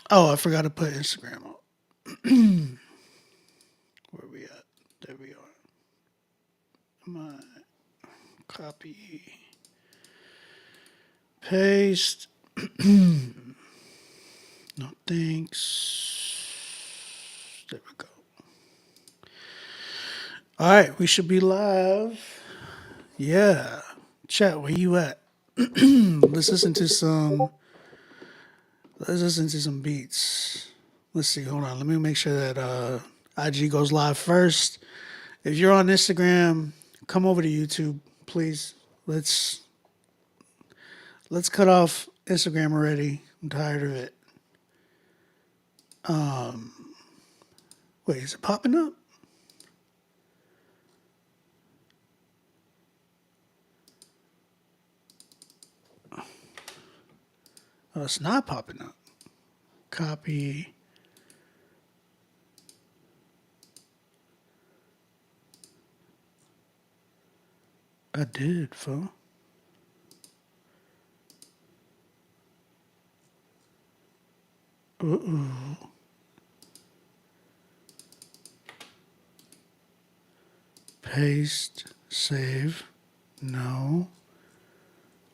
Oh, I forgot to put Instagram up. Where we at? There we are. My copy, paste. No thanks. There we go. All right, we should be live. Yeah. Chat, where you at? Let's listen to some. Let's listen to some beats. Let's see. Hold on. Let me make sure that IG goes live first. If you're on Instagram, come over to YouTube, please. Let's cut off Instagram already. I'm tired of it. Wait, is it popping up? Oh, it's not popping up. Copy. I did, fool. Uh-oh. Paste. Save. No.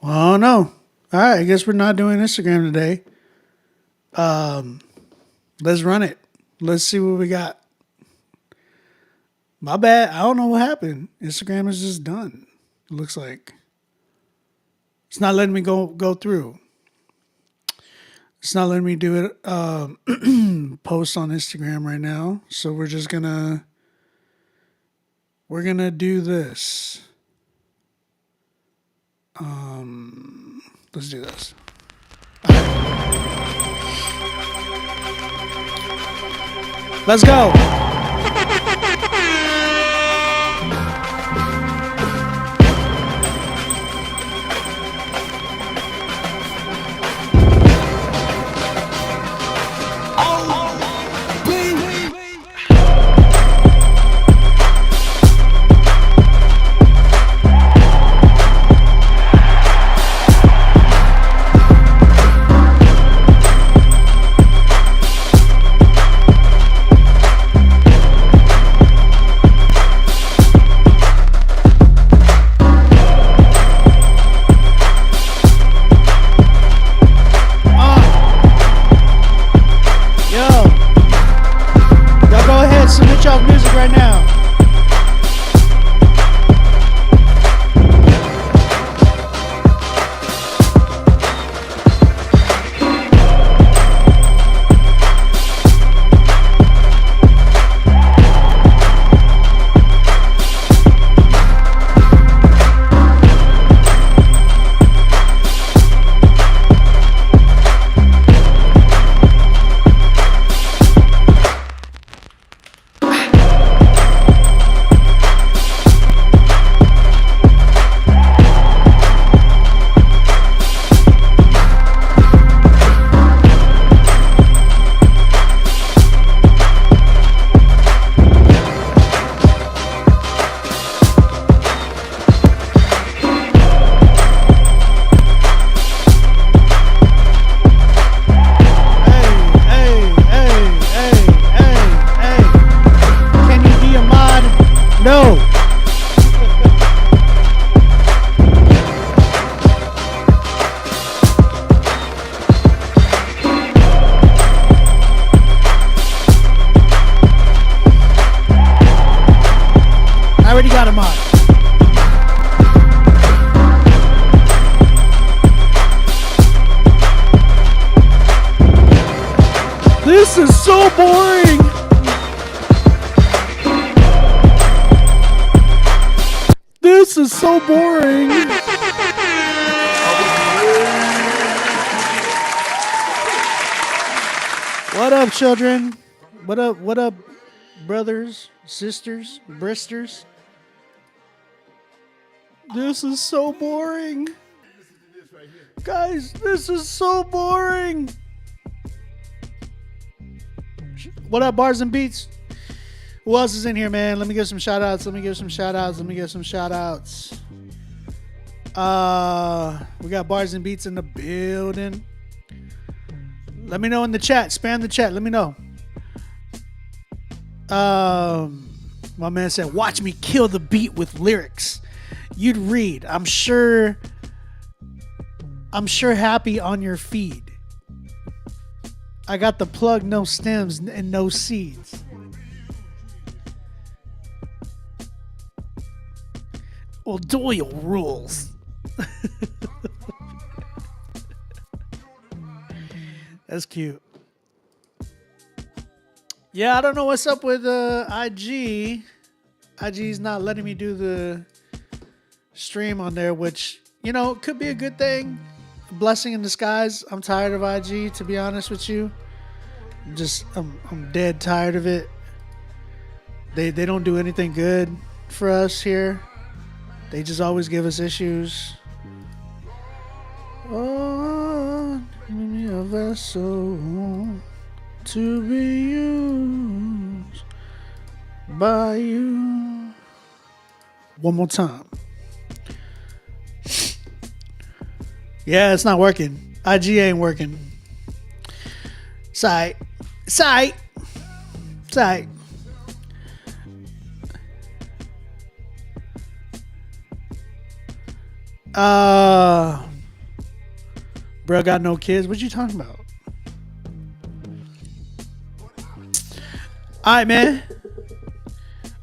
Well, no. All right, I guess we're not doing Instagram today. Let's run it. Let's see what we got. My bad. I don't know what happened. Instagram is just done. It looks like it's not letting me go through. It's not letting me do it. Post on Instagram right now. So we're gonna do this. Let's do this. Let's go. Submit y'all music right now. This is so boring. This is so boring. What up, children? What up, brothers, sisters, bristers? This is so boring. Guys, this is so boring. What up, Bars and Beats? Who else is in here, man? Let me give some shout outs. We got Bars and Beats in the building. Let me know in the chat. Spam the chat. Let me know. My man said, "Watch me kill the beat with lyrics." You'd read. I'm sure happy on your feed. I got the plug, no stems and no seeds. Well, Doyle rules. That's cute. Yeah, I don't know what's up with IG. IG's not letting me do the stream on there, which, you know, could be a good thing. Blessing in disguise. I'm tired of IG, to be honest with you. I'm dead tired of it. They don't do anything good for us here. They just always give us issues. Oh, give me a vessel to be used by you. One more time. Yeah, it's not working. IG ain't working. Sight. Bro got no kids. What you talking about? All right, man.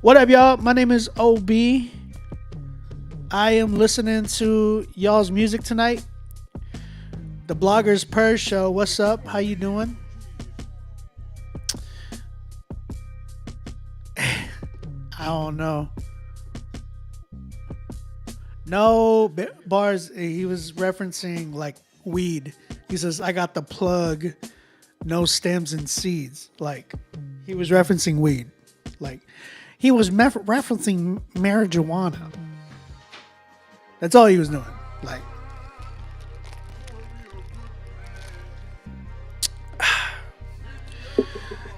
What up, y'all? My name is OB. I am listening to y'all's music tonight. The Bloggers Per Show. What's up? How you doing? I don't know. No, Bars, he was referencing like weed. He says, I got the plug, no stems and seeds. Like, he was referencing weed. Like, he was referencing marijuana. That's all he was doing. Like,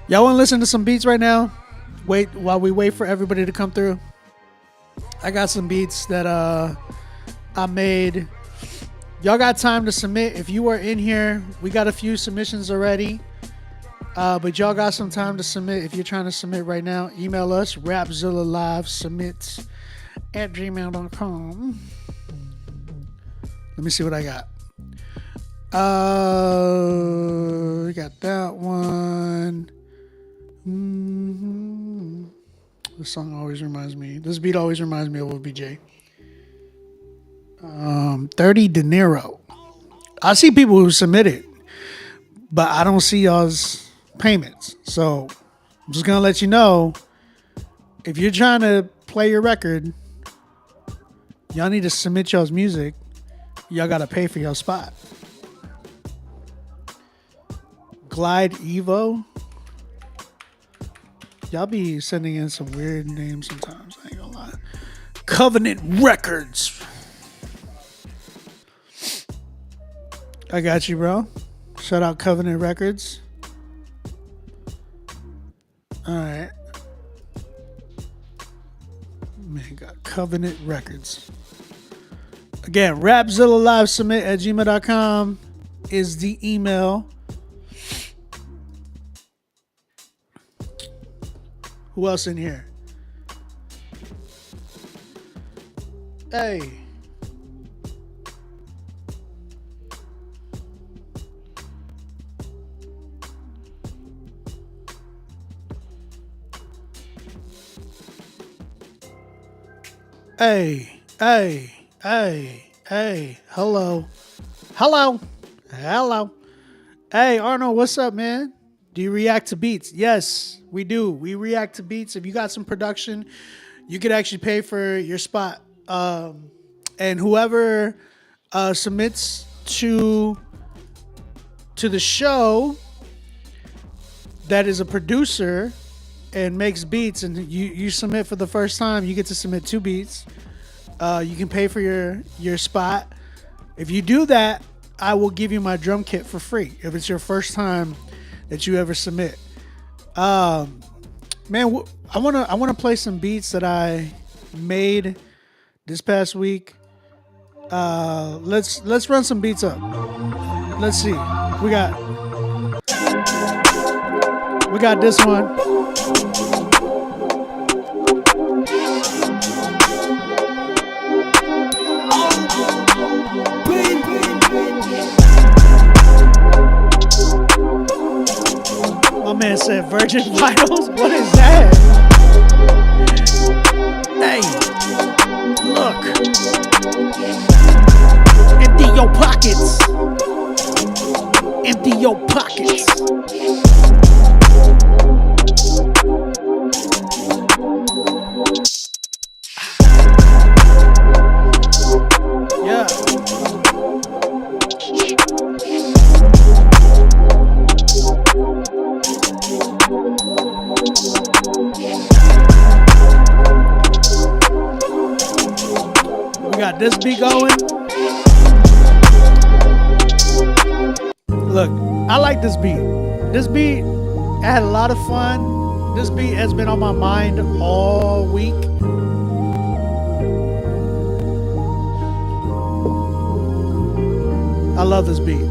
y'all want to listen to some beats right now? Wait, while we wait for everybody to come through. I got some beats that I made. Y'all got time to submit. If you are in here, we got a few submissions already. But y'all got some time to submit. If you're trying to submit right now, email us, rapzilla.com. Let me see what I got. We got that one. This song always reminds me. This beat always reminds me of OBJ. 30 De Niro. I see people who submitted, but I don't see y'all's payments. So I'm just gonna let you know, if you're trying to play your record, y'all need to submit y'all's music. Y'all gotta pay for your spot. Glide Evo. Y'all be sending in some weird names sometimes. I ain't gonna lie. Covenant Records. I got you, bro. Shout out Covenant Records. All right. Man, got Covenant Records. Again, Rapzilla Live Submit at gmail.com is the email. Who else in here? Hey. Hey. Hello. Hey, Arnold, what's up, man? Do you react to beats? Yes, we do. We react to beats. If you got some production, you could actually pay for your spot. And whoever submits to the show that is a producer and makes beats, and you submit for the first time, you get to submit 2 beats. You can pay for your spot. If you do that, I will give you my drum kit for free if it's your first time that you ever submit. Man, I wanna play some beats that I made this past week. Let's run some beats up. Let's see. We got this one. My man said Virgin Vitals. What is that? Hey, look. Empty your pockets. Empty your pockets. Yeah. We got this beat going. Look, I like this beat. This beat, I had a lot of fun. This beat has been on my mind all week. I love this beat.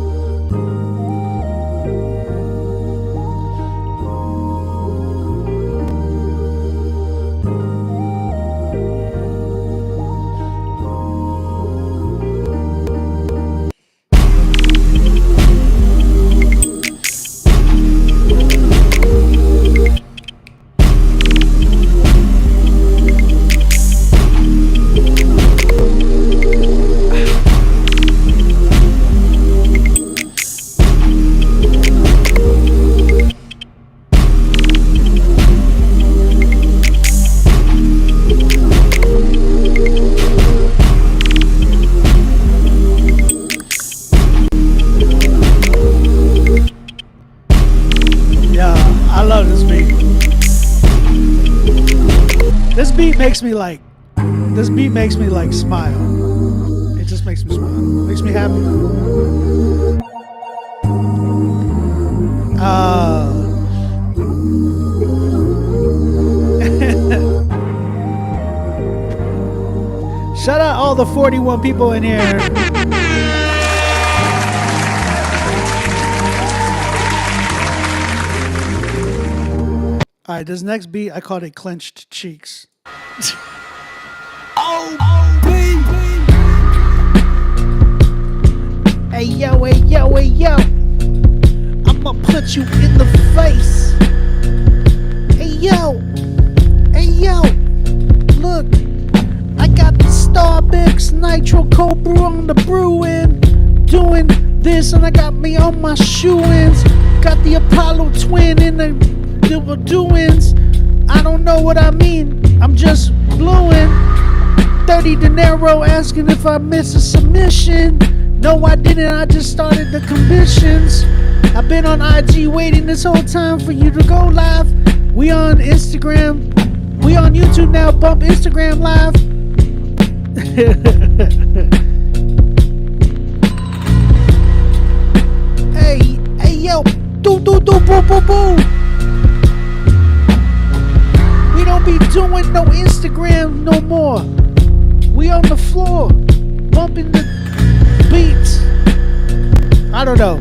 This beat makes me like smile. It just makes me smile. Makes me happy. Shout out all the 41 people in here. All right, this next beat, I called it Clenched Cheeks. Hey yo, hey yo, hey yo, I'ma punch you in the face. Hey yo, look, I got the Starbucks Nitro Cold Brew on the brewing, doing this, and I got me on my shoe-ins. Got the Apollo twin in the doings. I don't know what I mean, I'm just bluing. 30 dinero asking if I missed a submission. No, I didn't. I just started the commissions. I've been on IG waiting this whole time for you to go live. We on Instagram. We on YouTube now. Bump Instagram live. Hey, yo. Do, boo, boo, boo. We don't be doing no Instagram no more. We on the floor. Bumping the beats. I don't know.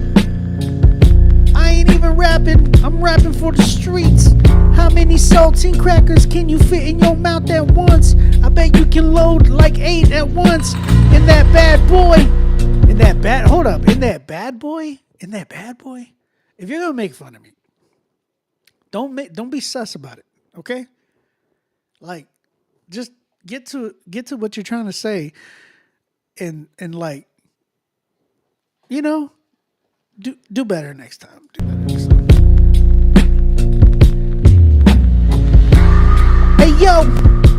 I ain't even rapping. I'm rapping for the streets. How many saltine crackers can you fit in your mouth at once? I bet you can load like 8 at once. In that bad boy. In that bad. Hold up. In that bad boy. In that bad boy. If you're gonna make fun of me, don't be sus about it. Okay. Like, just get to what you're trying to say. And like, you know, do better next time. Do better next time. Hey yo,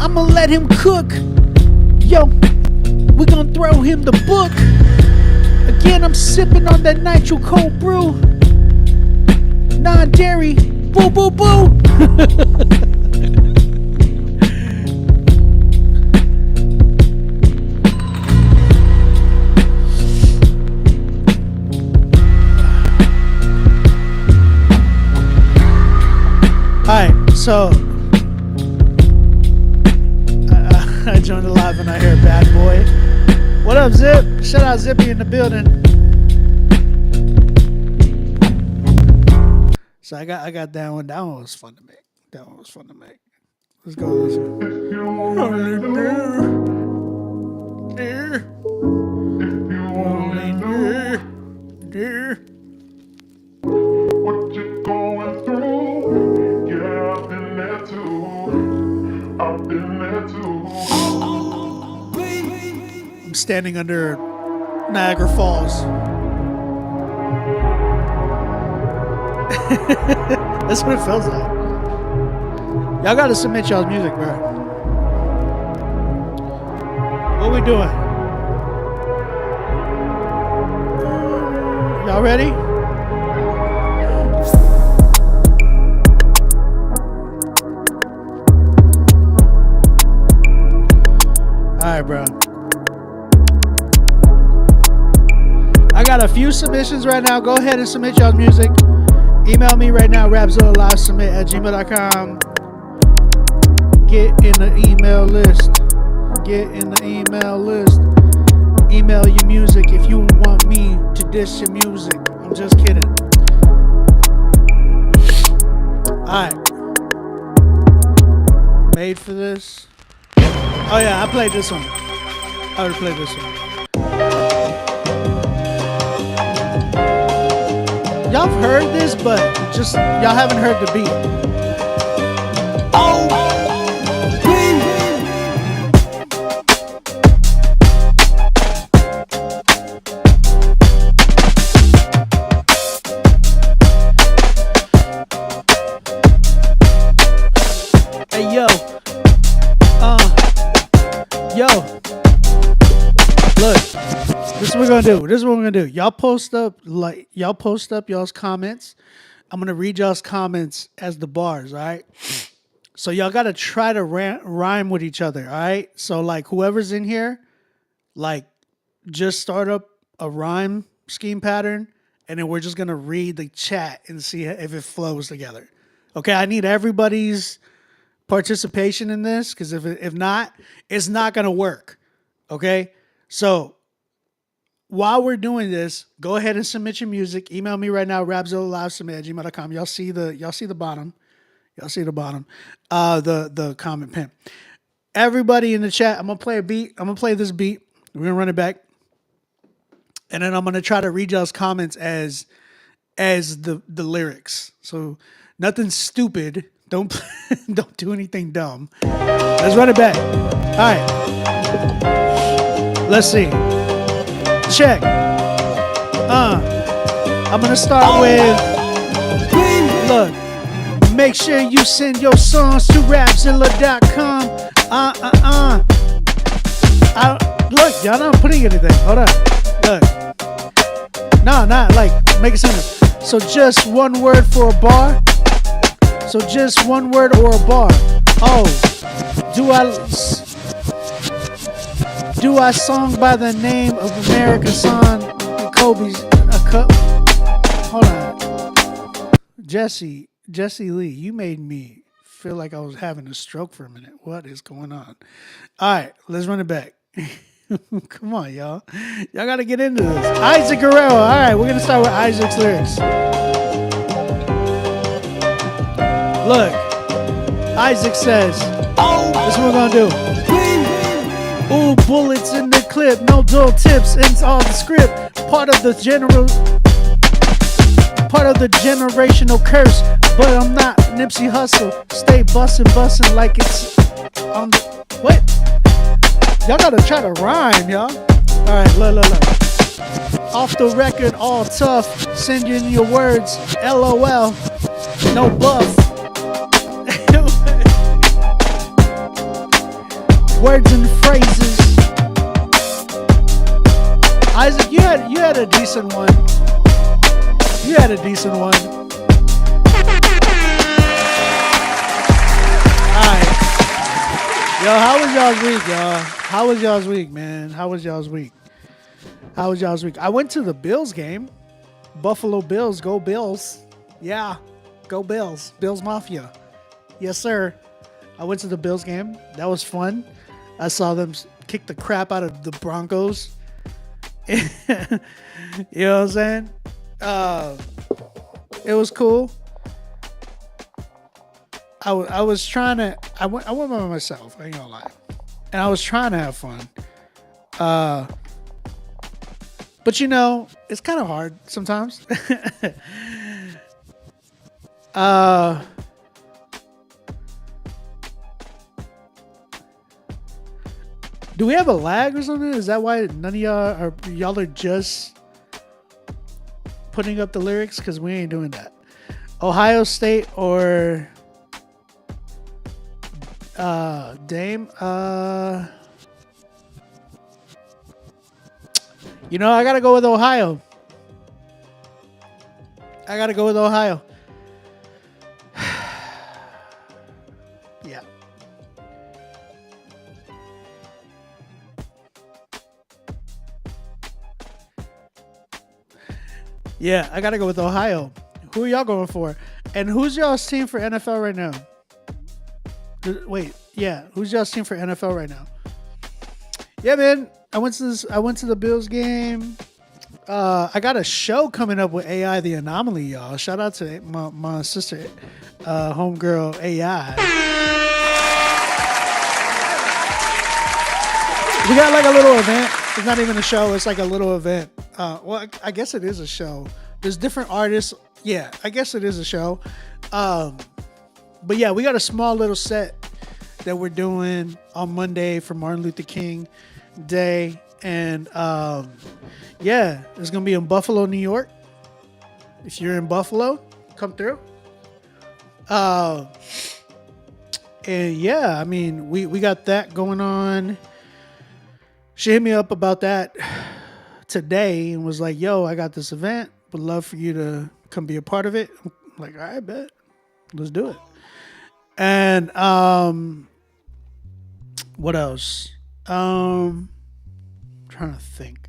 I'ma let him cook. Yo, we gonna throw him the book. Again, I'm sipping on that Nitro Cold Brew. Non-dairy. Boo boo boo. Alright, so I joined the live and I heard Bad Boy. What up, Zip? Shout out Zippy in the building. So I got that one. That one was fun to make. Let's go listen. What you going through? Yeah, I've been there too. I've been there too. I'm standing under Niagara Falls. That's what it feels like. Y'all gotta submit y'all's music, bro. What we doing? Y'all ready? Alright, bro. I got a few submissions right now. Go ahead and submit y'all's music. Email me right now, Rapzilla.com. Get in the email list. Email your music if you want me to diss your music. I'm just kidding. Alright. Made for this. Oh yeah, I played this one. I already played this one. Y'all have heard this, but just y'all haven't heard the beat. Hey yo, look. This is what we're gonna do. Y'all post up y'all's comments. I'm gonna read y'all's comments as the bars, all right? So y'all gotta try to rhyme with each other, all right? So like whoever's in here, like just start up a rhyme scheme pattern, and then we're just gonna read the chat and see if it flows together. Okay, I need everybody's participation in this because if not, it's not gonna work. Okay, so while we're doing this, go ahead and submit your music. Email me right now, rapzilla@gmail.com. Y'all see the bottom. The comment pin. Everybody in the chat, I'm gonna play a beat. I'm gonna play this beat. We're gonna run it back. And then I'm gonna try to read y'all's comments as the lyrics. So nothing stupid. Don't do anything dumb. Let's run it back. All right. Let's see. Check. I'm gonna start with. Look. Make sure you send your songs to Rapzilla.com. Look, y'all not putting anything. Hold on. Look. No, not like make it simple. So just one word for a bar. So just one word or a bar. Oh, do I song by the name of America's son Kobe's hold on. Jesse Lee, you made me feel like I was having a stroke for a minute. What is going on? All right, let's run it back. Come on, y'all. Y'all got to get into this. Isaac Guerrero. All right, we're going to start with Isaac's lyrics. Look, Isaac says, this is what we're going to do. Ooh, bullets in the clip, no dual tips, ends all the script. Part of the generational curse, but I'm not Nipsey Hussle. Stay bustin' like it's on the what? Y'all gotta try to rhyme, y'all. All right, look. Off the record, all tough. Send in your words, LOL. No buff. Words and phrases. Isaac, you had a decent one. You had a decent one. Alright. Yo, how was y'all's week, y'all? How was y'all's week, man? How was y'all's week? I went to the Bills game. Buffalo Bills, go Bills. Yeah, go Bills. Bills Mafia. Yes, sir. I went to the Bills game. That was fun. I saw them kick the crap out of the Broncos. You know what I'm saying? It was cool. I was trying to. I went by myself. I ain't gonna lie, and I was trying to have fun. But you know, it's kind of hard sometimes. Do we have a lag or something? Is that why none of y'all are just putting up the lyrics? Because we ain't doing that. Ohio State or Dame? You know, I gotta go with Ohio. Yeah. Yeah, I gotta go with Ohio. Who are y'all going for? And who's y'all's team for NFL right now? Wait, yeah, who's y'all's team for NFL right now? Yeah, man, I went to the Bills game. I got a show coming up with AI the Anomaly, y'all. Shout out to my sister, homegirl AI. We got like a little event. It's not even a show. It's like a little event. Well, I guess it is a show. There's different artists. Yeah, I guess it is a show. But yeah, we got a small little set that we're doing on Monday for Martin Luther King Day. And yeah, it's going to be in Buffalo, New York. If you're in Buffalo, come through. And yeah, I mean, we got that going on. She hit me up about that today and was like, yo, I got this event. Would love for you to come be a part of it. I'm like, all right, bet. Let's do it. And what else? I'm trying to think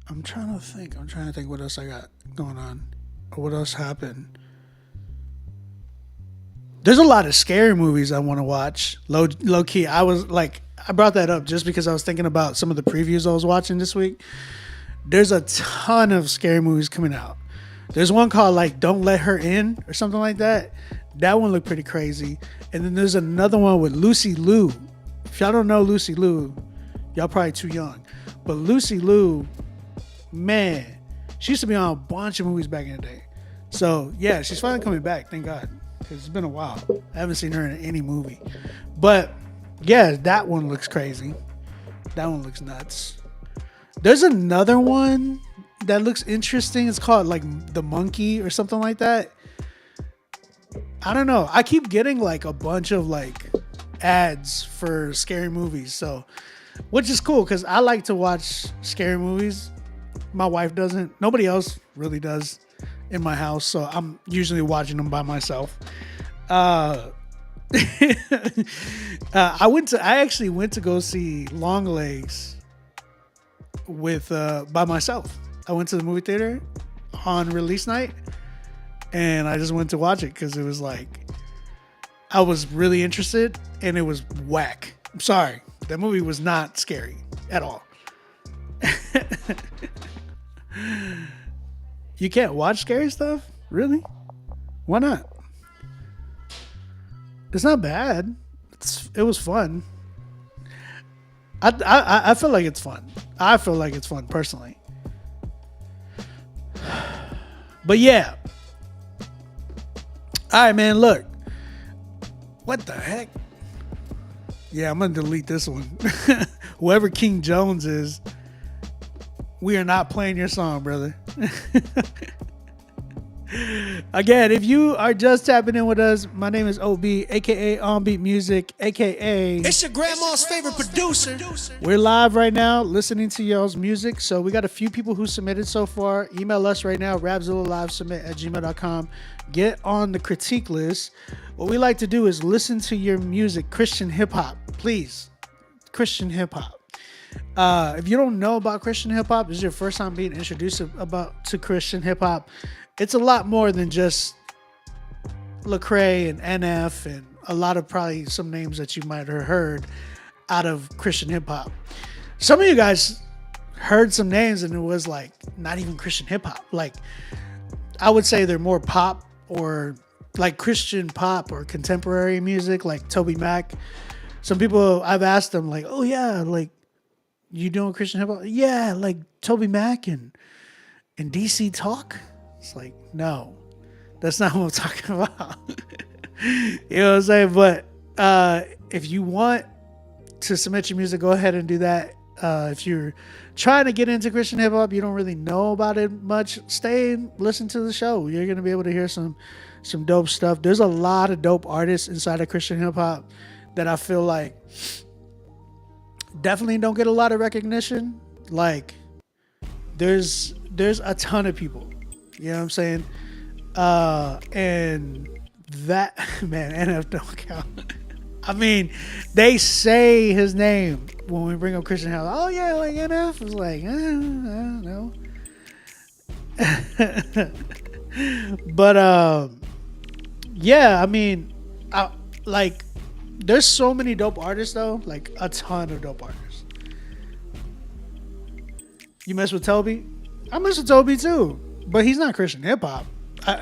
what else I got going on. Or what else happened. There's a lot of scary movies I want to watch. Low key. I brought that up just because I was thinking about some of the previews I was watching this week. There's a ton of scary movies coming out. There's one called like Don't Let Her In or something like that. That one looked pretty crazy. And then there's another one with Lucy Liu. If y'all don't know Lucy Liu, y'all probably too young. But Lucy Liu, man, she used to be on a bunch of movies back in the day. So yeah, she's finally coming back. Thank God. Because it's been a while. I haven't seen her in any movie. But yeah, that one looks crazy. That one looks nuts. There's another one that looks interesting. It's called like The Monkey or something like that. I don't know. I keep getting like a bunch of like ads for scary movies. So, which is cool because I like to watch scary movies. My wife doesn't. Nobody else really does in my house. So I'm usually watching them by myself. I actually went to go see Longlegs with by myself. I went to the movie theater on release night and I just went to watch it because it was like I was really interested and it was whack. I'm sorry, that movie was not scary at all. You can't watch scary stuff? Really? Why not? It's not bad. It was fun. I feel like it's fun. I feel like it's fun personally. But yeah. All right, man. Look. What the heck? Yeah, I'm gonna delete this one. Whoever King Jones is, we are not playing your song, brother. Again, if you are just tapping in with us, my name is OB, aka On Beat Music, aka It's your grandma's favorite producer. We're live right now listening to y'all's music. So we got a few people who submitted so far. Email us right now, rapzilla.com. Get on the critique list. What we like to do is listen to your music, Christian hip hop. Please, Christian hip hop. If you don't know about Christian hip hop, this is your first time being introduced to Christian hip hop. It's a lot more than just Lecrae and NF and a lot of probably some names that you might have heard out of Christian hip hop. Some of you guys heard some names and it was like not even Christian hip hop. Like I would say they're more pop or like Christian pop or contemporary music, like Toby Mac. Some people I've asked them like, oh yeah, like you doing Christian hip hop? Yeah, like Toby Mac and DC Talk. It's like, no, that's not what I'm talking about. You know what I'm saying? But if you want to submit your music, go ahead and do that. If you're trying to get into Christian hip hop, you don't really know about it much, stay and listen to the show. You're going to be able to hear some dope stuff. There's a lot of dope artists inside of Christian hip hop that I feel like definitely don't get a lot of recognition. Like there's a ton of people, you know what I'm saying? And that, man, NF don't count. I mean, they say his name when we bring up Christian House. Oh yeah, like NF is like, I don't know. But yeah, I mean, like, there's so many dope artists though, like a ton of dope artists. You mess with Toby? I mess with Toby too, but he's not Christian hip hop.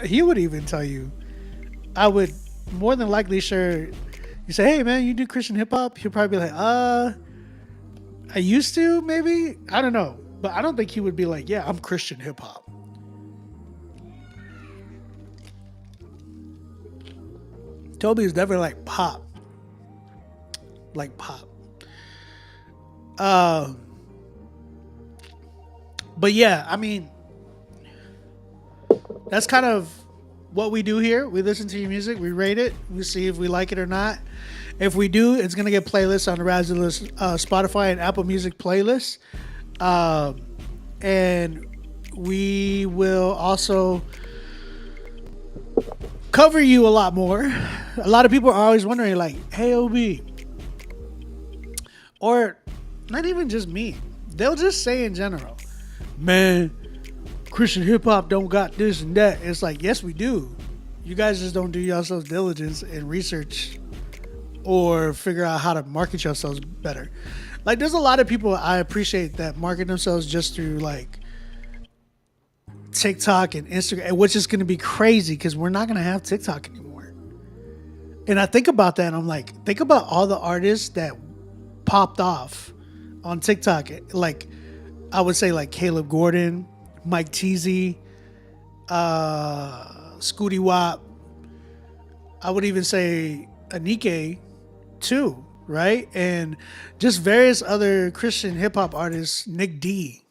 He would even tell you. I would more than likely share. You say, hey man, you do Christian hip hop? He'll probably be like, I used to, maybe. I don't know. But I don't think he would be like, yeah, I'm Christian hip hop. Toby is definitely like pop. Like pop. But yeah, I mean, that's kind of what we do here. We listen to your music, we rate it, we see if we like it or not. If we do, it's gonna get playlists on the Rapzilla, Spotify and Apple Music playlists, and we will also cover you a lot more. A lot of people are always wondering, like, hey OB, or not even just me. They'll just say in general, man, Christian hip hop don't got this and that. It's like, yes, we do. You guys just don't do yourselves diligence and research or figure out how to market yourselves better. Like, there's a lot of people I appreciate that market themselves just through like TikTok and Instagram, which is going to be crazy because we're not going to have TikTok anymore. And I think about that and I'm like, think about all the artists that popped off on TikTok. Like, I would say like Caleb Gordon, Mike Teasy, Scooty Wop. I would even say Anike too, right? And just various other Christian hip hop artists. Nick D.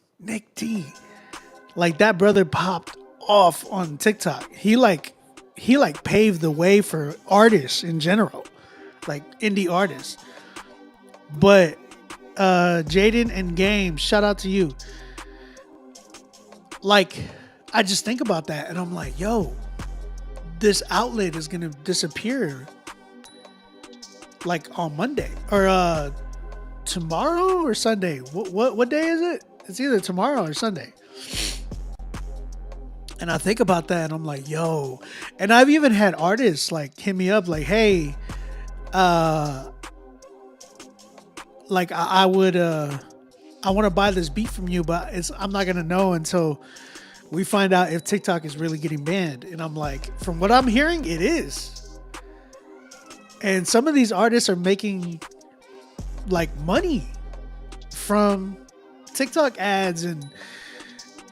Like, that brother popped off on TikTok. He paved the way for artists in general, like indie artists. But Jaden and Game, shout out to you. Like, I just think about that and I'm like, yo, this outlet is gonna disappear like on Monday or tomorrow or Sunday. What day is it? It's either tomorrow or Sunday. And I think about that and I'm like, yo. And I've even had artists like hit me up like, hey, like I would I want to buy this beat from you, but I'm not gonna know until we find out if TikTok is really getting banned. And I'm like, from what I'm hearing, it is. And some of these artists are making like money from TikTok ads, and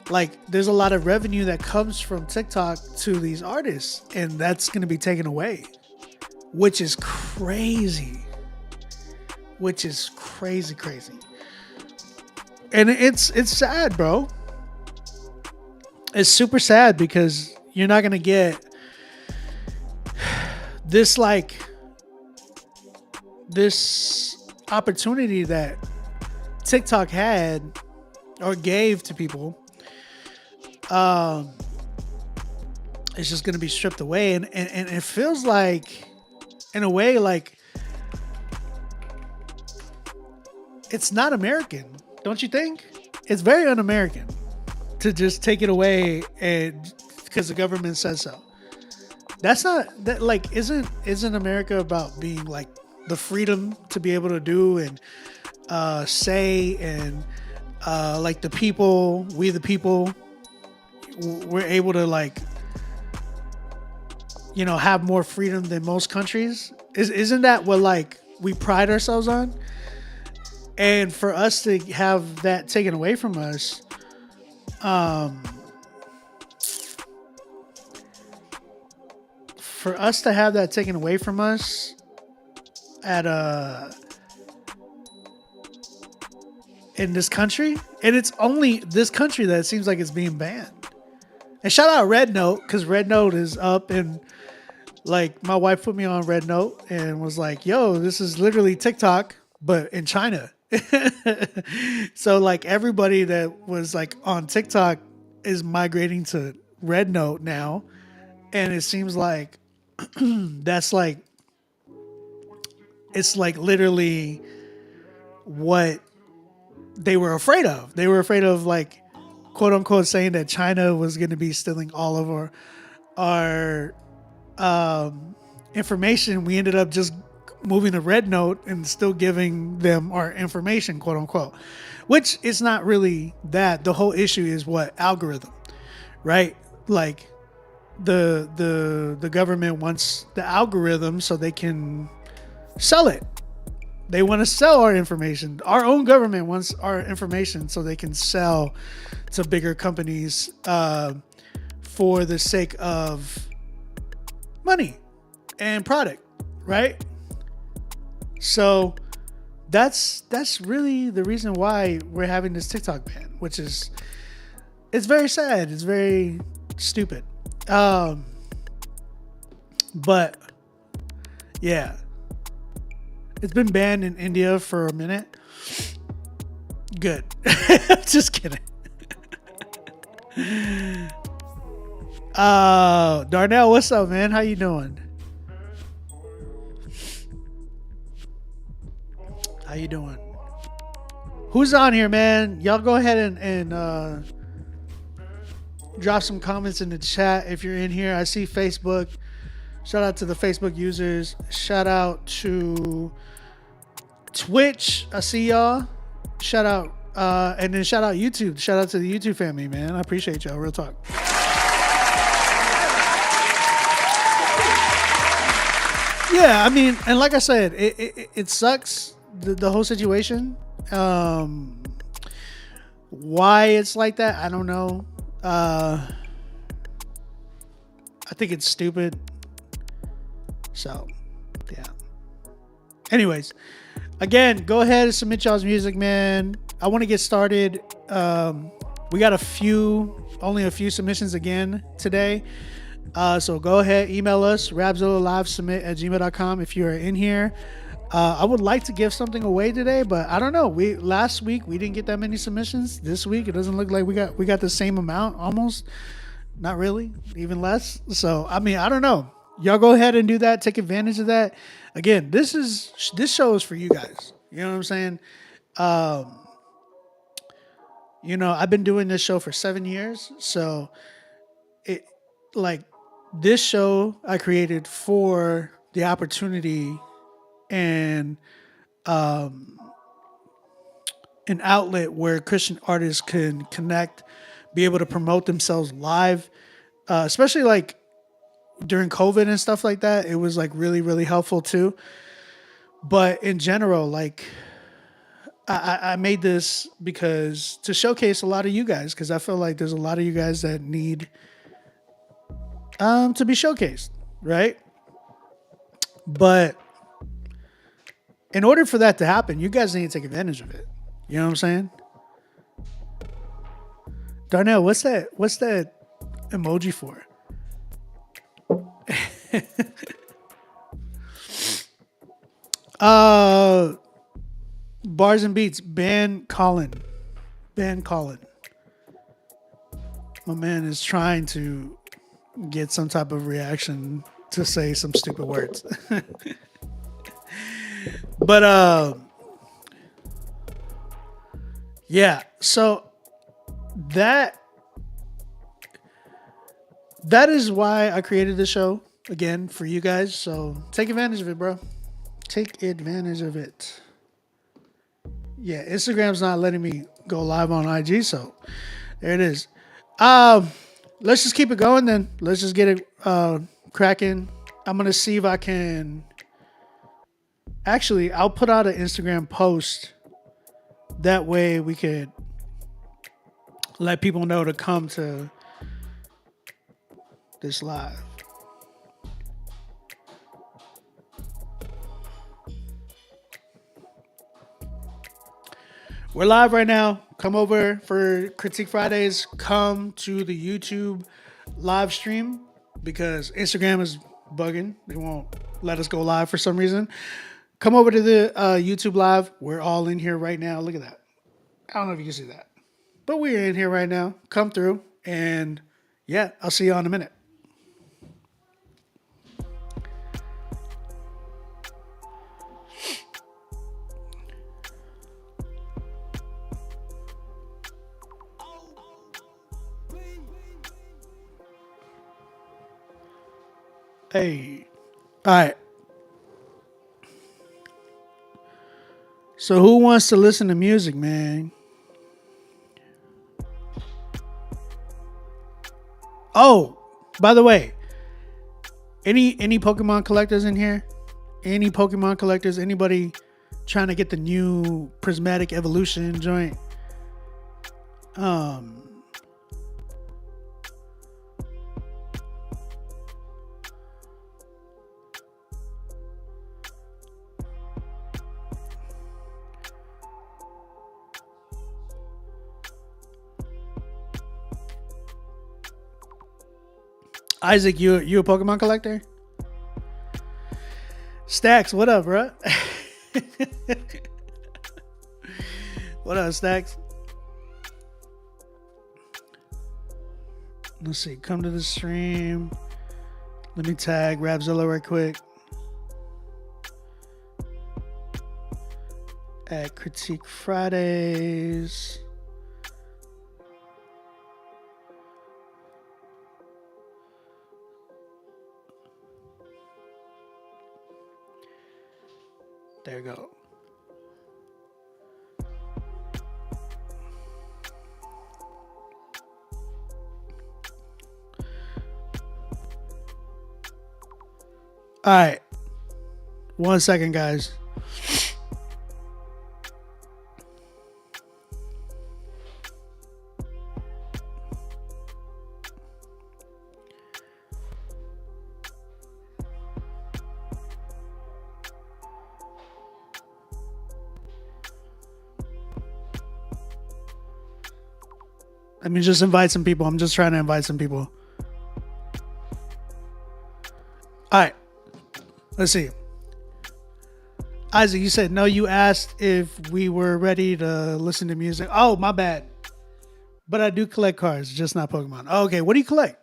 like there's a lot of revenue that comes from TikTok to these artists, and that's going to be taken away, which is crazy. Crazy. And it's sad, bro. It's super sad because you're not going to get this opportunity that TikTok had or gave to people. It's just going to be stripped away. And it feels like, in a way, like it's not American. Don't you think? It's very un-American to just take it away and because the government says so. That's not that, like, isn't America about being like the freedom to be able to do and say and like the people, we the people, we're able to like, have more freedom than most countries. Isn't that what like we pride ourselves on? And for us to have that taken away from us, for us to have that taken away from us at in this country, and it's only this country that it seems like it's being banned. And shout out Red Note, because Red Note is up, and like my wife put me on Red Note and was like, yo, this is literally TikTok but in China. So like everybody that was like on TikTok is migrating to Red Note now, and it seems like that's like, it's like literally what they were afraid of. They were afraid of like, quote unquote, saying that China was going to be stealing all of our information. We ended up just moving to Red Note and still giving them our information, quote unquote, which is not really that. The whole issue is what algorithm, right? Like the government wants the algorithm so they can sell it. They want to sell our information. Our own government wants our information so they can sell to bigger companies for the sake of money and product, right? So that's really the reason why we're having this TikTok ban, which is, it's very sad. It's very stupid. But yeah. It's been banned in India for a minute. Good. Just kidding. Darnell, what's up, man? How you doing? How you doing? Who's on here, man? Y'all go ahead and drop some comments in the chat if you're in here. I see Facebook. Shout out to the Facebook users. Shout out to Twitch, I see y'all. Shout out, and then shout out YouTube. Shout out to the YouTube family, man. I appreciate y'all. Real talk. Yeah, I mean, and like I said, it sucks, the whole situation. Why it's like that, I don't know. I think it's stupid. So, yeah. Anyways. Again, go ahead and submit y'all's music, man. I want to get started. We got only a few submissions again today. So go ahead, email us, Rapzilla.com if you are in here. I would like to give something away today, but I don't know. Last week we didn't get that many submissions. This week it doesn't look like we got the same amount, almost. Not really, even less. So I mean, I don't know. Y'all go ahead and do that. Take advantage of that. Again, this show is for you guys. You know what I'm saying? I've been doing this show for 7 years. So this show I created for the opportunity and an outlet where Christian artists can connect, be able to promote themselves live, especially like during COVID and stuff like that. It was like really, really helpful too. But in general, like I made this because to showcase a lot of you guys, because I feel like there's a lot of you guys that need to be showcased, right? But in order for that to happen, you guys need to take advantage of it. You know what I'm saying? Darnell, what's that emoji for? Bars and Beats, ban Colin. My man is trying to get some type of reaction to say some stupid words. But yeah, so that is why I created the show again for you guys. So take advantage of it, bro. Take advantage of it. Yeah, Instagram's not letting me go live on IG. So there it is. Let's just keep it going then. Let's just get it cracking. I'm gonna see if I can. Actually, I'll put out an Instagram post. That way we could let people know to come to this live. We're live right now. Come over for Critique Fridays. Come to the YouTube live stream because Instagram is bugging. They won't let us go live for some reason. Come over to the YouTube live. We're all in here right now. Look at that. I don't know if you can see that. But we're in here right now. Come through. And yeah, I'll see you in a minute. Hey. All right. So who wants to listen to music, man? Oh, by the way, any Pokemon collectors in here? Any Pokemon collectors? Anybody trying to get the new prismatic evolution joint? Isaac, you a Pokemon collector? Stacks, what up, bro? What up, Stacks? Let's see. Come to the stream. Let me tag Rapzilla right quick. At Critique Fridays. There you go. All right. 1 second, guys. Let me just invite some people. I'm just trying to invite some people. All right. Let's see. Isaac, you said no. You asked if we were ready to listen to music. Oh, my bad. But I do collect cards, just not Pokemon. Oh, okay. What do you collect?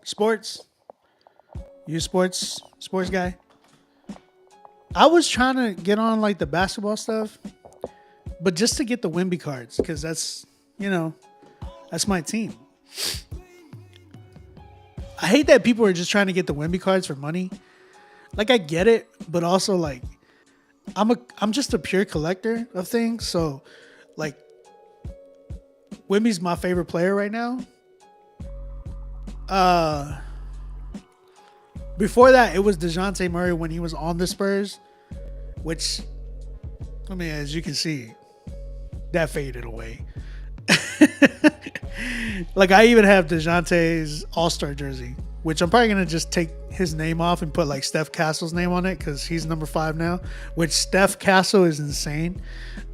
Sports? You sports guy? I was trying to get on like the basketball stuff, but just to get the Wemby cards, because that's, that's my team. I hate that people are just trying to get the Wemby cards for money. Like, I get it, but also like I'm just a pure collector of things. So like Wemby's my favorite player right now. Before that, it was DeJounte Murray when he was on the Spurs, which, I mean, as you can see, that faded away. Like, I even have DeJounte's All-Star jersey, which I'm probably going to just take his name off and put, like, Steph Castle's name on it because he's number 5 now, which Steph Castle is insane,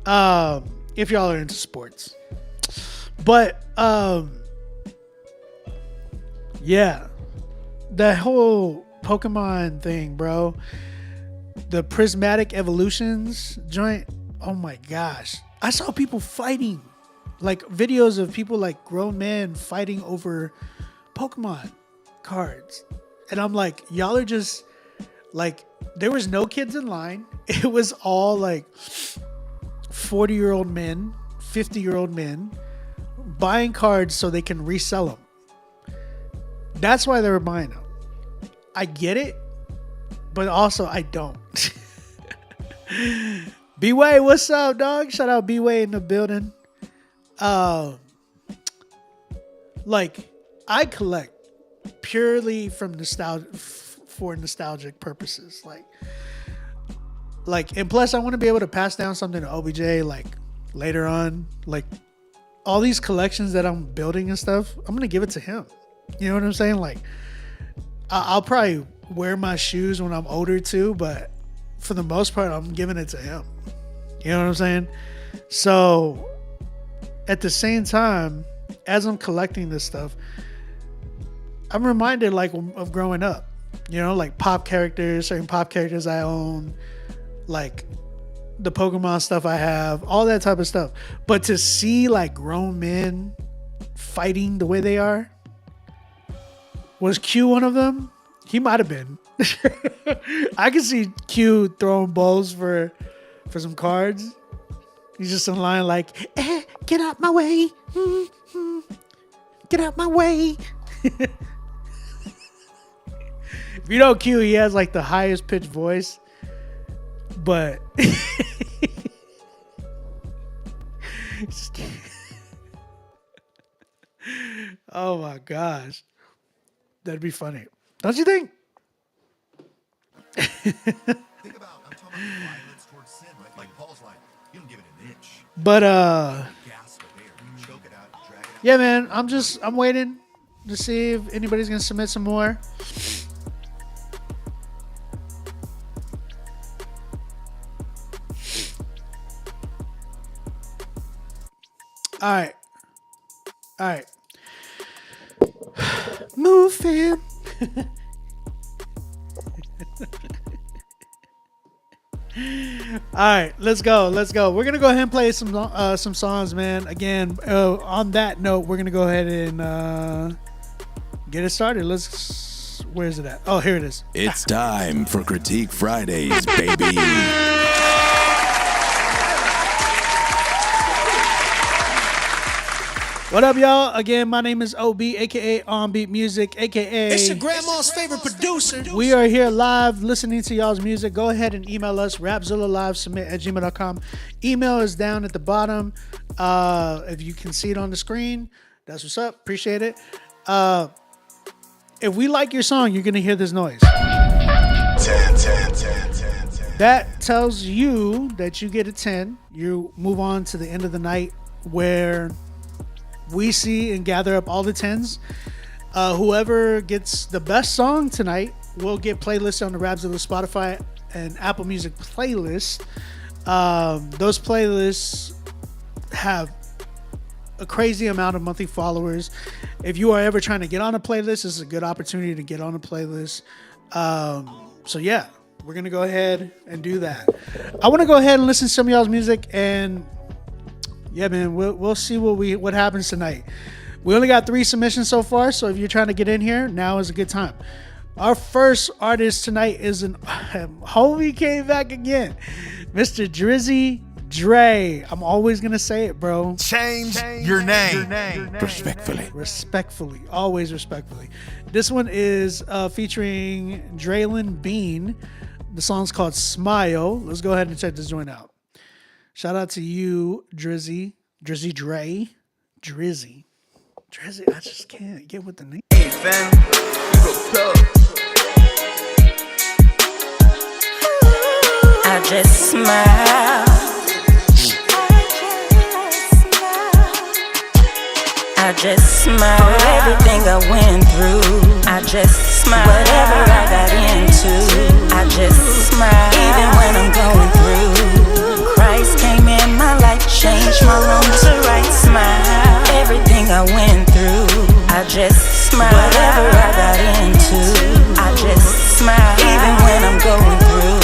if y'all are into sports. But, yeah, that whole Pokemon thing, bro, the prismatic evolutions joint, oh my gosh. I saw people fighting. Like videos of people, like grown men fighting over Pokemon cards. And I'm like, y'all are just like, there was no kids in line. It was all like 40-year-old men, 50-year-old men buying cards so they can resell them. That's why they were buying them. I get it, but also I don't. B-Way, what's up, dog? Shout out B-Way in the building. Like I collect purely from for nostalgic purposes. Like, and plus I want to be able to pass down something to OBJ like later on. Like all these collections that I'm building and stuff, I'm gonna give it to him. You know what I'm saying? Like I'll probably wear my shoes when I'm older too, but for the most part, I'm giving it to him. You know what I'm saying? So at the same time, as I'm collecting this stuff, I'm reminded like of growing up, you know, like certain pop characters I own, like the Pokemon stuff I have, all that type of stuff. But to see like grown men fighting the way they are, was Q one of them? He might have been. I can see Q throwing balls for some cards. He's just in line like, get out my way. Get out my way. If you know Q, he has like the highest pitched voice. But oh my gosh. That'd be funny. Don't you think? Think about, I'm talking about violence towards sin, right? Like Paul's line, you don't give it an inch. But Gasp of air, choke it out, drag it out. yeah, man, I'm waiting to see if anybody's gonna submit some more. All right. Move, fam. All right, let's go. We're gonna go ahead and play some songs, man. Again, on that note, we're gonna go ahead and get it started. Where is it at? Oh, here it is. It's time for Critique Fridays, baby. What up, y'all? Again, my name is OB, aka On Beat Music, aka It's your grandma's favorite producer. We are here live listening to y'all's music. Go ahead and email us, rapzilla.com. Email is down at the bottom. If you can see it on the screen, that's what's up. Appreciate it. If we like your song, you're going to hear this noise. 10. That tells you that you get a 10. You move on to the end of the night where we see and gather up all the 10s. Whoever gets the best song tonight will get playlists on the Rapzilla Spotify and Apple Music playlist. Those playlists have a crazy amount of monthly followers. If you are ever trying to get on a playlist, this is a good opportunity to get on a playlist. So yeah, we're gonna go ahead and do that. I want to go ahead and listen to some of y'all's music, and yeah, man, we'll see what happens tonight. We only got 3 submissions so far, so if you're trying to get in here, now is a good time. Our first artist tonight is homie came back again, Mr. Drizzy Dre. I'm always gonna say it, bro. Change your name. Respectfully. Always respectfully. This one is featuring Draylon Bean. The song's called Smile. Let's go ahead and check this joint out. Shout out to you, Drizzy Dre. Drizzy. I just can't get with the name. Hey, fam, you go plug. I just smile. I just smile for everything I went through. I just smile whatever I got into. I just smile even when I'm going through. Christ came in my life, changed my wrong to right. Smile everything I went through. I just smile whatever I got into. I just smile even when I'm going through.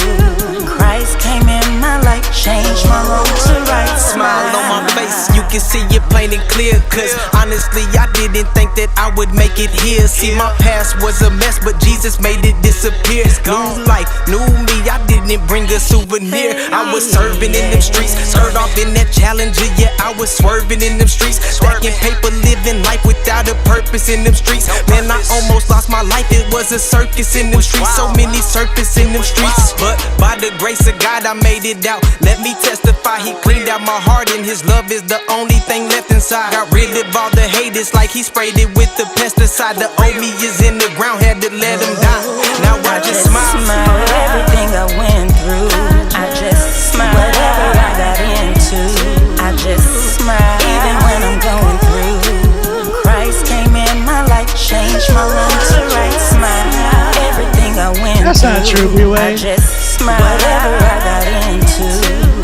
Christ came in my life, changed my wrong to right. Smile on my face, you can see it plain and clear. Cause honestly, I didn't think that I would make it here. See, my past was a mess, but Jesus made it disappear. New life, new me, I didn't bring a souvenir. I was serving in them streets, started off in that Challenger. Yeah, I was swerving in them streets, stacking paper, living life without a purpose. purpose in them streets. Man, I almost lost my life, it was a circus in them streets. So many circus in them streets. But by the grace of God, I made it out. Let me testify, he cleaned out my heart, and his love is the only thing left inside. Got rid of all the haters like he sprayed it with the pesticide. The old me is in the ground, had to let him die. Now I just smile. Everything I went through, I just smile. Whatever I got into, I just smile. Even when I'm going through, Christ came in my life, changed my wrong to right. Smile. Everything I went That's through, not true, B-Way. I just smile. Whatever I got into,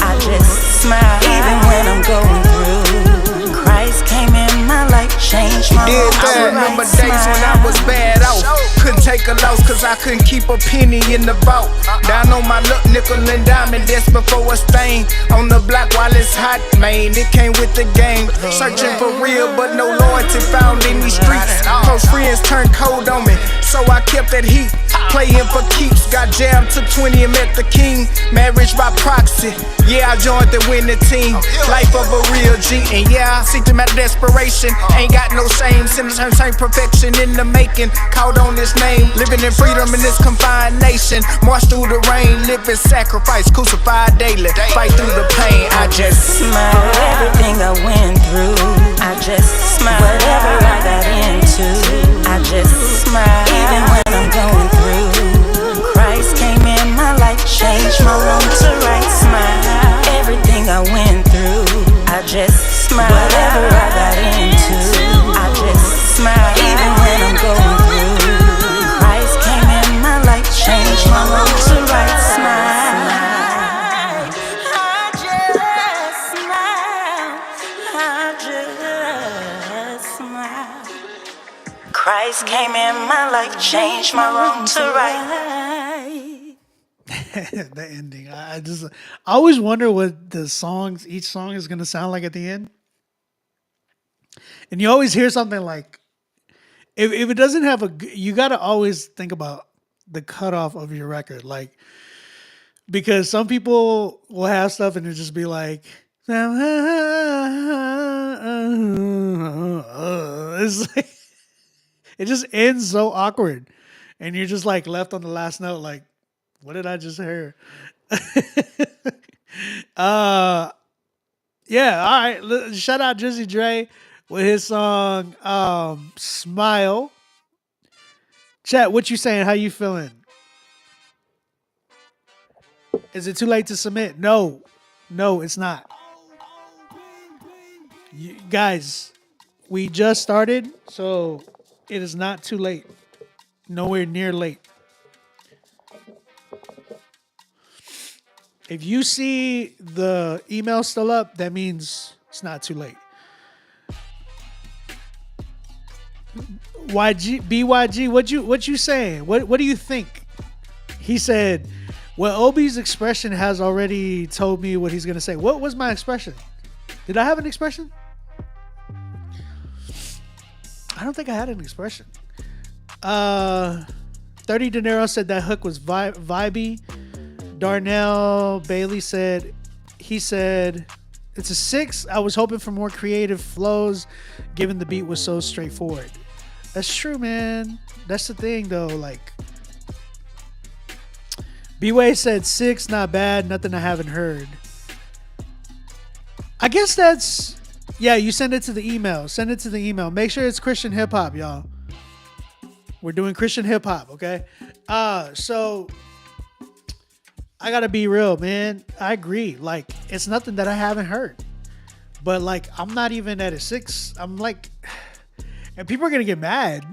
I just smile. Even when I'm going through, Christ came in my life, changed my wrong to I right. remember days when I was bad off. Couldn't take a loss cause I couldn't keep a penny in the vault. Down on my luck, nickel and diamond, that's before a stain. On the block while it's hot, man, it came with the game. Searching for real, but no loyalty found in these streets. Close friends turned cold on me, so I kept that heat. Playing for keeps, got jammed, took 20 and met the king. Marriage by proxy, yeah, I joined the winning team. Life of a real G, and yeah, I see through my desperation. Ain't got no shame, same perfection in the making. Called on this name, living in freedom in this confined nation. March through the rain, live in sacrifice, crucified daily. Fight through the pain, I just smile. Everything I went through, I just smile. Whatever I got into, I just smile. Even when I'm going through, Christ came in my life, changed my wrong to right. Smile. Everything I went through, I just smile. Whatever I got into, I just smile. Even when I'm going through, Christ came in my life, changed my wrong to right. Smile. I just smile. I just smile. Christ came in my life, changed my wrong to right. The ending. I always wonder what each song is gonna sound like at the end. And you always hear something like, if it doesn't have you gotta always think about the cutoff of your record, like, because some people will have stuff and it just be like, it's like, it just ends so awkward, and you're just like left on the last note, like, what did I just hear? Yeah, all right. Shout out Drizzy Dre with his song Smile. Chat, what you saying? How you feeling? Is it too late to submit? No, it's not. You, guys, we just started, so it is not too late. Nowhere near late. If you see the email still up, that means it's not too late. BYG, what you saying? What do you think? He said, well, Obi's expression has already told me what he's gonna say. What was my expression? Did I have an expression? I don't think I had an expression. 30 De Niro said that hook was vibey. Darnell Bailey said, it's a 6. I was hoping for more creative flows given the beat was so straightforward. That's true, man. That's the thing though. Like, B-Way said 6, not bad, nothing I haven't heard. I guess that's, yeah, you send it to the email. Send it to the email. Make sure it's Christian hip hop, y'all. We're doing Christian hip hop, okay? So I gotta be real, man. I agree. Like, it's nothing that I haven't heard. But like, I'm not even at a 6. I'm like, and people are gonna get mad,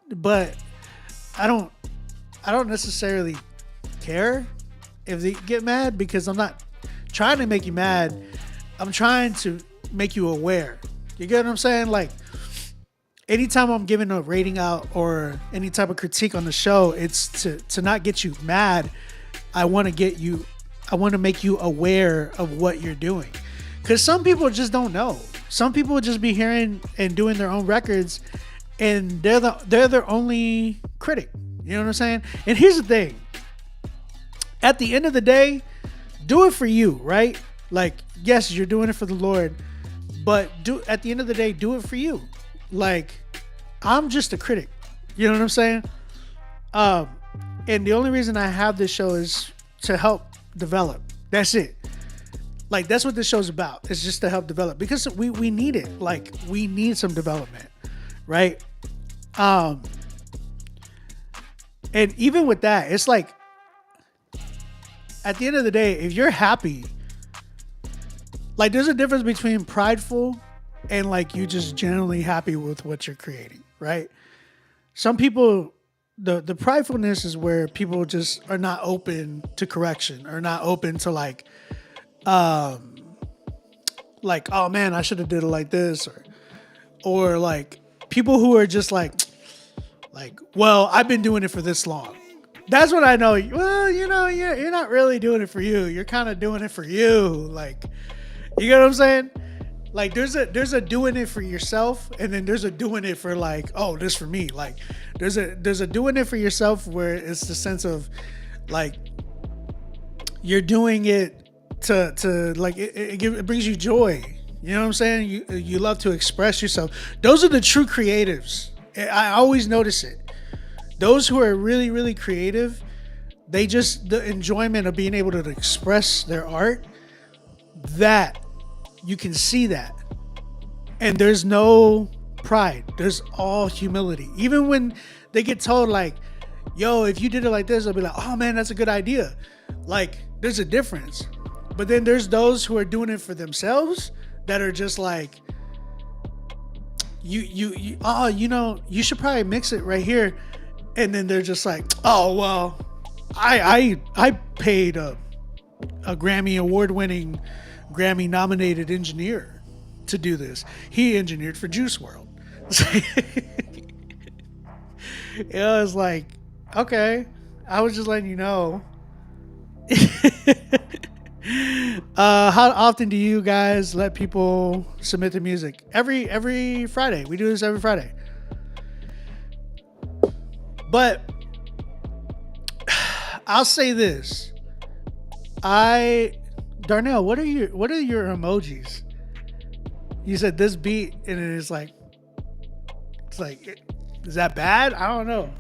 but I don't necessarily care if they get mad, because I'm not trying to make you mad. I'm trying to make you aware. You get what I'm saying? Like, anytime I'm giving a rating out or any type of critique on the show, it's to not get you mad. I want to make you aware of what you're doing. Because some people just don't know. Some people just be hearing and doing their own records, and they're their only critic. You know what I'm saying? And here's the thing. At the end of the day, do it for you, right? Like, yes, you're doing it for the Lord, but at the end of the day, do it for you. Like, I'm just a critic. You know what I'm saying? And the only reason I have this show is to help develop. That's it. Like, that's what this show's about. It's just to help develop, because we need it. Like, we need some development, right? And even with that, it's like, at the end of the day, if you're happy, like, there's a difference between prideful and like you just generally happy with what you're creating, right? Some people, the pridefulness is where people just are not open to correction, or not open to like, oh man, I should have did it like this, or like people who are just like, well, I've been doing it for this long. That's when I know, well, you know, you're not really doing it for you. You're kind of doing it for you. Like, you get what I'm saying? Like, there's a doing it for yourself, and then there's a doing it for like, oh, this for me. Like, there's a doing it for yourself where it's the sense of like you're doing it to like it brings you joy. You know what I'm saying? You love to express yourself. Those are the true creatives. I always notice it. Those who are really, really creative, they just, the enjoyment of being able to express their art, that you can see that. And there's no pride. There's all humility. Even when they get told like, yo, if you did it like this, they'll be like, oh man, that's a good idea. Like, there's a difference. But then there's those who are doing it for themselves that are just like, you should probably mix it right here. And then they're just like, oh, well, I paid a Grammy award-winning, Grammy-nominated engineer to do this. He engineered for Juice WRLD. It was like, okay, I was just letting you know. How often do you guys let people submit their music? Every Friday. We do this every Friday. But I'll say this. Darnell, what are your emojis? You said this beat, and it's like, is that bad? I don't know.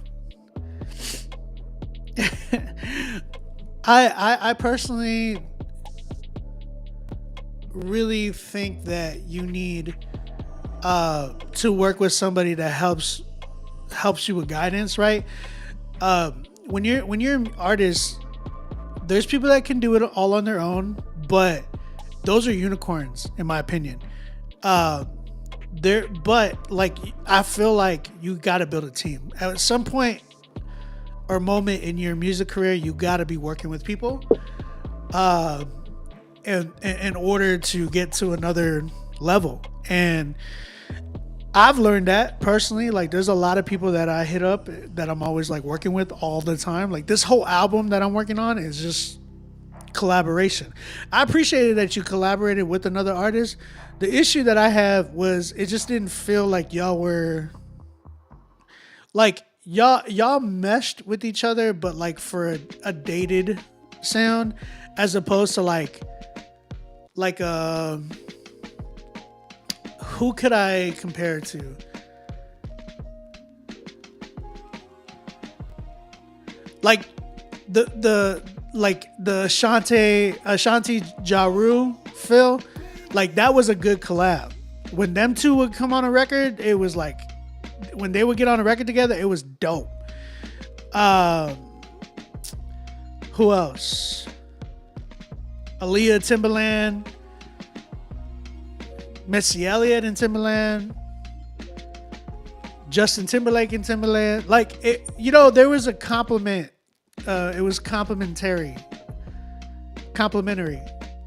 I personally really think that you need to work with somebody that helps you with guidance, right? When you're an artist, there's people that can do it all on their own, but those are unicorns in my opinion. But like, I feel like you got to build a team at some point or moment in your music career. You got to be working with people in order to get to another level. And I've learned that personally. Like, there's a lot of people that I hit up that I'm always like working with all the time. Like, this whole album that I'm working on is just collaboration. I appreciated that you collaborated with another artist. The issue that I have was it just didn't feel like y'all were like, y'all meshed with each other, but like for a dated sound, as opposed to like who could I compare it to? Like the Ashanti Jaru feel, like that was a good collab. When them two would come on a record, it was like, when they would get on a record together, it was dope. Who else? Aaliyah, Timbaland, Missy Elliott and Timbaland, Justin Timberlake and Timbaland. Like, it, there was a compliment. It was complimentary.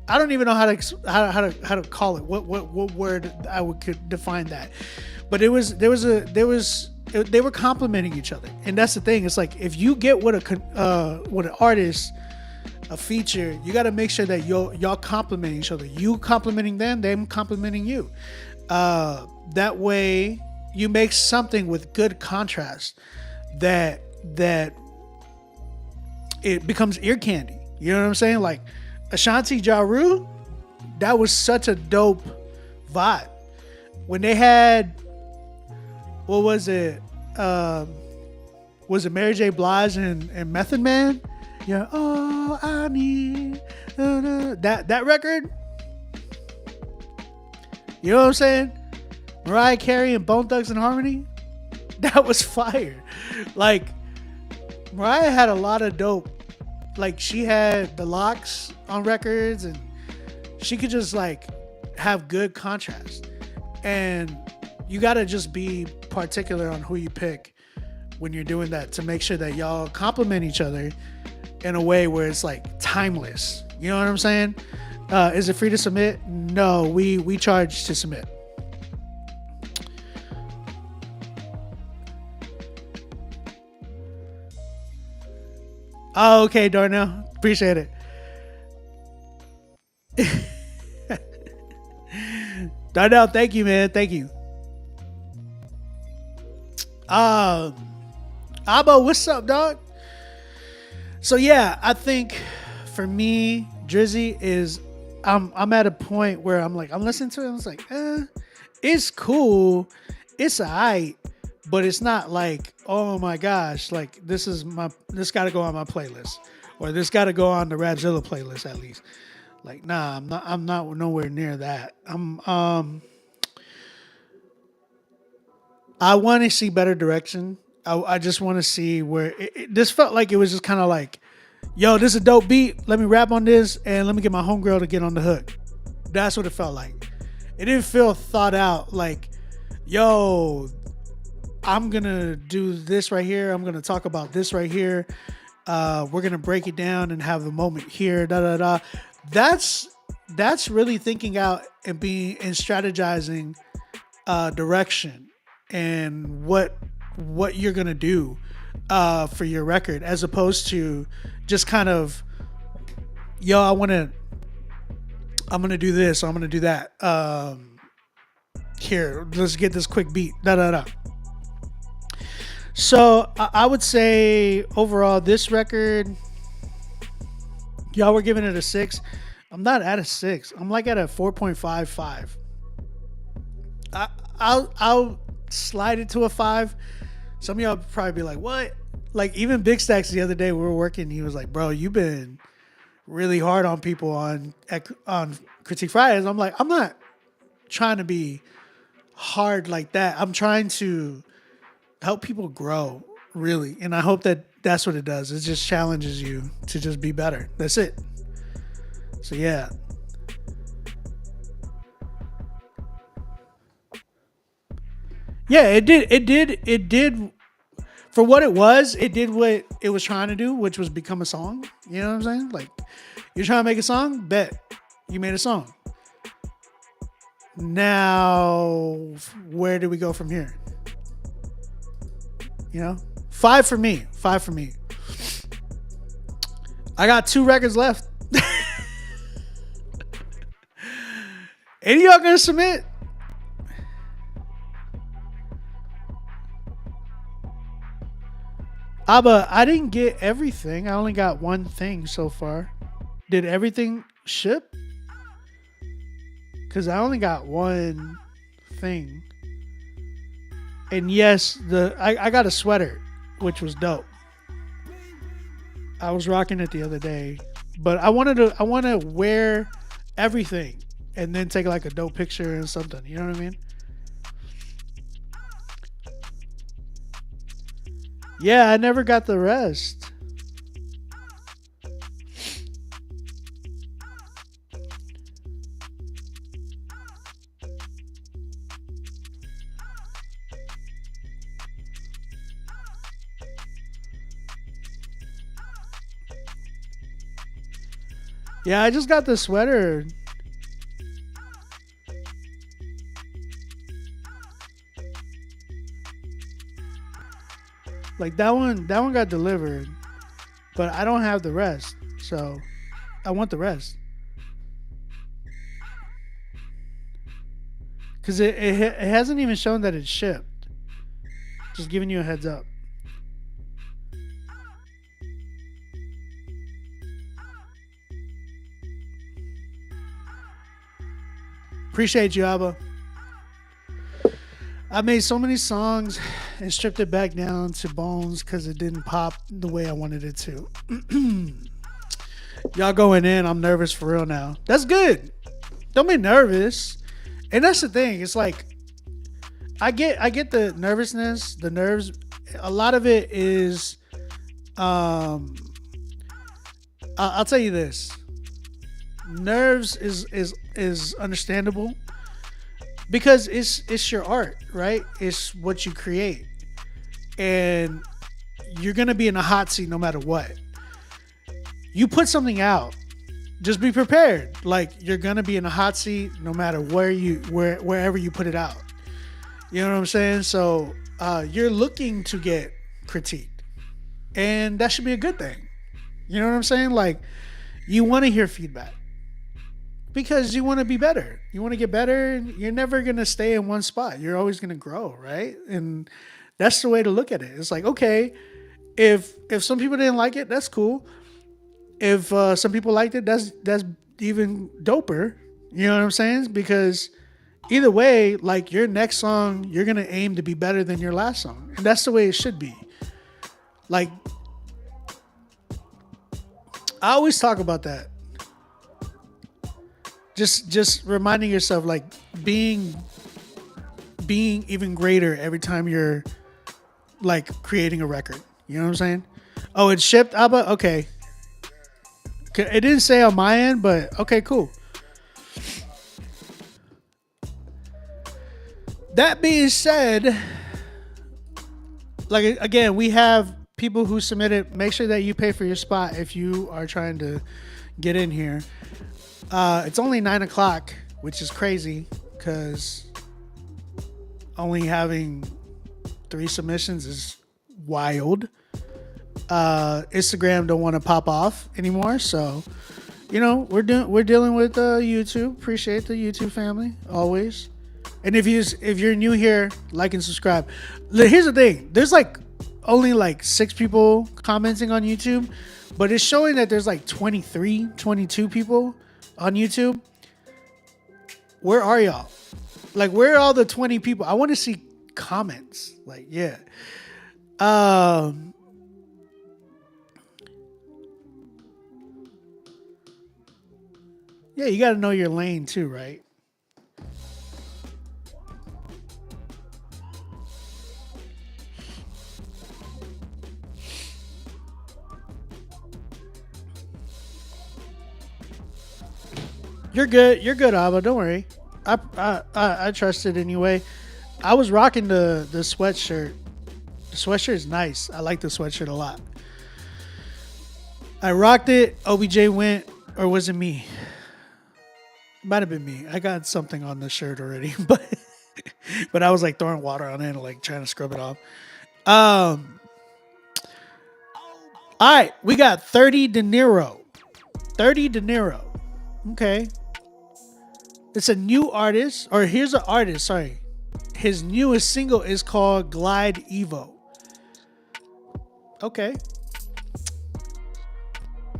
I don't even know how to call it. What word could define that? But they were complimenting each other, and that's the thing. It's like, if you get with an artist, a feature, you got to make sure that y'all compliment each other. You complimenting them complimenting you. That way, you make something with good contrast that it becomes ear candy. You know what I'm saying? Like Ashanti Jaru, that was such a dope vibe. When they had, what was it? Was it Mary J. Blige and Method Man? Yeah, all I need. That record. You know what I'm saying? Mariah Carey and Bone Thugs and Harmony. That was fire. Like, Mariah had a lot of dope. Like, she had the locks on records, and she could just like have good contrast. And you gotta just be particular on who you pick when you're doing that to make sure that y'all complement each other in a way where it's like timeless. You know what I'm saying? Is it free to submit? No, we charge to submit. Oh, okay, Darnell. Appreciate it. Darnell, thank you, man. Thank you. Abo, what's up, dog? So yeah, I think for me, Drizzy is I'm at a point where I'm listening to it, I was like, it's cool, it's alright, but it's not like, oh my gosh, like this gotta go on my playlist, or this gotta go on the Rapzilla playlist at least. Like, nah, I'm not nowhere near that. I want to see better direction. I just want to see where this felt like it was just kind of like, yo, this is a dope beat. Let me rap on this and let me get my homegirl to get on the hook. That's what it felt like. It didn't feel thought out. Like, yo, I'm going to do this right here. I'm going to talk about this right here. We're going to break it down and have the moment here. Da, da, da. That's really thinking out and strategizing direction and what you're going to do for your record, as opposed to just kind of, yo, I'm going to do this, I'm going to do that. Here, let's get this quick beat. Da da da. So I would say overall, this record, y'all were giving it a 6. I'm not at a 6. I'm like at a 4.55. I'll slide it to a 5. Some of y'all probably be like, what? Like, even Big Stacks the other day, we were working, he was like, bro, you've been really hard on people on Critique Fridays. I'm like, I'm not trying to be hard like that. I'm trying to help people grow, really. And I hope that that's what it does. It just challenges you to just be better. That's it. So yeah. Yeah, it did for what it was. It did what it was trying to do, which was become a song. You know what I'm saying? Like, you're trying to make a song, bet you made a song. Now, where do we go from here? You know, 5 for me. 5 for me. I got 2 records left. Any of y'all gonna submit? But I didn't get everything. I only got one thing so far. Did everything ship? Because I only got one thing. And yes, I got a sweater, which was dope. I was rocking it the other day. But I want to wear everything and then take like a dope picture and something. You know what I mean? Yeah, I never got the rest. Yeah, I just got the sweater. Like that one got delivered, but I don't have the rest. So I want the rest. Cause it hasn't even shown that it's shipped. Just giving you a heads up. Appreciate you, Abba. I made so many songs and stripped it back down to bones because it didn't pop the way I wanted it to. Y'all going in, I'm nervous for real now. That's good. Don't be nervous. And that's the thing. It's like I get the nervousness, the nerves. A lot of it is I'll tell you this. Nerves is understandable because it's your art, right? It's what you create. And you're going to be in a hot seat no matter what. You put something out, just be prepared. Like you're going to be in a hot seat no matter wherever you put it out. You know what I'm saying? So you're looking to get critiqued, and that should be a good thing. You know what I'm saying? Like you want to hear feedback because you want to be better. You want to get better, and you're never going to stay in one spot. You're always going to grow, right? And that's the way to look at it. It's like, okay, if some people didn't like it, that's cool. If some people liked it, that's even doper. You know what I'm saying? Because either way, like your next song, you're going to aim to be better than your last song. And that's the way it should be. Like, I always talk about that. Just reminding yourself, like, being even greater every time you're, like, creating a record. You know what I'm saying? Oh, it shipped, Abba? Okay. It didn't say on my end, but okay, cool. That being said, like, again, we have people who submitted. Make sure that you pay for your spot if you are trying to get in here. It's only 9 o'clock, which is crazy because only having 3 submissions is wild. Instagram don't want to pop off anymore, so you know we're dealing with YouTube. Appreciate the YouTube family always. And if you're new here, like and subscribe. Here's the thing: there's like only like 6 people commenting on YouTube, but it's showing that there's like 23, 22 people on YouTube. Where are y'all? Like, where are all the 20 people? I want to see comments. Like, yeah. Yeah, you got to know your lane too, right? You're good. You're good, Abba. Don't worry. I trust it anyway. I was rocking the sweatshirt. The sweatshirt is nice. I like the sweatshirt a lot. I rocked it. OBJ went, or was it me? Might have been me. I got something on the shirt already, but I was like throwing water on it and like trying to scrub it off. All right, we got 30 De Niro. 30 De Niro. Okay. It's a new artist, or here's an artist, sorry. His newest single is called Glide Evo. Okay.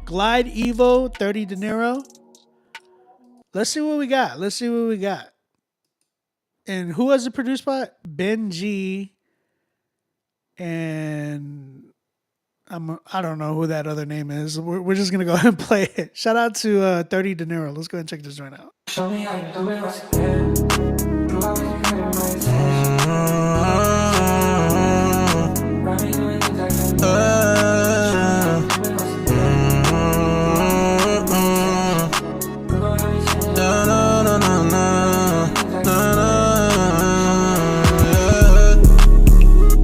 Glide Evo, 30 De Niro. Let's see what we got. And who was it produced by? Ben G. And I don't know who that other name is. We're just gonna go ahead and play it. Shout out to 30 De Niro. Let's go ahead and check this joint out. Show me how you do it once again. You always get in my attention. Ride me doing things I can't do.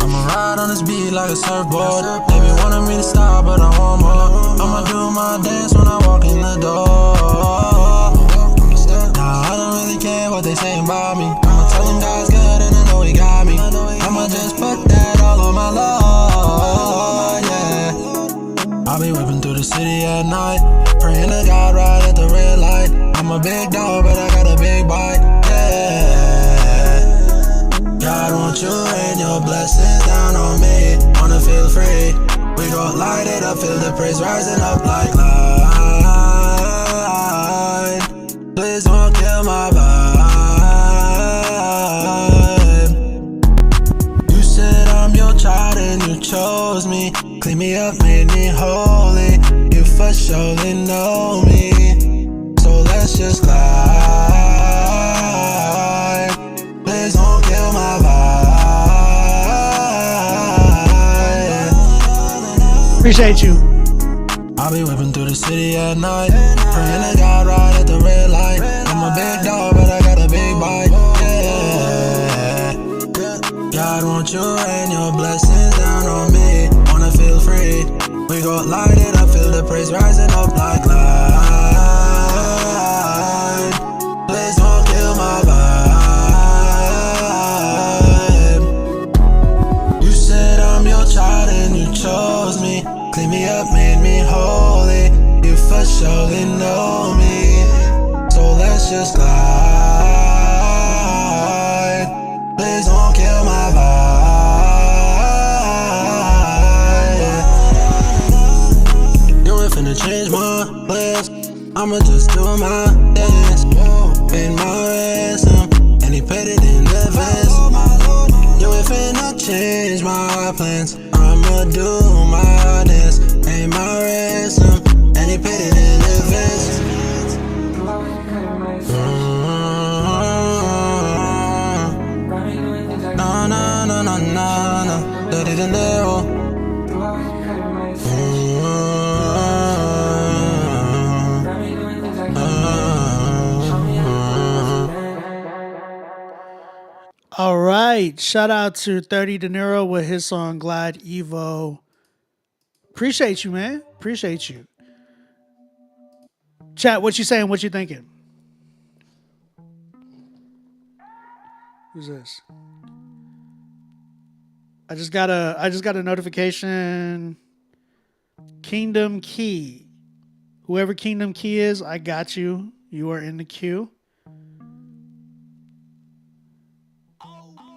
I'ma ride on this beat like a surfboard. They be wanting me to stop, but I want more. I'ma do my dance when I walk in the door. I don't really care what they saying about me. I'ma tell them God's good and I know he got me. I'ma just put that all on my Lord, yeah. I'll be whipping through the city at night, praying to God right at the red light. I'm a big dog, but I got a big bite, yeah. God want you and your blessings down on me. Wanna feel free, we gon' light it up, feel the praise rising up like light. Please don't kill my vibe. and you chose me. Clean me up, made me holy. You for surely know me. So let's just glide. Please don't kill my vibe. Appreciate you. I'll be whipping through the city at night. Praying to God right at the red light. I'm a big dog, but I got a big bite. Yeah. God want you and your blessings down on me. Wanna feel free. We gon' light it up, feel the praise rising up like light. Please don't kill my vibe. You said I'm your child and you chose me. Clean me up, made me holy. You for surely know me. So let's just glide. Please don't kill my vibe. You ain't finna change my plans. I'ma just do my dance. Paid my ransom, and he paid it in advance. You ain't finna change my plans. I'ma do my dance. Paid my ransom, and he paid it in advance. No, no, no, no, no, no. Dirty dinero. All right. Shout out to 30 De Niro with his song Glide Evo. Appreciate you, man. Appreciate you. Chat, what you saying? What you thinking? Who's this? I just got a notification. Kingdom Key. Whoever Kingdom Key is, I got you. You are in the queue.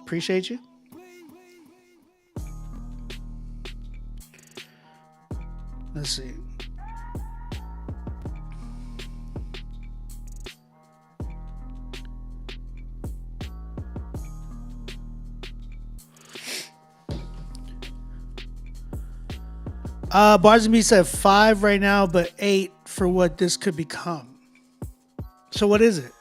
Appreciate you. Let's see. Bars and Me said 5 right now, but 8 for what this could become. So what is it?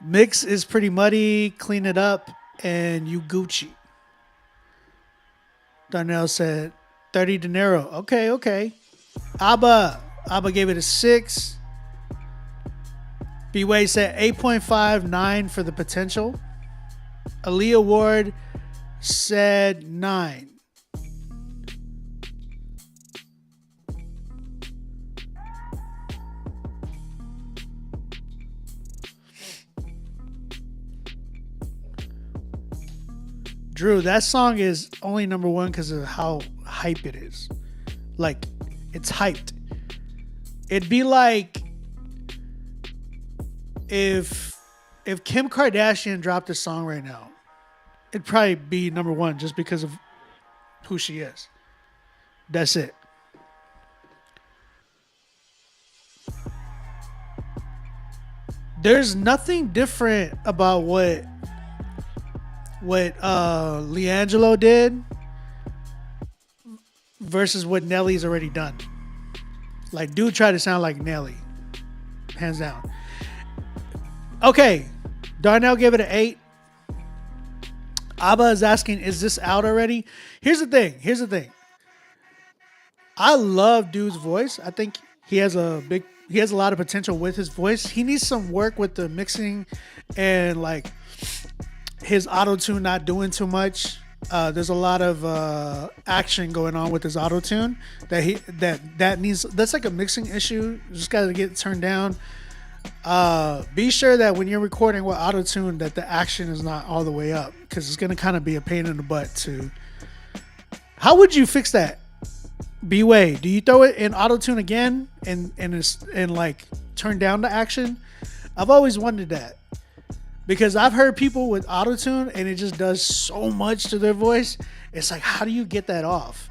Mix is pretty muddy. Clean it up, and you Gucci. Darnell said 30 De Niro. Okay. Abba gave it a 6. B-Way said 8.5, 9 for the potential. Aaliyah Ward said 9. Drew, that song is only number 1 because of how hype it is. Like, it's hyped. It'd be like if Kim Kardashian dropped a song right now, it'd probably be number 1 just because of who she is. That's it. There's nothing different about what Leangelo did versus what Nelly's already done. Like, dude tried to sound like Nelly. Hands down. Okay. Darnell gave it an 8. Abba is asking, is this out already? Here's the thing. I love dude's voice. I think he has a lot of potential with his voice. He needs some work with the mixing and like his auto-tune not doing too much. There's a lot of action going on with his auto-tune that's like a mixing issue. Just got to get turned down. Be sure that when you're recording with auto-tune that the action is not all the way up, because it's going to kind of be a pain in the butt to. How would you fix that? B-Way, do you throw it in auto-tune again and like turn down the action? I've always wondered that. Because I've heard people with auto-tune and it just does so much to their voice. It's like, how do you get that off?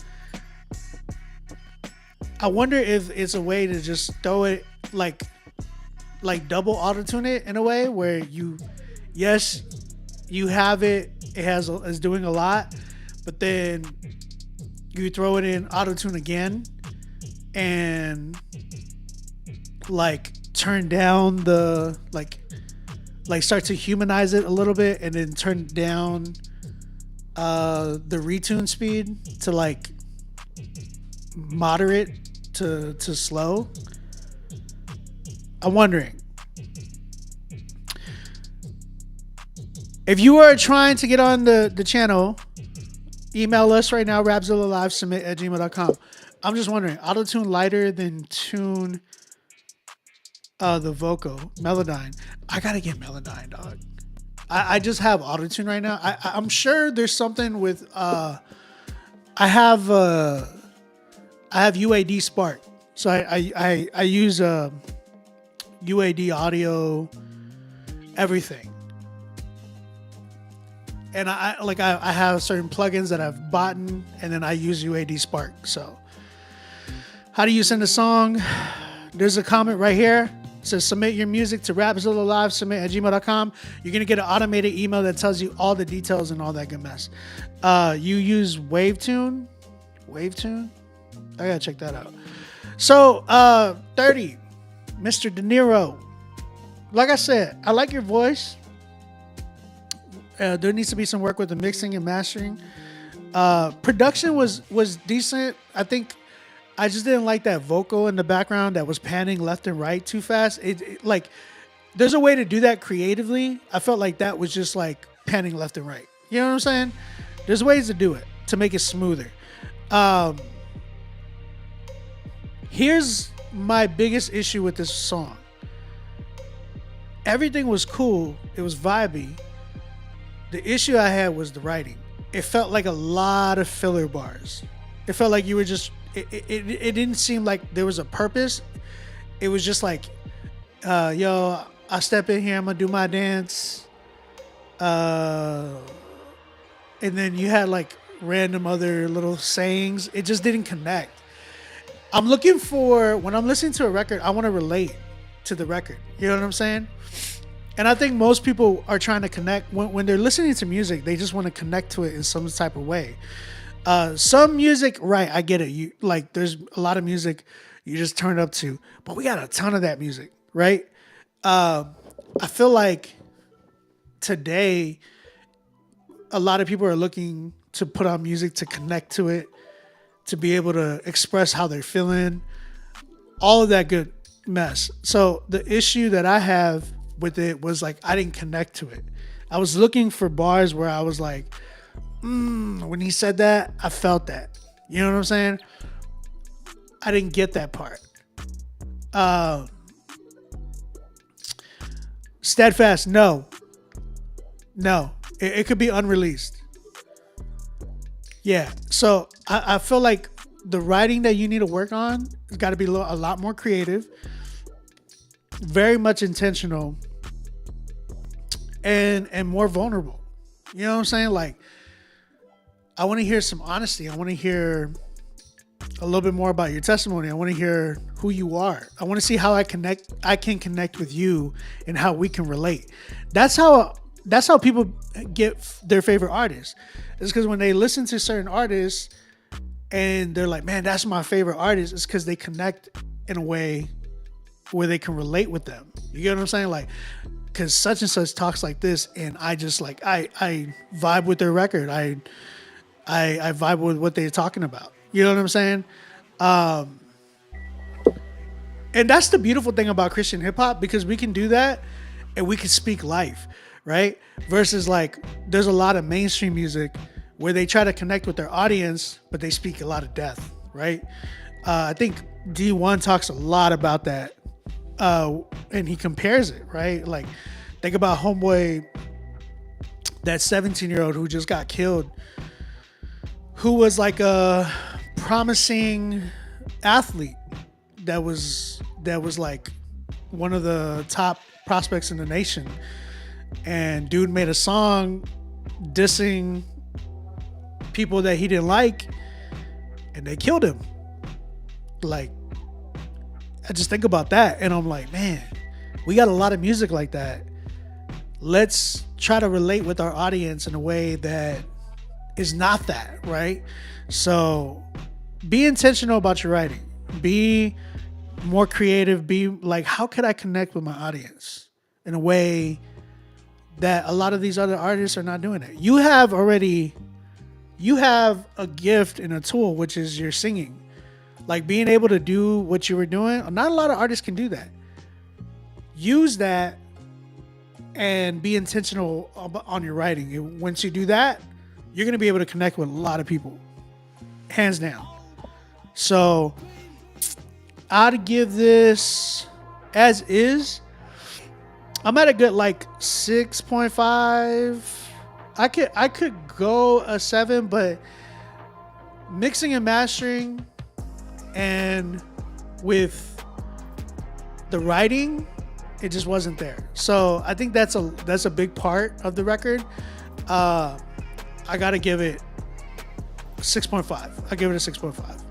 I wonder if it's a way to just throw it like double auto-tune it in a way where you have it, it's doing a lot, but then you throw it in auto-tune again and like turn down the like start to humanize it a little bit and then turn down the retune speed to like moderate to slow. I'm wondering if you are trying to get on the channel, email us right now, rapzilla.com. I'm just wondering, auto-tune lighter than tune the vocal, Melodyne. I gotta get Melodyne, dog. I just have auto-tune right now. I'm sure there's something with I have UAD Spark. So I use UAD audio, everything. And I have certain plugins that I've bought, and then I use UAD Spark. So how do you send a song? There's a comment right here. It says submit your music to rapzilla@gmail.com. You're going to get an automated email that tells you all the details and all that good mess. You use Wavetune? Wavetune? I got to check that out. So 30, Mr. De Niro. Like I said, I like your voice. There needs to be some work with the mixing and mastering. Production was decent. I think I just didn't like that vocal in the background that was panning left and right too fast. It like there's a way to do that creatively. I felt like that was just like panning left and right. You know what I'm saying? There's ways to do it to make it smoother. Here's my biggest issue with this song. Everything was cool. It was vibey. The issue I had was the writing. It felt like a lot of filler bars. It felt like you were just, it didn't seem like there was a purpose. It was just like, yo, I step in here, I'm gonna do my dance. And then you had like random other little sayings. It just didn't connect. I'm looking for, when I'm listening to a record, I want to relate to the record. You know what I'm saying? And I think most people are trying to connect when they're listening to music. They just want to connect to it in some type of way. Some music, right? I get it. You like, there's a lot of music you just turn up to, but we got a ton of that music, right? I feel like today, a lot of people are looking to put on music to connect to it, to be able to express how they're feeling, all of that good mess. So the issue that I have with it was like I didn't connect to it. I was looking for bars where I was like, when he said that, I felt that. You know what I'm saying? I didn't get that part. Steadfast, no. It could be unreleased. Yeah, so I feel like the writing that you need to work on has got to be a lot more creative, very much intentional, and more vulnerable. You know what I'm saying? Like, I want to hear some honesty. I want to hear a little bit more about your testimony. I want to hear who you are. I want to see how I can connect with you and how we can relate. That's how people get their favorite artists. It's because when they listen to certain artists and they're like, man, that's my favorite artist, it's because they connect in a way where they can relate with them. You get what I'm saying? Like, because such and such talks like this, and I just like, I vibe with their record. I vibe with what they're talking about. You know what I'm saying? And that's the beautiful thing about Christian hip hop, because we can do that and we can speak life, right? Versus like, there's a lot of mainstream music where they try to connect with their audience, but they speak a lot of death, right? I think D1 talks a lot about that. And he compares it, right? Like, think about homeboy, that 17-year-old who just got killed, who was like a promising athlete that was like one of the top prospects in the nation. And dude made a song dissing people that he didn't like, and they killed him. Like, I just think about that and I'm like, man, we got a lot of music like that. Let's try to relate with our audience in a way that is not that, right? So be intentional about your writing. Be more creative. Be like, how could I connect with my audience in a way that a lot of these other artists are not doing it? You have a gift and a tool, which is your singing. Like being able to do what you were doing. Not a lot of artists can do that. Use that and be intentional on your writing. And once you do that, you're going to be able to connect with a lot of people. Hands down. So I'd give this as is. I'm at a good like 6.5. I could go a 7, but mixing and mastering and with the writing, it just wasn't there. So I think that's a big part of the record. I gotta give it 6.5. I give it a 6.5.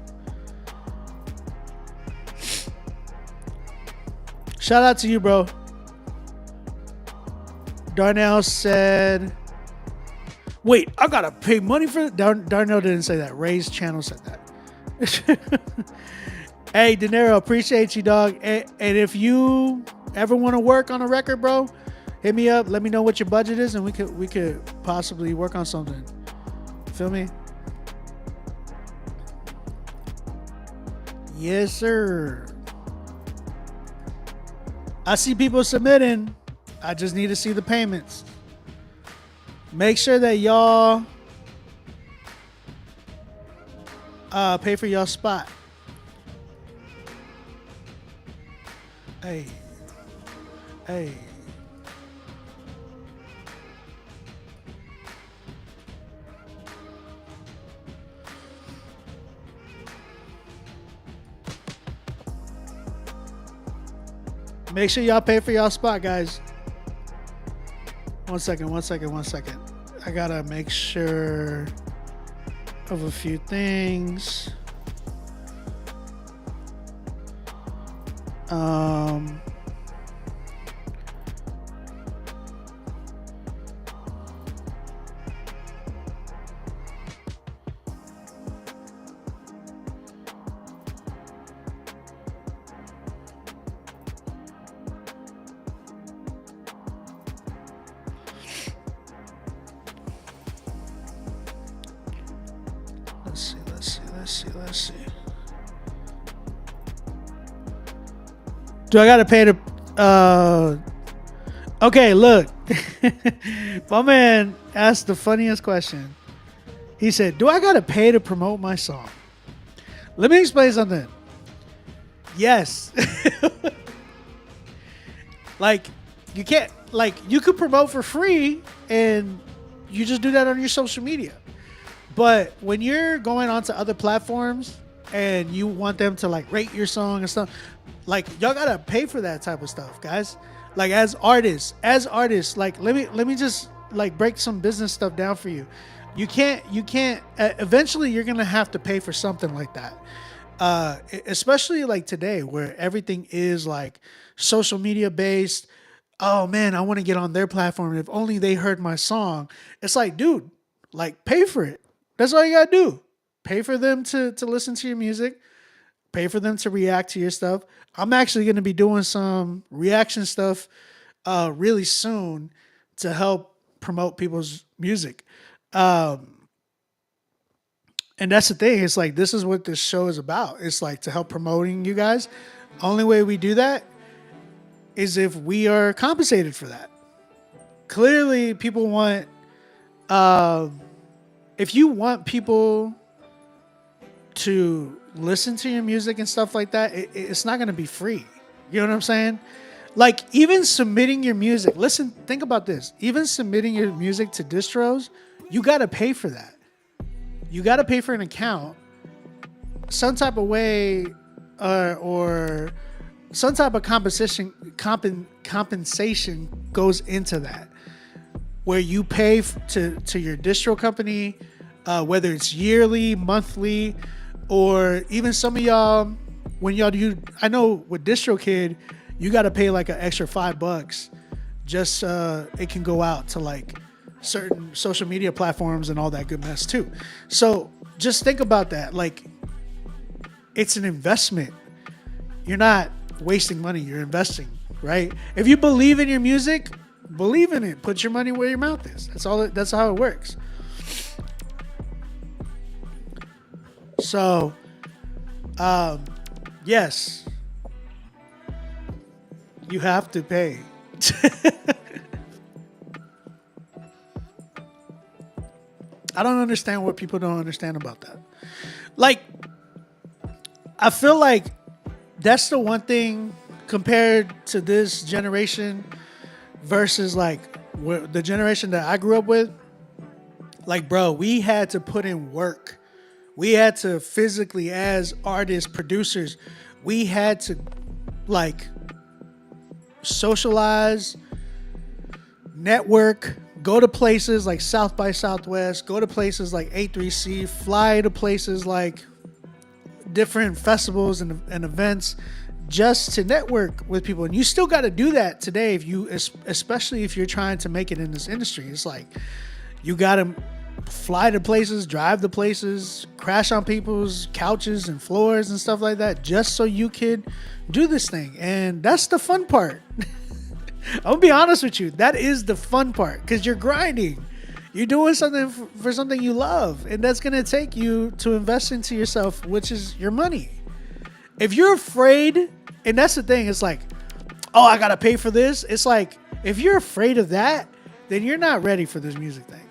Shout out to you, bro. Darnell said, wait, I gotta pay money for it? Darnell didn't say that. Ray's channel said that. Hey, De Niro, appreciate you, dog. And if you ever want to work on a record, bro, hit me up. Let me know what your budget is, and we could possibly work on something. Feel me? Yes, sir. I see people submitting. I just need to see the payments. Make sure that y'all pay for y'all spot. Hey. Make sure y'all pay for y'all spot, guys. One second. I gotta make sure of a few things. Let's see. Do I gotta pay to okay, look. My man asked the funniest question. He said, do I gotta pay to promote my song? Let me explain something. Yes. Like, you can't, like, you could promote for free and you just do that on your social media. But when you're going onto other platforms and you want them to like rate your song and stuff, like, y'all gotta pay for that type of stuff, guys. Like, as artists, like, let me just like break some business stuff down for you. You can't. Eventually, you're gonna have to pay for something like that. Especially like today, where everything is like social media based. Oh man, I want to get on their platform. If only they heard my song. It's like, dude, like, pay for it. That's all you gotta do. Pay for them to listen to your music. Pay for them to react to your stuff. I'm actually gonna be doing some reaction stuff really soon to help promote people's music. And that's the thing. It's like, this is what this show is about. It's like to help promoting you guys. Only way we do that is if we are compensated for that. Clearly, people want, if you want people to listen to your music and stuff like that, it's not going to be free. You know what I'm saying? Like, even submitting your music, listen, think about this. Even submitting your music to distros, you got to pay for that. You got to pay for an account, some type of way, or some type of compensation goes into that, where you pay to your distro company, whether it's yearly, monthly, or even some of y'all, when y'all do, I know with DistroKid, you got to pay like an extra $5 just it can go out to like certain social media platforms and all that good mess too. So just think about that. Like, it's an investment. You're not wasting money. You're investing, right? If you believe in your music, believe in it. Put your money where your mouth is. That's how it works. So, yes, you have to pay. I don't understand what people don't understand about that. Like, I feel like that's the one thing compared to this generation versus like the generation that I grew up with. Like, bro, we had to put in work. We had to physically, as artists, producers, we had to like socialize, network, go to places like South by Southwest, go to places like A3C, fly to places like different festivals and events just to network with people. And you still got to do that today, especially if you're trying to make it in this industry. It's like you got to fly to places, drive to places, crash on people's couches and floors and stuff like that, just so you could do this thing. And that's the fun part. I'm gonna be honest with you. That is the fun part, because you're grinding. You're doing something for something you love, and that's gonna take you to invest into yourself, which is your money. If you're afraid, and that's the thing, it's like, oh, I gotta pay for this. It's like, if you're afraid of that, then you're not ready for this music thing.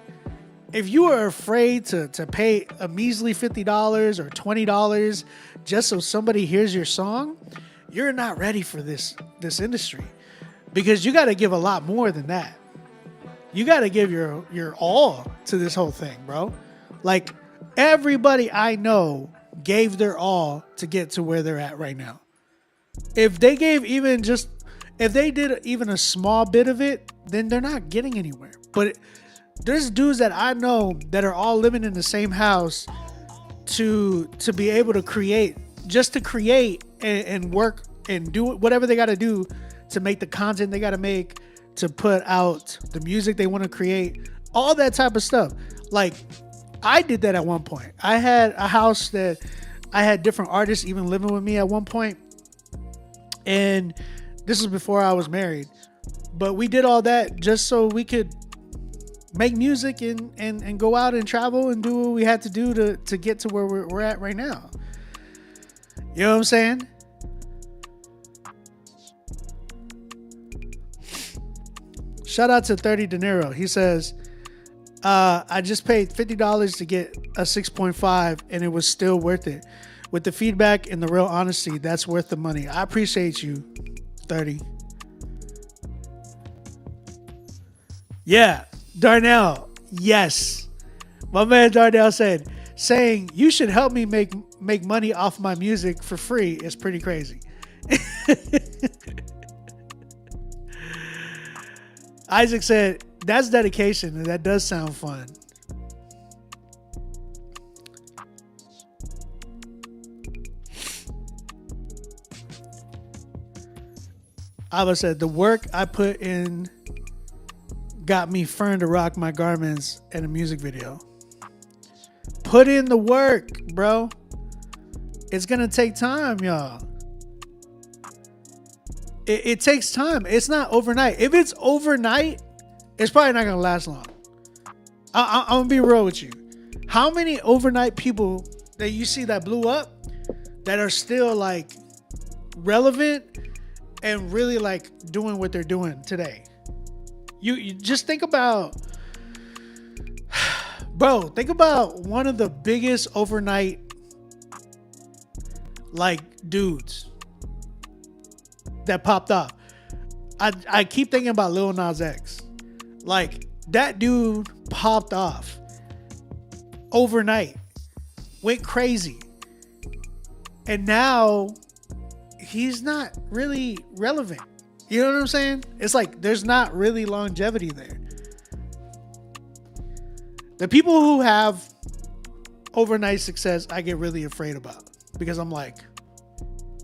If you are afraid to pay a measly $50 or $20 just so somebody hears your song, you're not ready for this industry, because you got to give a lot more than that. You got to give your all to this whole thing, bro. Like, everybody I know gave their all to get to where they're at right now. If they did even a small bit of it, then they're not getting anywhere. But there's dudes that I know that are all living in the same house to be able to create and work and do whatever they got to do to make the content they got to make, to put out the music they want to create, all that type of stuff. Like, I did that at one point. I had a house that I had different artists even living with me at one point. And this was before I was married. But we did all that just so we could make music and go out and travel and do what we had to do to get to where we're at right now. You know what I'm saying? Shout out to 30 De Niro. He says, I just paid $50 to get a 6.5 and it was still worth it. With the feedback and the real honesty, that's worth the money. I appreciate you, 30. Yeah, Darnell. Yes. My man Darnell said, saying you should help me make money off my music for free is pretty crazy. Isaac said, that's dedication, and that does sound fun. Ava said, the work I put in got me Fern to rock my garments in a music video. Put in the work, bro. It's going to take time, y'all. It takes time. It's not overnight. If it's overnight, it's probably not going to last long. I'm going to be real with you. How many overnight people that you see that blew up that are still like relevant and really like doing what they're doing today? You just think about, bro, think about one of the biggest overnight like dudes that popped off. I keep thinking about Lil Nas X. Like, that dude popped off overnight, went crazy, and now he's not really relevant. You know what I'm saying? It's like there's not really longevity there. The people who have overnight success, I get really afraid about, because I'm like,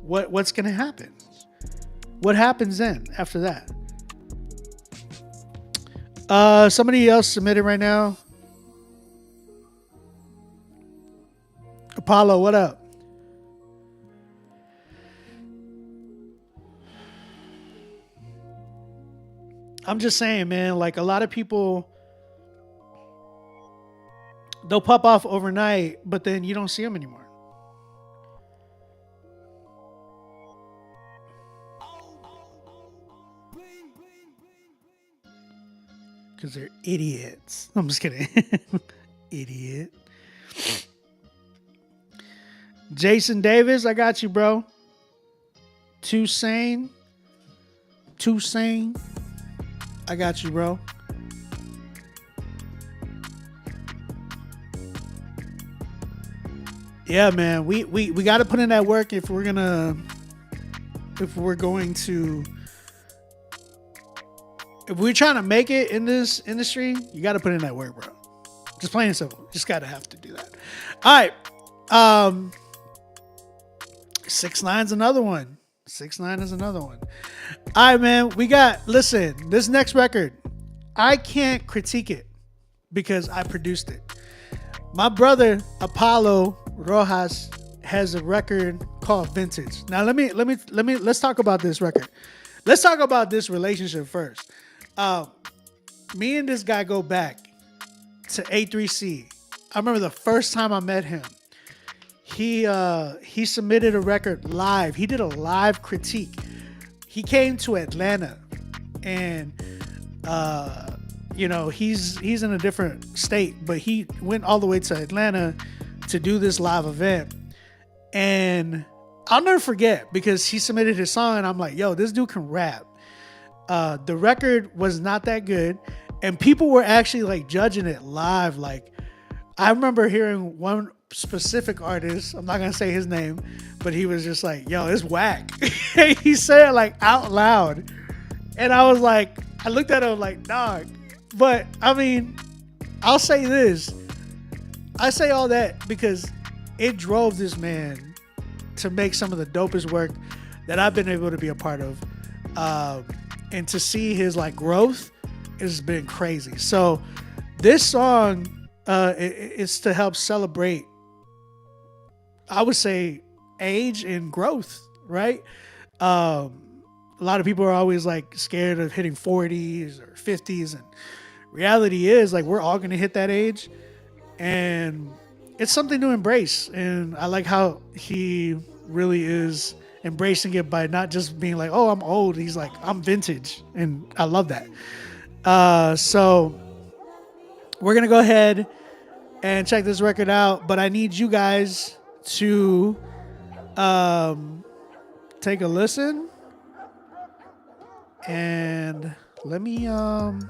what's gonna happen? What happens then after that? Somebody else submitted right now. Apollo, what up? I'm just saying, man, like a lot of people, they'll pop off overnight, but then you don't see them anymore. Because they're idiots. I'm just kidding. Idiot. Jason Davis, I got you, bro. Too sane. I got you, bro. Yeah, man. We got to put in that work if we're going to if we're trying to make it in this industry, you got to put in that work, bro. Just plain and simple. Just got to have to do that. All right. 6ix9ine's another one. 6ix9ine is another one. All right, man. Listen, this next record, I can't critique it because I produced it. My brother, Apollo Rojas, has a record called Vintage. Now, let's talk about this record. Let's talk about this relationship first. Me and this guy go back to A3C. I remember the first time I met him. He submitted a record live. He did a live critique. He came to Atlanta, and he's in a different state, but he went all the way to Atlanta to do this live event. And I'll never forget because he submitted his song, and I'm like, yo, this dude can rap. The record was not that good, and people were actually like judging it live. Like, I remember hearing one specific artist, I'm not gonna say his name, but he was just like, yo, it's whack. He said it like out loud, and I was like, I looked at him like, dog. But I mean, I'll say this, I say all that because it drove this man to make some of the dopest work that I've been able to be a part of. And to see his like growth has been crazy. So this song is to help celebrate, I would say, age and growth, right? A lot of people are always like scared of hitting 40s or 50s, and reality is like we're all going to hit that age, and it's something to embrace. And I like how he really is embracing it by not just being like, oh, I'm old. He's like, I'm vintage. And I love that. So we're going to go ahead and check this record out, but I need you guys to take a listen, and let me hold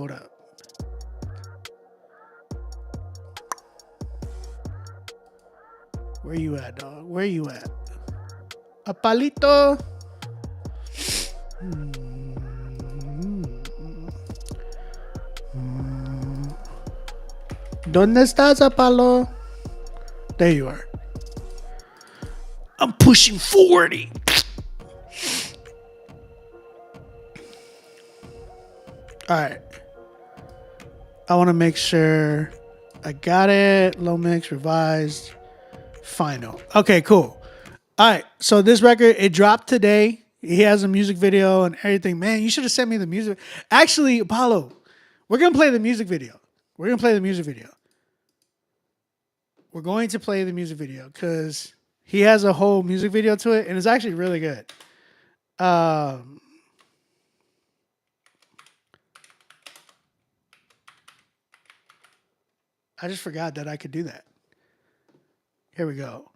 up. Where you at, dog? Where you at? A palito. ¿Dónde estás, Apollo? There you are. I'm pushing 40. All right. I want to make sure I got it. Low mix, revised, final. Okay, cool. All right. So this record, it dropped today. He has a music video and everything. Man, you should have sent me the music. Actually, Apollo, we're going to play the music video. We're going to play the music video. We're going to play the music video because he has a whole music video to it, and it's actually really good. I just forgot that I could do that. Here we go.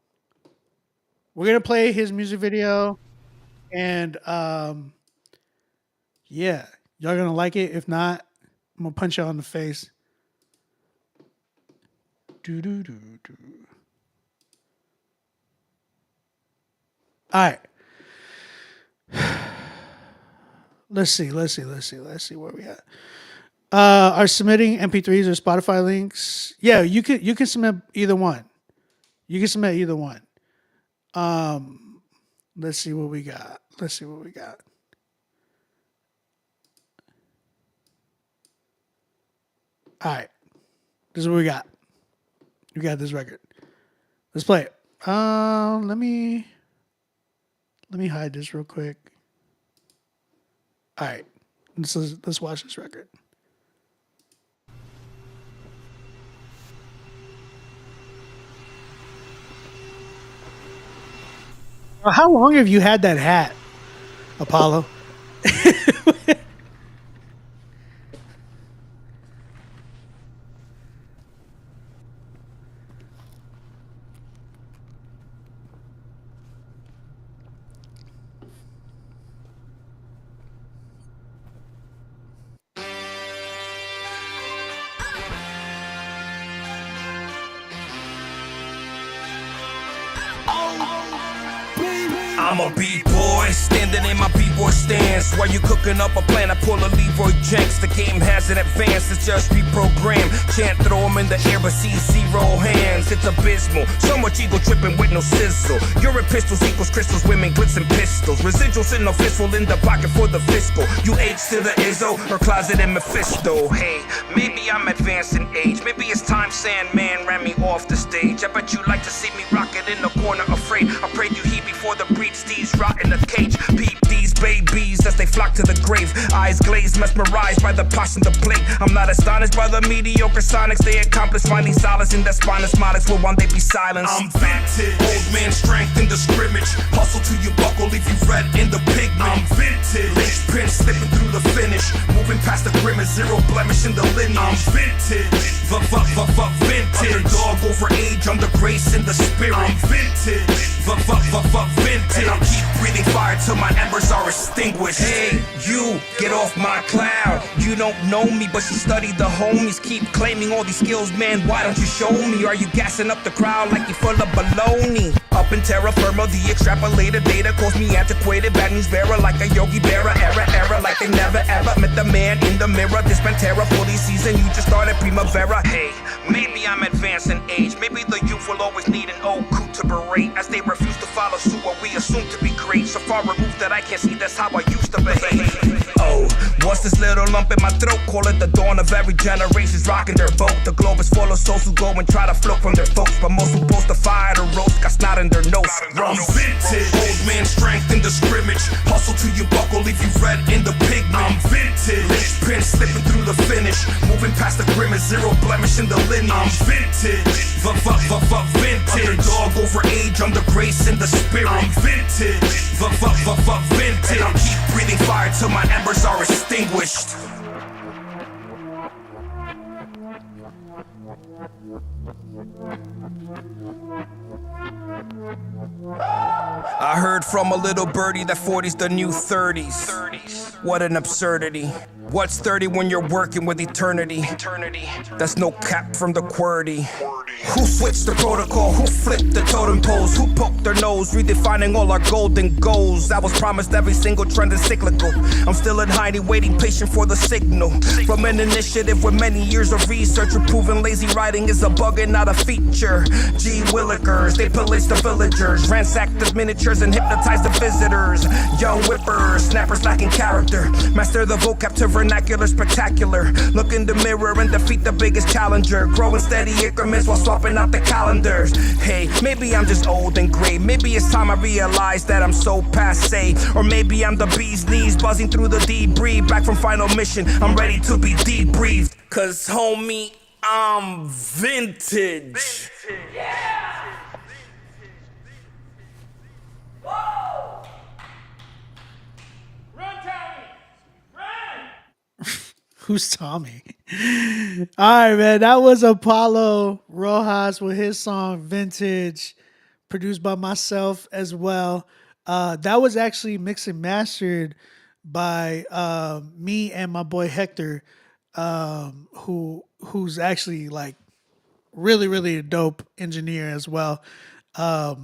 We're going to play his music video, and yeah, y'all going to like it. If not, I'm going to punch y'all in the face. All right. Let's see where we at. Are submitting MP3s or Spotify links? Yeah, you can submit either one. You can submit either one. Let's see what we got. All right. This is what we got. We got this record. Let's play it. Let me hide this real quick. All right. Let's watch this record. How long have you had that hat, Apollo? I'm a B-boy, standing in my B-boy stance. While you cooking up a plan, I pull a Leroy Jenks. The game hasn't advanced, it's just reprogrammed. Can't throw them in the air, but see zero hands. It's abysmal, so much ego tripping with no sizzle. Urine pistols equals crystals, women glitz and pistols. Residuals in no fistful in the pocket for the fiscal. You H to the Izzo, her closet in Mephisto. Hey, maybe I'm advanced in age. Maybe it's time Sandman ran me off the stage. I bet you like to see me rocking in the corner afraid. I prayed you heed before the breach. These rot in a cage. Peep these babies as they flock to the grave. Eyes glazed, mesmerized by the posh and the plate. I'm not astonished by the mediocre sonics. They accomplish finding solace in their spineless monarchs. Will one day be silenced? I'm vintage. Old man strength in the scrimmage. Hustle till you buckle, leave you red in the pigment. I'm vintage. Lace pin slipping through the finish. Moving past the grimace, zero blemish in the lineage. I'm vintage. Vintage. Underdog over age, under grace in the spirit. I'm vintage. Vintage. I'll keep breathing fire till my embers are extinguished. Hey, you, get off my cloud. You don't know me, but you study the homies. Keep claiming all these skills, man, why don't you show me? Are you gassing up the crowd like you're full of baloney? Up in terra firma, the extrapolated data calls me antiquated. Bad news bearer like a Yogi Berra. Error like they never ever met the man in the mirror. This Pantera fully season, you just started Primavera. Hey, maybe I'm advanced in age. Maybe the youth will always need an old coup to berate as they refuse to follow suit what we assume to be great. So far removed that I can't see, that's how I used to behave. Oh, what's this little lump in my throat? Call it the dawn of every generation's rocking their boat. The globe is full of souls who go and try to float from their folks, but most who post the fire to roast got snot in their nose. I'm vintage. Old man strength in the scrimmage. Hustle till you buckle, leave you red in the pigment. I'm vintage. Lace pin slipping through the finish. Moving past the grimace, zero blemish in the lineage. I'm vintage. Vintage. Underdog over age, under grace in the spirit. I'm vintage. Vintage. I'll keep breathing fire till my embers are extinguished. I heard from a little birdie that 40's the new 30s. What an absurdity. What's 30 when you're working with eternity? That's no cap from the QWERTY. Who switched the protocol? Who flipped the totem poles? Who poked their nose? Redefining all our golden goals. I was promised every single trend is cyclical. I'm still in hiding, waiting patient for the signal. From an initiative with many years of research, we're proving lazy writing is a bug and not a feature. G. Willikers, they pillaged the villagers, ransacked the miniatures and hypnotized the visitors. Young whippers, snappers lacking character. Master the vocab to vernacular spectacular. Look in the mirror and defeat the biggest challenger. Growing steady increments while swapping out the calendars. Hey, maybe I'm just old and gray. Maybe it's time I realize that I'm so passe. Or maybe I'm the bee's knees buzzing through the debris. Back from final mission, I'm ready to be debriefed. Cause homie, I'm vintage. Yeah! Who's Tommy? All right, man. That was Apollo Rojas with his song Vintage, produced by myself as well. That was actually mixed and mastered by me and my boy Hector, who's actually like really a dope engineer as well. I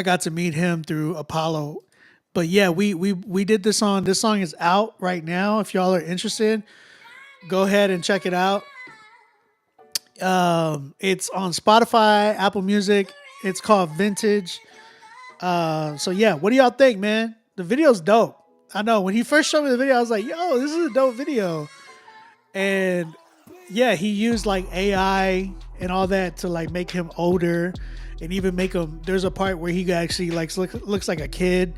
got to meet him through Apollo. But yeah, we did this song. This song is out right now. If y'all are interested, go ahead and check it out. It's on Spotify, Apple Music. It's called Vintage. So yeah, what do y'all think, man? The video's dope. I know when he first showed me the video, I was like, yo, this is a dope video. And yeah, he used like AI and all that to like make him older, and even make him. There's a part where he actually like looks like a kid.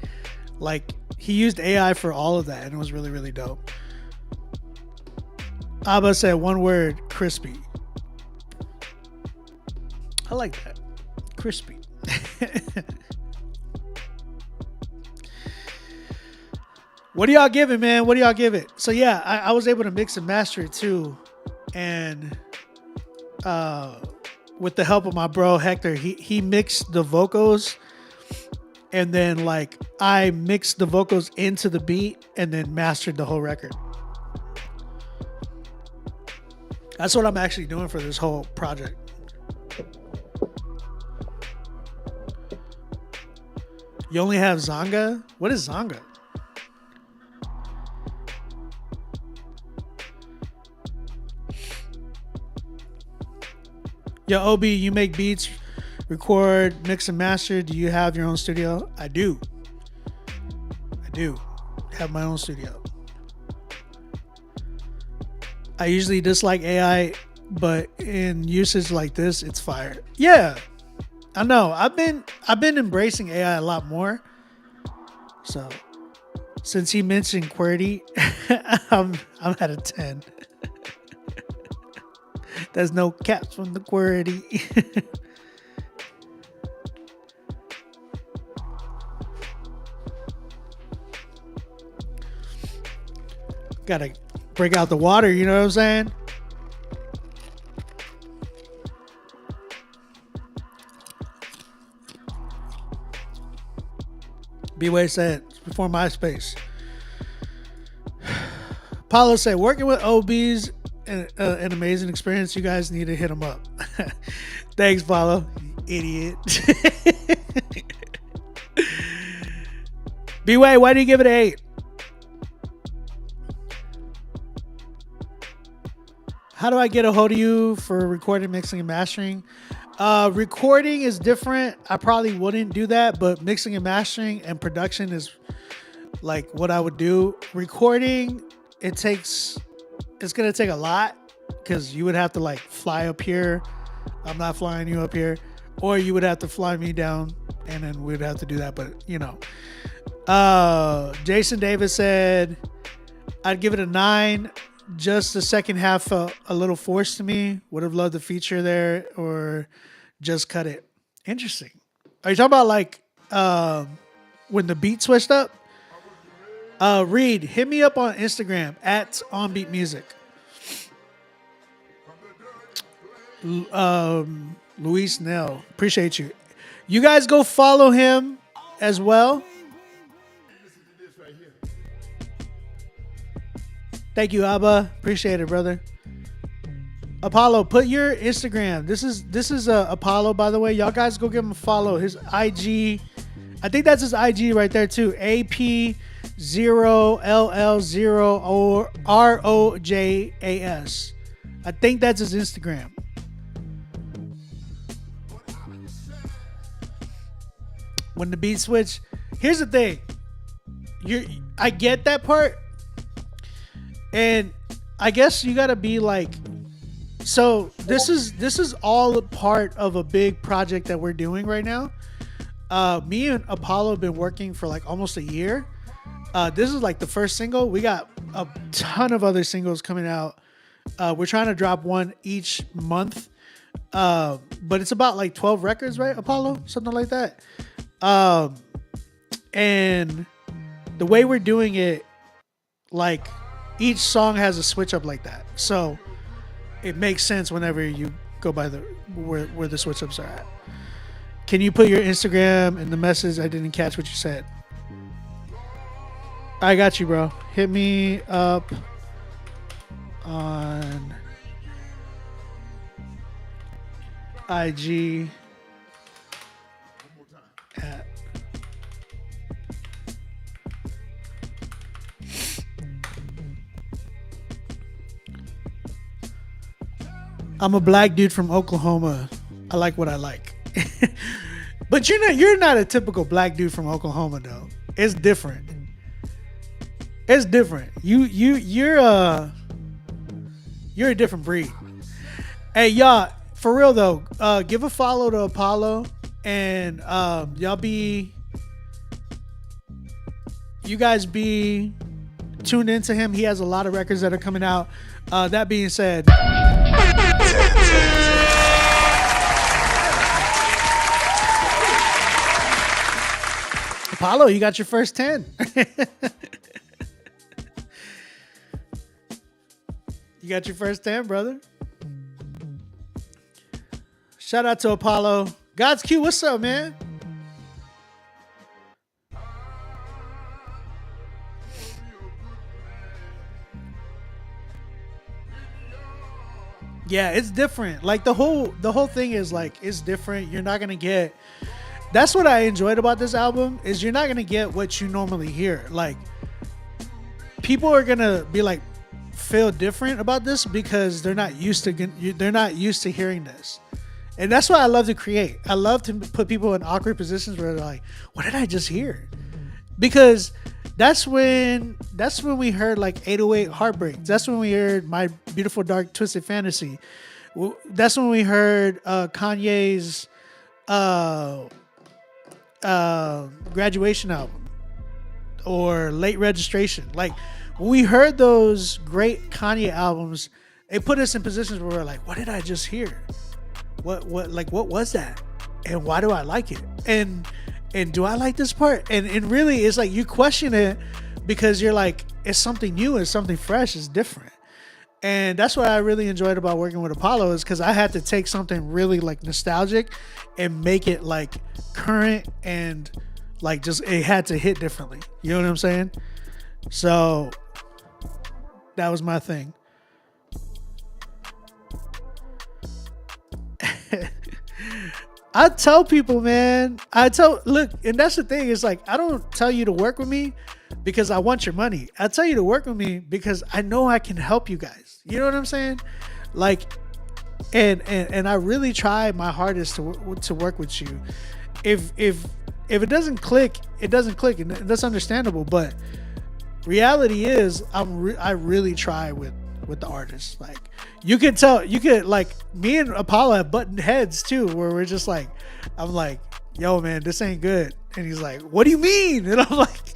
Like he used AI for all of that, and it was really really dope. Abba said one word: crispy. I like that, crispy. What do y'all give it, man? What do y'all give it? So yeah, I was able to mix and master it too, and with the help of my bro Hector, he mixed the vocals, and then like I mixed the vocals into the beat, and then mastered the whole record. That's what I'm actually doing for this whole project. You only have Zanga? What is Zanga? Yo, OB, you make beats, record, mix and master. Do you have your own studio? I do. Have my own studio. I usually dislike AI, but in usage like this, it's fire. Yeah, I know. I've been embracing AI a lot more. So since he mentioned QWERTY, I'm at a 10. There's no caps from the QWERTY. Gotta break out the water, you know what I'm saying? B-Way said, before MySpace. Paulo said, working with OBs an amazing experience. You guys need to hit him up. Thanks, Paulo. Idiot. B-Way, why do you give it an 8? How do I get a hold of you for recording, mixing, and mastering? Recording is different. I probably wouldn't do that, but mixing and mastering and production is like what I would do. Recording, it's going to take a lot because you would have to like fly up here. I'm not flying you up here. Or you would have to fly me down and then we'd have to do that. But, you know. Jason Davis said, I'd give it a 9. Just the second half felt a little forced to me. Would have loved the feature there or just cut it. Interesting. Are you talking about like when the beat switched up? Reed, hit me up on Instagram at OnBeatMusic. Luis Nell, appreciate you. You guys go follow him as well. Thank you, Abba. Appreciate it, brother. Apollo, put your Instagram. This is Apollo, by the way. Y'all guys go give him a follow. His IG, I think that's his IG right there too. AP0LL0ROJAS. I think that's his Instagram. When the beat switch, here's the thing. I get that part. And I guess you gotta be like, so this is all a part of a big project that we're doing right now. Me and Apollo have been working for like almost a year. This is like the first single. We got a ton of other singles coming out. We're trying to drop one each month. But it's about like 12 records, right, Apollo? Something like that. And the way we're doing it, like, each song has a switch up like that, so it makes sense whenever you go by the where the switch ups are at. Can you put your Instagram in the message? I didn't catch what you said. I got you, bro. Hit me up on IG at I'm a black dude from Oklahoma. I like what I like. But you're not a typical black dude from Oklahoma though. It's different. It's different. You're You're a different breed. Hey, y'all, for real though, give a follow to Apollo, and you guys be tuned into him. He has a lot of records that are coming out. That being said, Apollo, you got your first 10. You got your first 10, brother. Shout out to Apollo. God's Q, what's up, man? Yeah, it's different. Like the whole thing is like it's different. You're not gonna get. That's what I enjoyed about this album is you're not gonna get what you normally hear. Like people are gonna be like feel different about this because they're not used to hearing this. And that's what I love to create. I love to put people in awkward positions where they're like, what did I just hear? Because that's when we heard like 808 Heartbreaks. That's when we heard My Beautiful Dark Twisted Fantasy. That's when we heard Kanye's Graduation album or Late Registration. Like when we heard those great Kanye albums, it put us in positions where we're like, what did I just hear? What was that? And why do I like it? And do I like this part? And really it's like you question it because you're like, it's something new, it's something fresh, it's different. And that's what I really enjoyed about working with Apollo is because I had to take something really like nostalgic and make it like current and like just it had to hit differently. You know what I'm saying? So that was my thing. I tell people, man, look, and that's the thing is like, I don't tell you to work with me because I want your money. I tell you to work with me because I know I can help you guys. You know what I'm saying? Like, and I really try my hardest to work with you. If it doesn't click, it doesn't click, and that's understandable. But reality is, I really try with the artists. Like you could like me and Apollo have buttoned heads too, where we're just like, I'm like, yo man, this ain't good. And he's like, what do you mean? And I'm like,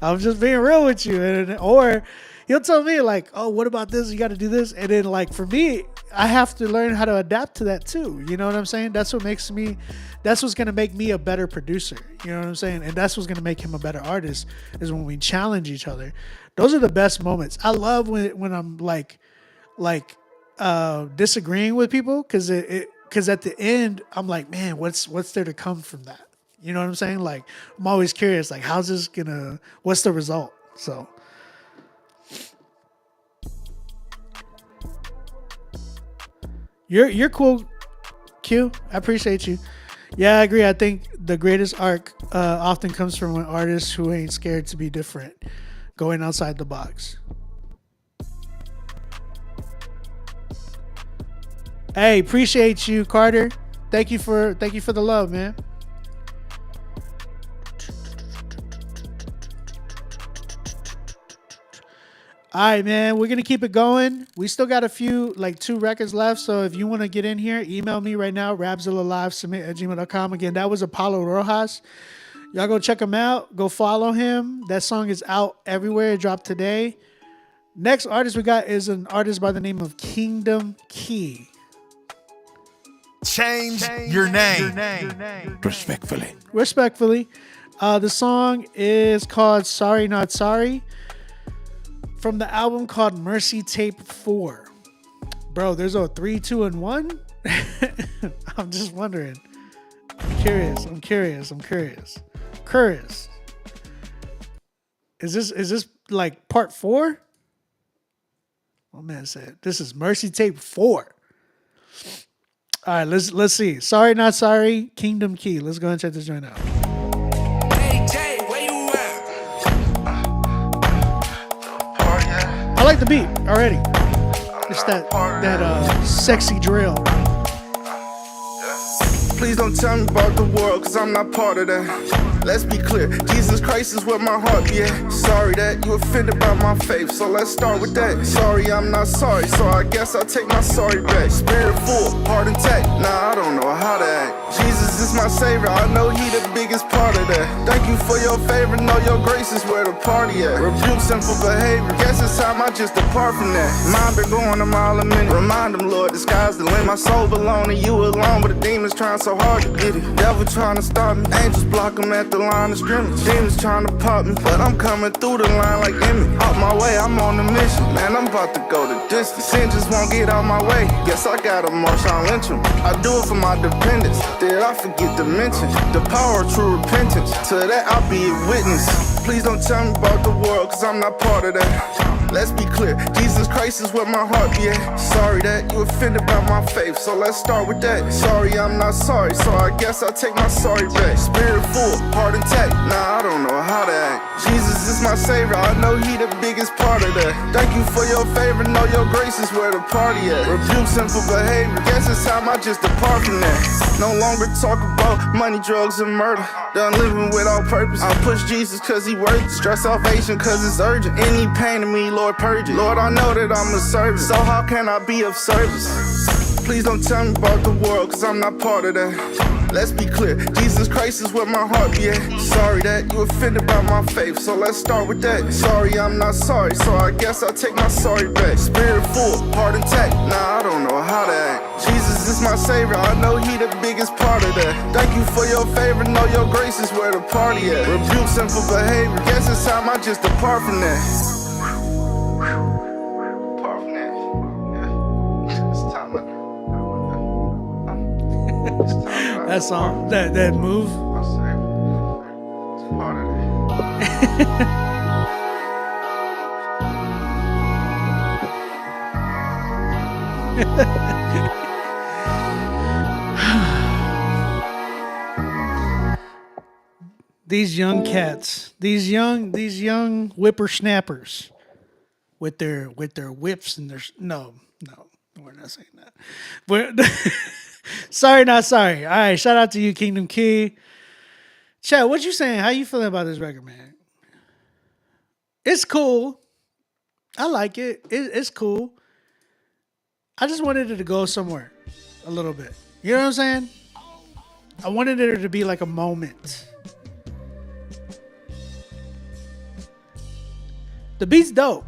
I'm just being real with you. Or he'll tell me like, oh, what about this? You got to do this. And then like for me, I have to learn how to adapt to that too. You know what I'm saying? That's what's going to make me a better producer. You know what I'm saying? And that's what's going to make him a better artist is when we challenge each other. Those are the best moments. I love when I'm like disagreeing with people because at the end I'm like, man, what's there to come from that? You know what I'm saying? Like I'm always curious, like what's the result? So you're cool, Q. I appreciate you. Yeah, I agree. I think the greatest art often comes from an artist who ain't scared to be different. Going outside the box. Hey, appreciate you, Carter. Thank you for the love, man. All right, man. We're gonna keep it going. We still got a few, like 2 records left. So if you want to get in here, email me right now. Rapzilla.com. Again, that was Apollo Rojas. Y'all go check him out. Go follow him. That song is out everywhere. It dropped today. Next artist we got is an artist by the name of Kingdom Key. Change your name. Respectfully. The song is called Sorry Not Sorry from the album called Mercy Tape 4. Bro, there's a 3, 2, and 1? I'm just wondering. I'm curious. Is this like part 4? My man said this is Mercy Tape 4. All right, let's see. Sorry Not Sorry, Kingdom Key. Let's go and check this joint out. Hey Jay, where you at? I like the beat already. It's that sexy drill. Please don't tell me about the world, cause I'm not part of that. Let's be clear, Jesus Christ is where my heart be at. Sorry that you offended by my faith, so let's start with that. Sorry, I'm not sorry, so I guess I'll take my sorry back. Spirit full, heart intact, nah, I don't know how to act. Jesus is my savior, I know he the biggest part of that. Thank you for your favor, know your grace is where the party at. Rebuke sinful behavior, guess it's time I just depart from that. Mind been going a mile a minute, remind him, Lord, the sky's the limit. My soul belong to you alone, but the demons trying so hard to get it. Devil trying to stop me, angels block him at the line of scrimmage. Demons trying to pop me, but I'm coming through the line like Emmett. Out my way, I'm on a mission, man, I'm about to go the distance. Sin just won't get out my way, guess I gotta march on Lyncham. I do it for my dependents, did I forget to mention the power of true repentance? To that I'll be a witness. Please don't tell me about the world, cause I'm not part of that. Let's be clear, Jesus Christ is where my heart be at. Sorry that you offended by my faith, so let's start with that. Sorry, I'm not sorry, so I guess I'll take my sorry back. Spirit full, heart intact, nah, I don't know how to act. Jesus is my savior, I know he the biggest part of that. Thank you for your favor, know your grace is where the party at. Rebuke sinful behavior, guess it's time I just depart from that. No longer talk about money, drugs, and murder. Done living without purpose. I push Jesus cause he worth it. Stress salvation cause it's urgent. Any pain in me, Lord, purge it. Lord, I know that I'm a servant, so how can I be of service? Please don't tell me about the world, cause I'm not part of that. Let's be clear, Jesus Christ is where my heart be at. Sorry that you offended by my faith, so let's start with that. Sorry, I'm not sorry, so I guess I'll take my sorry back. Spirit full, heart intact, nah, I don't know how to act. Jesus is my savior, I know he the biggest part of that. Thank you for your favor, know your grace is where the party at. Rebuke sinful behavior, guess it's time I just depart from that. Depart from that, yeah. It's time That song, that move. My savior, it's part of that. These young cats, these young whippersnappers, with their whips and their no, we're not saying that. But sorry, not sorry. All right, shout out to you, Kingdom Key. Chad, what you saying? How you feeling about this record, man? It's cool. I like it. It's cool. I just wanted it to go somewhere a little bit. You know what I'm saying? I wanted there to be like a moment. The beat's dope,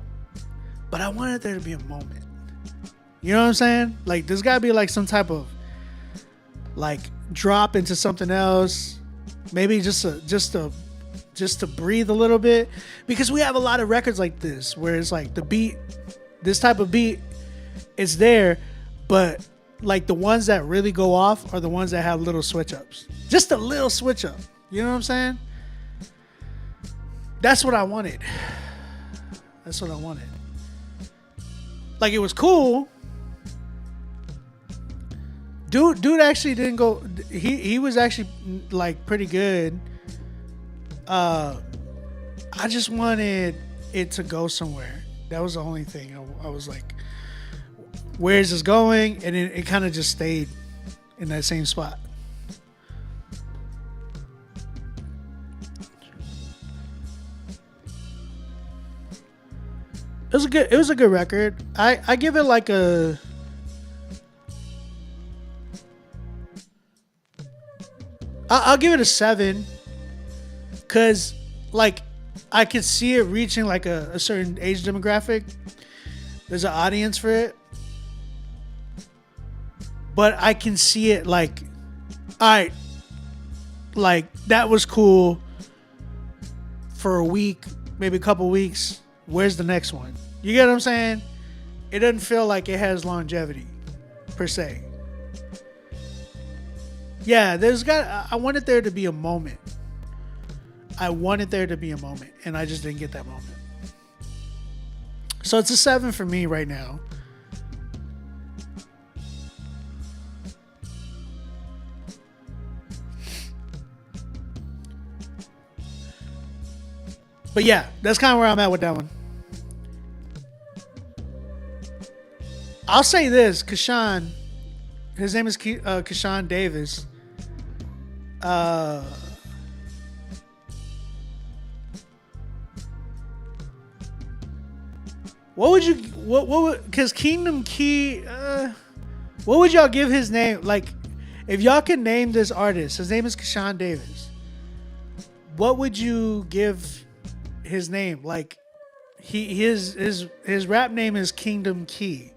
but I wanted there to be a moment. You know what I'm saying? Like, there's got to be like some type of like drop into something else. Maybe just to breathe a little bit, because we have a lot of records like this where it's like the beat, this type of beat, it's there, but like the ones that really go off are the ones that have little switch ups. Just a little switch up. You know what I'm saying? That's what I wanted. That's what I wanted. Like, it was cool. Dude actually didn't go. He was actually like pretty good. I just wanted it to go somewhere. That was the only thing. I was like, where is this going? And it kind of just stayed in that same spot. It was a good record. I give it like a I'll give it a 7, cause like I could see it reaching like a certain age demographic. There's an audience for it, but I can see it like, all right, like that was cool for a week, maybe a couple weeks. Where's the next one? You get what I'm saying? It doesn't feel like it has longevity, per se. Yeah, I wanted there to be a moment. And I just didn't get that moment. So it's a 7 for me right now. But yeah, that's kind of where I'm at with that one. I'll say this, Kashawn, his name is Kashawn Davis. Uh, what would you what would because Kingdom Key? What would y'all give his name? Like, if y'all can name this artist, his name is Kashawn Davis. What would you give his name? Like, his rap name is Kingdom Key.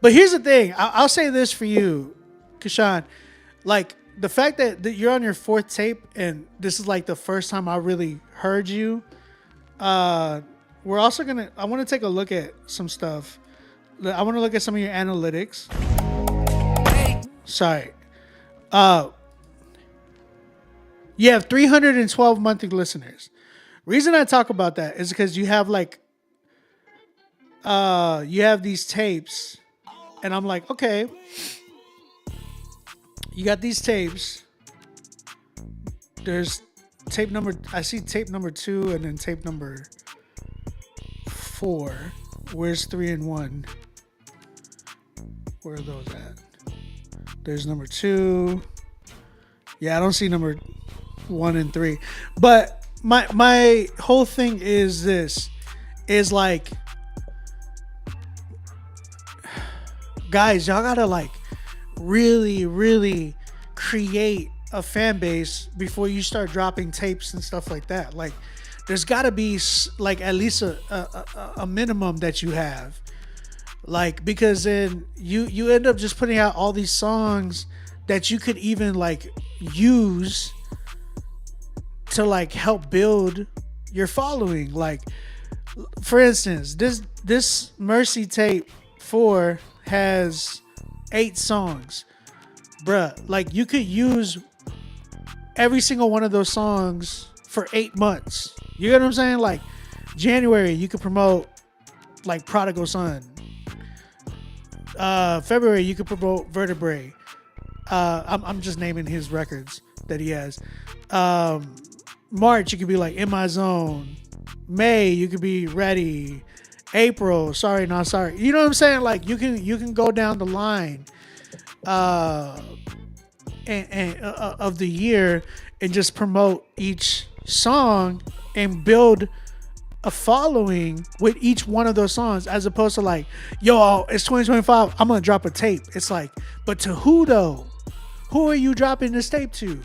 But here's the thing. I'll say this for you, Kashawn. Like, the fact that you're on your 4th tape and this is like the first time I really heard you. We're also I want to take a look at some stuff. I want to look at some of your analytics. Sorry. You have 312 monthly listeners. Reason I talk about that is because you have like, you have these tapes, and I'm like, okay, you got these tapes. There's tape number, I see tape number 2 and then tape number 4. Where's 3 and 1? Where are those at? There's number 2. Yeah, I don't see number 1 and 3. But my whole thing is this. Is like, guys, y'all gotta like really, really create a fan base before you start dropping tapes and stuff like that. Like, there's gotta be like at least a minimum that you have. Like, because then you end up just putting out all these songs that you could even like use to like help build your following. Like, for instance, this Mercy tape 4 has 8 songs. Bruh, like, you could use every single one of those songs for 8 months. You get what I'm saying? Like, January, you could promote like Prodigal Son. February, you could promote Vertebrae. I'm just naming his records that he has. March, you could be like In My Zone. May, you could be Ready. April, Sorry Not Sorry. You know what I'm saying? Like, you can go down the line and of the year and just promote each song and build a following with each one of those songs, as opposed to like, yo, it's 2025, I'm gonna drop a tape. It's like, but to who though? Who are you dropping this tape to?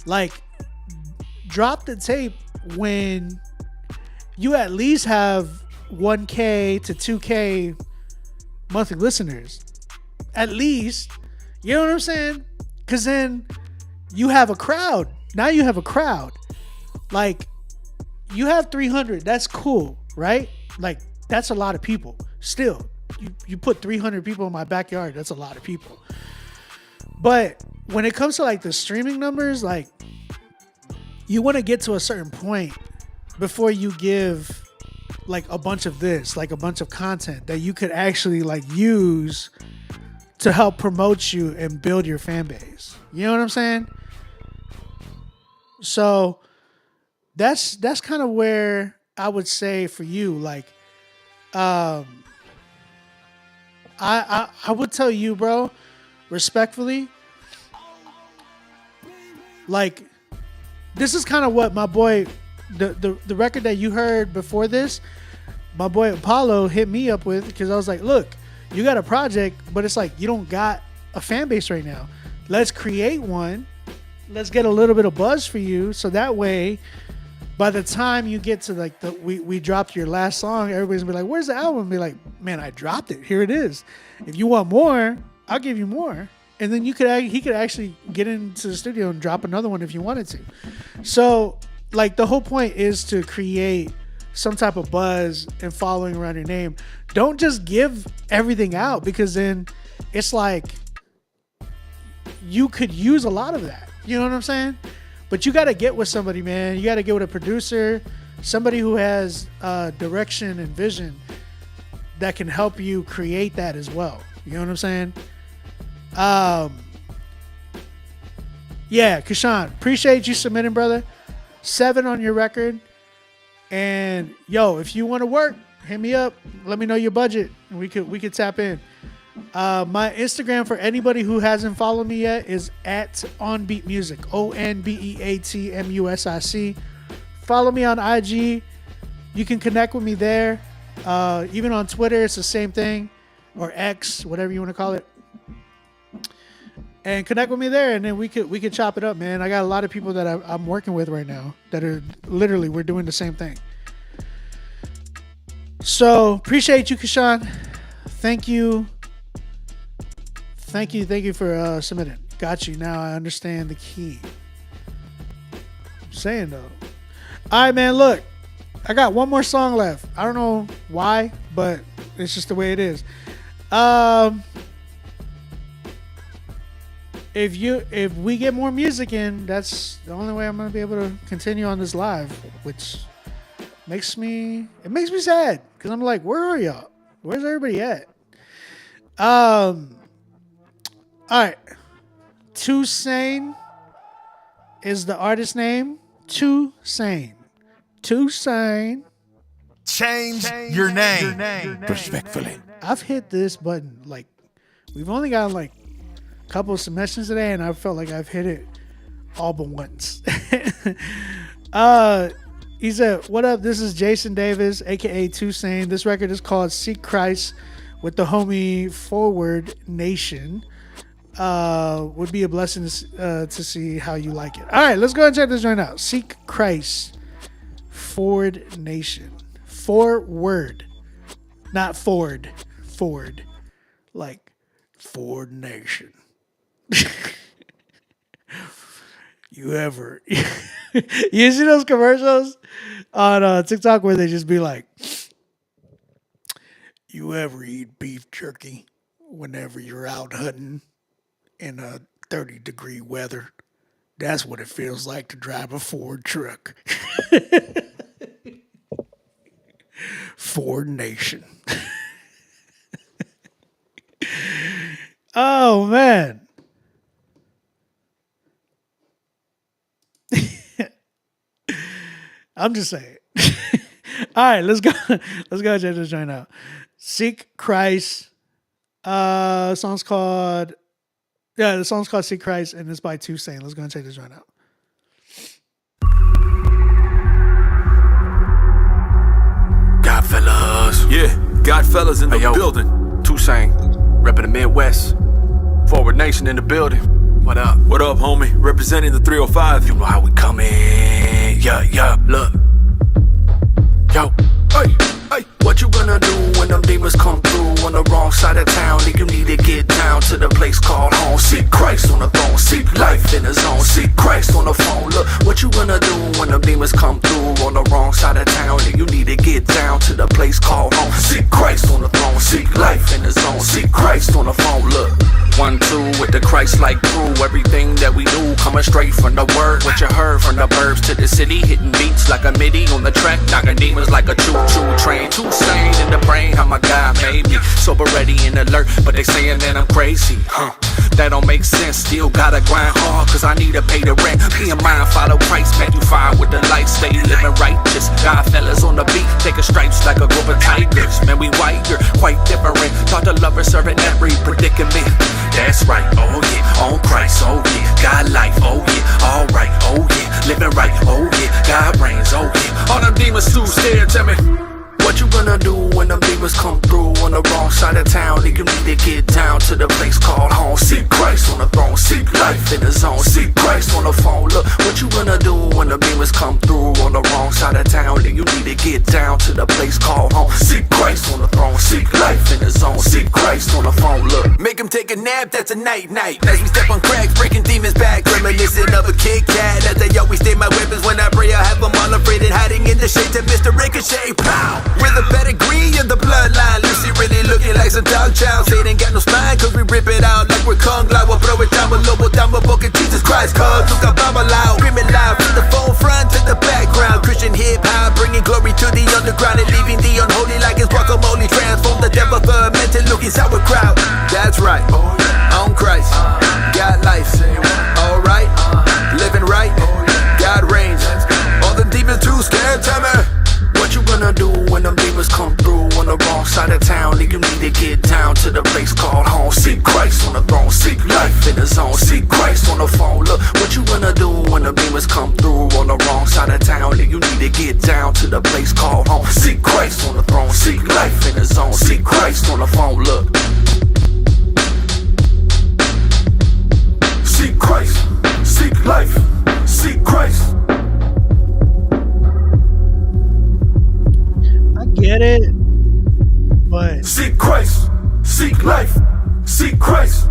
Like, drop the tape when you at least have 1K to 2K monthly listeners. At least, you know what I'm saying? Because then you have a crowd. Now you have a crowd. Like, you have 300. That's cool, right? Like, that's a lot of people. Still, you put 300 people in my backyard. That's a lot of people. But when it comes to like the streaming numbers, like, you want to get to a certain point before you give like a bunch of this, like a bunch of content that you could actually like use to help promote you and build your fan base. You know what I'm saying? So that's kind of where I would say for you, like, I would tell you, bro, respectfully, like, this is kind of what my boy, the record that you heard before this, my boy Apollo hit me up with, because I was like, look, you got a project, but it's like, you don't got a fan base right now. Let's create one. Let's get a little bit of buzz for you, so that way, by the time you get to like we dropped your last song, everybody's gonna be like, where's the album? Be like, man, I dropped it. Here it is. If you want more, I'll give you more. And then he could actually get into the studio and drop another one if you wanted to. So, like, the whole point is to create some type of buzz and following around your name. Don't just give everything out, because then it's like you could use a lot of that. You know what I'm saying? But you got to get with somebody, man. You got to get with a producer, somebody who has direction and vision that can help you create that as well. You know what I'm saying? Yeah, Kashawn, appreciate you submitting, brother. 7 on your record. And yo, if you want to work, hit me up. Let me know your budget, and we could tap in. My Instagram for anybody who hasn't followed me yet is at onbeatmusic. ONBEATMUSIC. Follow me on IG. You can connect with me there. Even on Twitter, it's the same thing, or X, whatever you want to call it. And connect with me there, and then we could chop it up, man. I got a lot of people that I'm working with right now that are literally, we're doing the same thing. So appreciate you, Kashan. Thank you for submitting. Got you. Now I understand the key. I'm saying though. All right, man. Look, I got one more song left. I don't know why, but it's just the way it is. If we get more music in, that's the only way I'm gonna be able to continue on this live, which makes me sad because I'm like, where are y'all? Where's everybody at? All right, Too Sane is the artist name. Too Sane. Change your name. Respectfully. I've hit this button like we've only got like a couple of submissions today, and I felt like I've hit it all but once. He said, "What up? This is Jason Davis, aka Too Sane. This record is called Seek Christ with the homie Forward Nation. Would be a blessing to see how you like it. All right, let's go ahead and check this joint out. Seek Christ, Forward Nation. Forward, not Ford. Ford, like Ford Nation. You ever you see those commercials on TikTok where they just be like, you ever eat beef jerky whenever you're out hunting in a 30-degree weather? That's what it feels like to drive a Ford truck. Ford Nation. Oh, man. I'm just saying. All right, let's go check this joint out. Seek Christ. The song's called Seek Christ, and it's by Too Sane. Let's go and check this joint out. Godfellas. Yeah, Godfellas in the building. Too Sane, repping the Midwest. Forward Nation in the building. What up? What up, homie? Representing the 305. You know how we coming. Yeah, look. Yo, hey, what you gonna do when them demons come through on the wrong side of town? You need to get down to the place called home. Seek Christ on the throne, seek life in the zone. Seek Christ on the phone. Look, what you gonna do when them demons come through on the wrong side of town? You need to get down to the place called home. Seek Christ on the throne, seek life in the zone. Seek Christ on the phone. Look, 1-2 with the Christ-like crew. Everything that we do coming straight from the word. What you heard from the burbs to the city, hitting beats like a MIDI on the track, knocking demons like a choo-choo train. Too sane in the brain, how my God made me sober, ready, and alert, but they saying that I'm crazy. That don't make sense. Still gotta grind hard, cause I need to pay the rent. Be in mind, follow Christ, man, you fine with the light. Stay living righteous. Godfellas on the beat, taking stripes like a group of tigers. Man, we white, you're quite different. Taught the lover serving every predicament. That's right, oh yeah, on Christ, oh yeah. God life, oh yeah, alright, oh yeah. Living right, oh yeah, God reigns, oh yeah. All them demons too scared, tell me. What you gonna do when them demons come through on the wrong side of town? You need to get down to the place called home. Seek Christ on the throne, seek life in the zone. Seek Christ on the phone. Look, what you gonna do when the demons come through on the wrong side of town? You need to get down to the place called home. Seek Christ on the throne, seek life in the zone. Seek Christ on the phone. Look, make him take a nap, that's a night-night. As we step on cracks, breaking demons back, reminiscing of a Kit Kat. As they always stay my weapons when I pray, I have them all afraid and hiding in the shade to Mr. Ricochet. Pow! We're the pedigree of the bloodline. Lucy really looking like some dog child. They ain't got no spine, cause we rip it out like we're Kung Lao. We'll throw it down below, down below, Jesus Christ, cause Luca Baba loud. Screaming loud from the phone front to the background. Christian hip-hop, bringing glory to the underground and leaving the unholy like it's guacamole. Transform the devil fermented looking sauerkraut. That's right, on Christ, got life, alright, living right, God reigns. All the demons too scared, tell me. what you gonna do when them demons come through on the wrong side of town? You need to get down to the place called home. in the zone. See Christ on the phone. Look, what you gonna do when the demons come through on the wrong side of town? Then you need to get down to the place called home. See Christ on the throne. Seek life in the zone. See Christ on the phone. Look. Seek Christ. Seek life. Seek Christ. I get it, but seek Christ. Seek life. Seek Christ.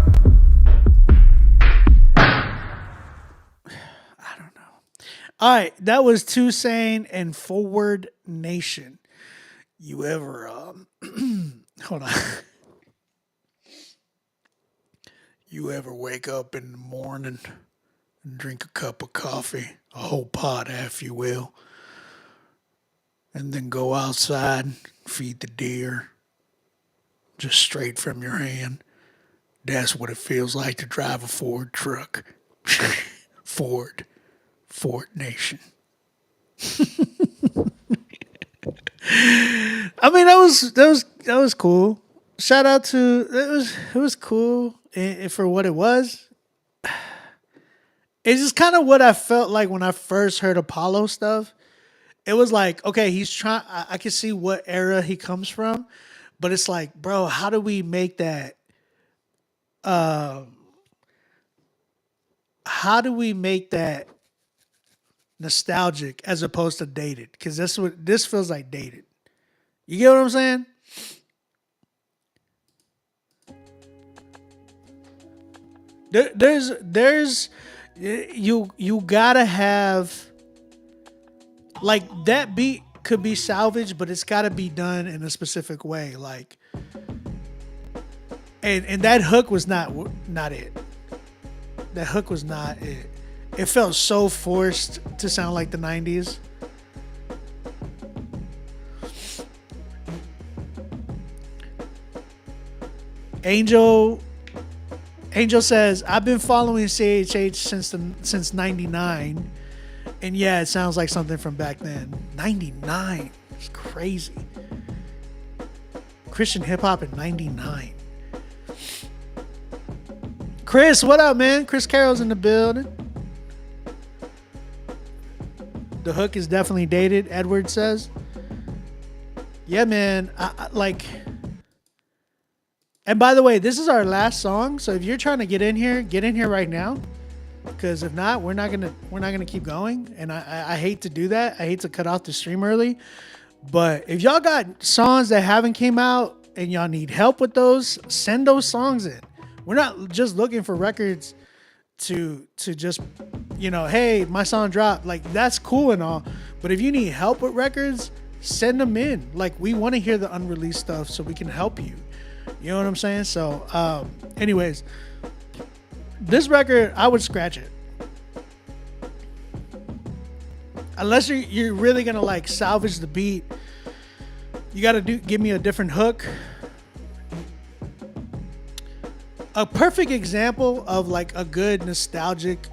all right, that was Toussaint and Forward Nation. You ever hold on. You ever wake up in the morning and drink a cup of coffee, a whole pot, if you will, and then go outside, feed the deer, just straight from your hand? That's what it feels like to drive a Ford truck. Ford Nation. I mean, that was cool. Shout out to it was cool for what it was. It's just kind of what I felt like when I first heard Apollo stuff. It was like, okay, he's trying. I can see what era he comes from, but it's like, bro, how do we make that? How do we make that nostalgic as opposed to dated? Because that's what this feels like, dated. You get what I'm saying? There's you gotta have, like, that beat could be salvaged, but it's gotta be done in a specific way. Like, and that hook was not it. That hook was not it. It felt so forced to sound like the 90s. Angel says, I've been following CHH since 99. And yeah, it sounds like something from back then. 99. It's crazy. Christian hip hop in 99. Chris, what up, man? Chris Carroll's in the building. The hook is definitely dated, Edward says. Yeah, man. I like. And by the way, this is our last song. So if you're trying to get in here right now. Because if not, we're not gonna keep going. And I hate to do that. I hate to cut off the stream early. But if y'all got songs that haven't came out and y'all need help with those, send those songs in. We're not just looking for records to just, hey, my song dropped. Like, that's cool and all. But if you need help with records, send them in. Like, we want to hear the unreleased stuff so we can help you. You know what I'm saying? So, anyways, this record, I would scratch it. Unless you're really going to, like, salvage the beat, you got to give me a different hook. A perfect example of, like, a good nostalgic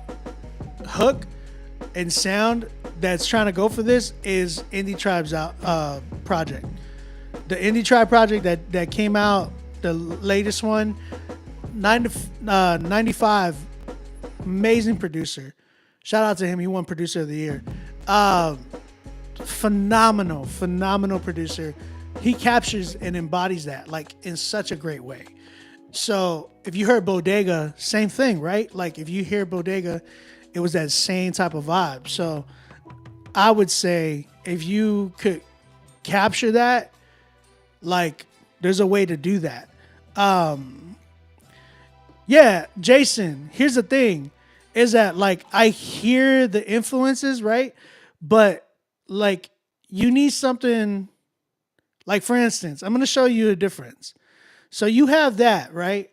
hook and sound that's trying to go for this is Indie Tribe's project. The Indie Tribe project that came out, the latest one, 95, amazing producer. Shout out to him. He won Producer of the Year. Phenomenal producer. He captures and embodies that, like, in such a great way. So if you heard Bodega, same thing, right? Like, if you hear Bodega, it was that same type of vibe. So I would say if you could capture that, like, there's a way to do that. Yeah, Jason, here's the thing, is that, like, I hear the influences, right? But, like, you need something, like, for instance, I'm going to show you a difference. So you have that, right?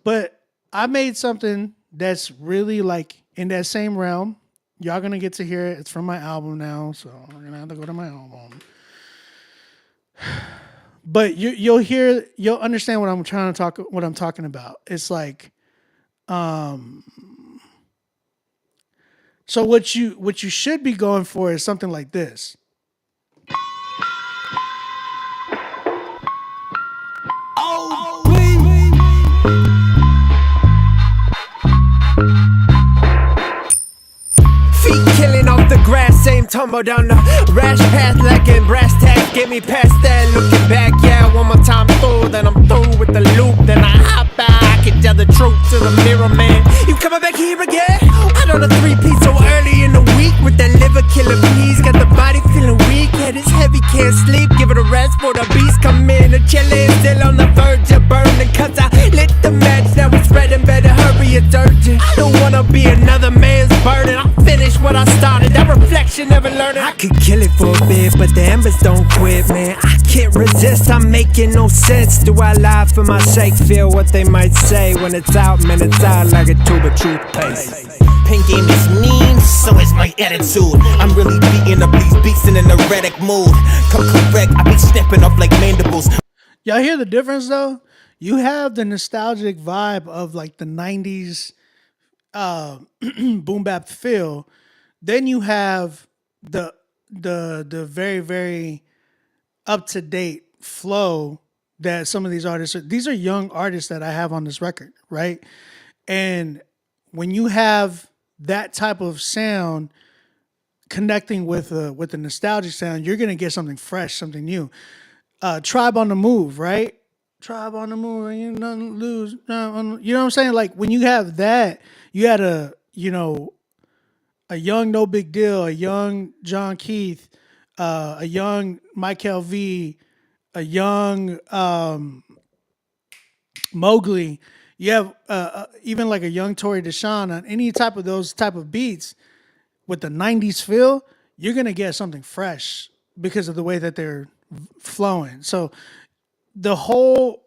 But I made something that's really, like, in that same realm. Y'all going to get to hear it. It's from my album now, so we're going to have to go to my album. But you'll understand what I'm talking about. It's like, so what you should be going for is something like this. tumble down the rash path like in brass tacks. Get me past that, looking back, yeah, one more time through. Then I'm through with the loop, then I hop back. I can tell the truth to the mirror, man. You coming back here again? I know the 3-piece so early in the week with that liver killer bees. Got the body feeling weak, head is heavy, can't sleep. Give it a rest for the beast come in. The chillin' still on the verge of burning. Cause I lit the match, now it's spreading. Better hurry, it's urgent. I don't wanna be another man's burden. I'll finish what I started, that reflection never learning. I could kill it for a bit, but the embers don't quit, man. I can't resist, I'm making no sense. Do I lie for my sake? Feel what they might say. When it's out, man, it's out like a tube of toothpaste. Pen game is mean, so is my attitude. I'm really beating up these beats in an erratic mood. Come correct, I be stepping up like mandibles. Y'all hear the difference though? You have the nostalgic vibe of like the 90s boom bap feel. Then you have the very, very up to date flow that some of these artists these are young artists that I have on this record, right? And when you have that type of sound connecting with a nostalgic sound, you're gonna get something fresh, something new. Tribe on the Move, right? Tribe on the Move, you nothing to lose. You know what I'm saying? Like when you have that, you had a young No Big Deal, a young John Keith, a young Mike LV, a young Mowgli. You have even like a young Tory Deshawn on any type of those type of beats with the 90s feel, you're going to get something fresh because of the way that they're flowing. So the whole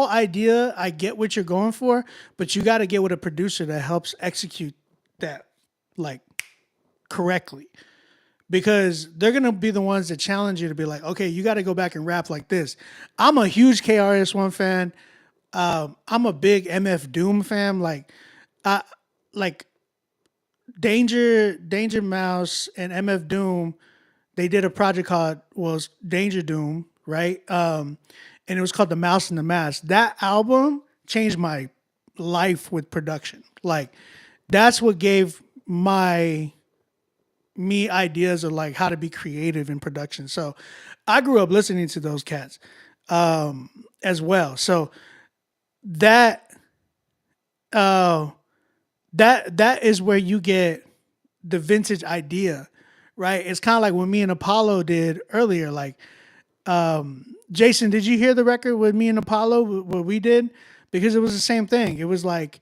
idea, I get what you're going for, but you got to get with a producer that helps execute that like correctly. Because they're going to be the ones that challenge you to be like, okay, you got to go back and rap like this. I'm a huge KRS-One fan. I'm a big MF Doom fan. Like Danger Mouse and MF Doom, they did a project called Danger Doom, right? And it was called The Mouse and the Mask. That album changed my life with production. Like that's what gave me ideas of like how to be creative in production. So I grew up listening to those cats as well. So that is where you get the vintage idea, right? It's kind of like what me and Apollo did earlier. Like, Jason, did you hear the record with me and Apollo, what we did? Because it was the same thing. It was like,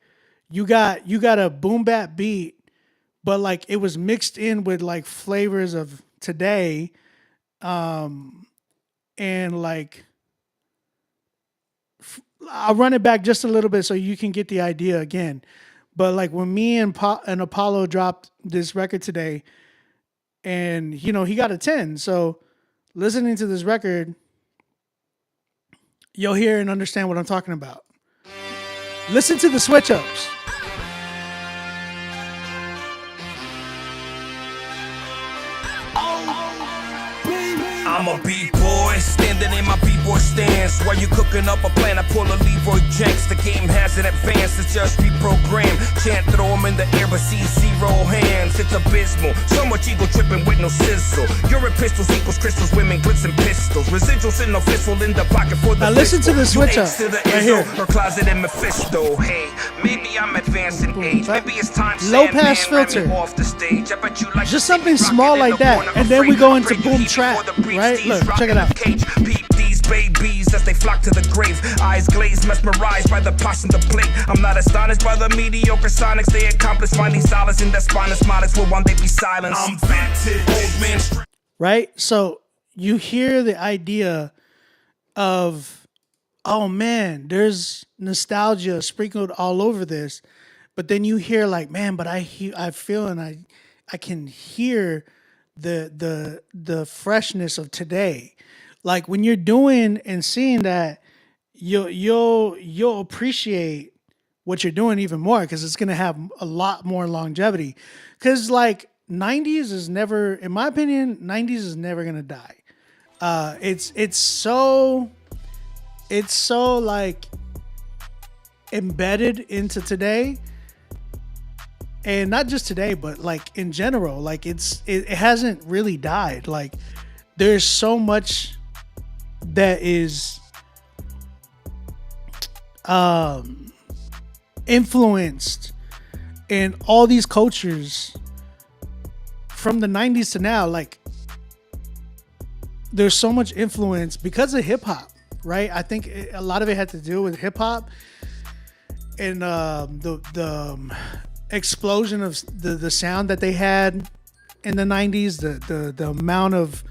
you got a boom bap beat, but like it was mixed in with like flavors of today. And like, I'll run it back just a little bit so you can get the idea again. But like when me and Apollo dropped this record today, and he got a 10. So listening to this record, you'll hear and understand what I'm talking about. Listen to the switch ups. I'm a B-boy, standing in my B-boy stance. While you cooking up a plan, I pull a Leroy Jenks. The game has an advance, it's just reprogrammed. Can't throw them in the air, but see zero hands. It's abysmal, so much ego tripping with no sizzle. Urine pistols equals crystals, women, glitz and pistols. Residuals in the fistful in the pocket for the now listen to the switch up right here. Her closet and Mephisto. Hey, maybe I'm advancing age. Maybe it's time low pass filter. Off the stage. I bet you like just something small like that, and then we go into boom trap. Right? Look, check it out. Peep these babies as they flock to the grave. Eyes glazed, mesmerized by the posh and the plate. I'm not astonished by the mediocre sonics. They accomplish finding solace in their spineless modest. Will one day be silenced? I'm vintage, old man. Right? So you hear the idea of, oh man, there's nostalgia sprinkled all over this. But then you hear like, man, but I feel and I can hear the freshness of today. Like when you're doing and seeing that, you'll appreciate what you're doing even more because it's gonna have a lot more longevity. Because like 90s is never, in my opinion, 90s is never gonna die. It's so like embedded into today. And not just today, but like in general, like it hasn't really died. Like there's so much that is influenced in all these cultures from the 90s to now. Like there's so much influence because of hip hop, right? I think a lot of it had to do with hip hop and the explosion of the sound that they had in the 90s, the amount of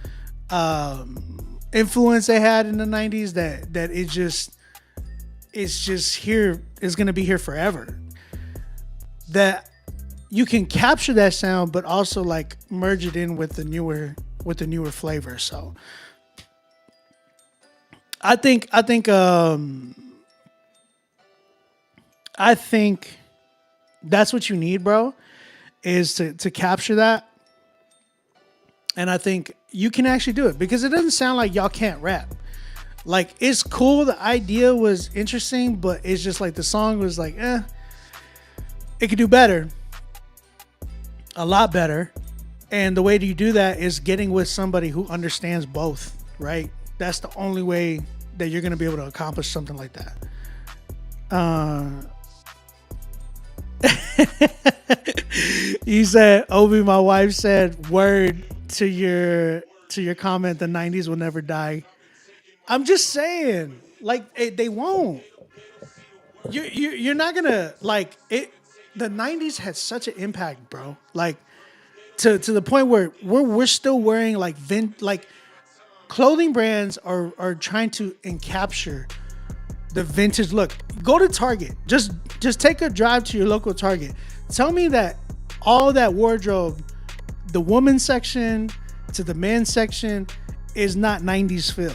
influence they had in the 90s that it's just here, is going to be here forever. That you can capture that sound but also like merge it in with the newer flavor. So I think that's what you need, bro, is to capture that. And I think you can actually do it because it doesn't sound like y'all can't rap. Like, it's cool. The idea was interesting, but it's just like the song was like, it could do better. A lot better. And the way that you do that is getting with somebody who understands both, right? That's the only way that you're going to be able to accomplish something like that. You said, Obi, my wife said, word to your comment, the 90s will never die. I'm just saying, like, they won't. You're not gonna, like, it. The 90s had such an impact, bro. Like, to the point where we're still wearing like clothing brands are trying to encapture the vintage look. Go to Target. Just take a drive to your local Target. Tell me that all that wardrobe, the women's section to the men's section, is not 90s feel.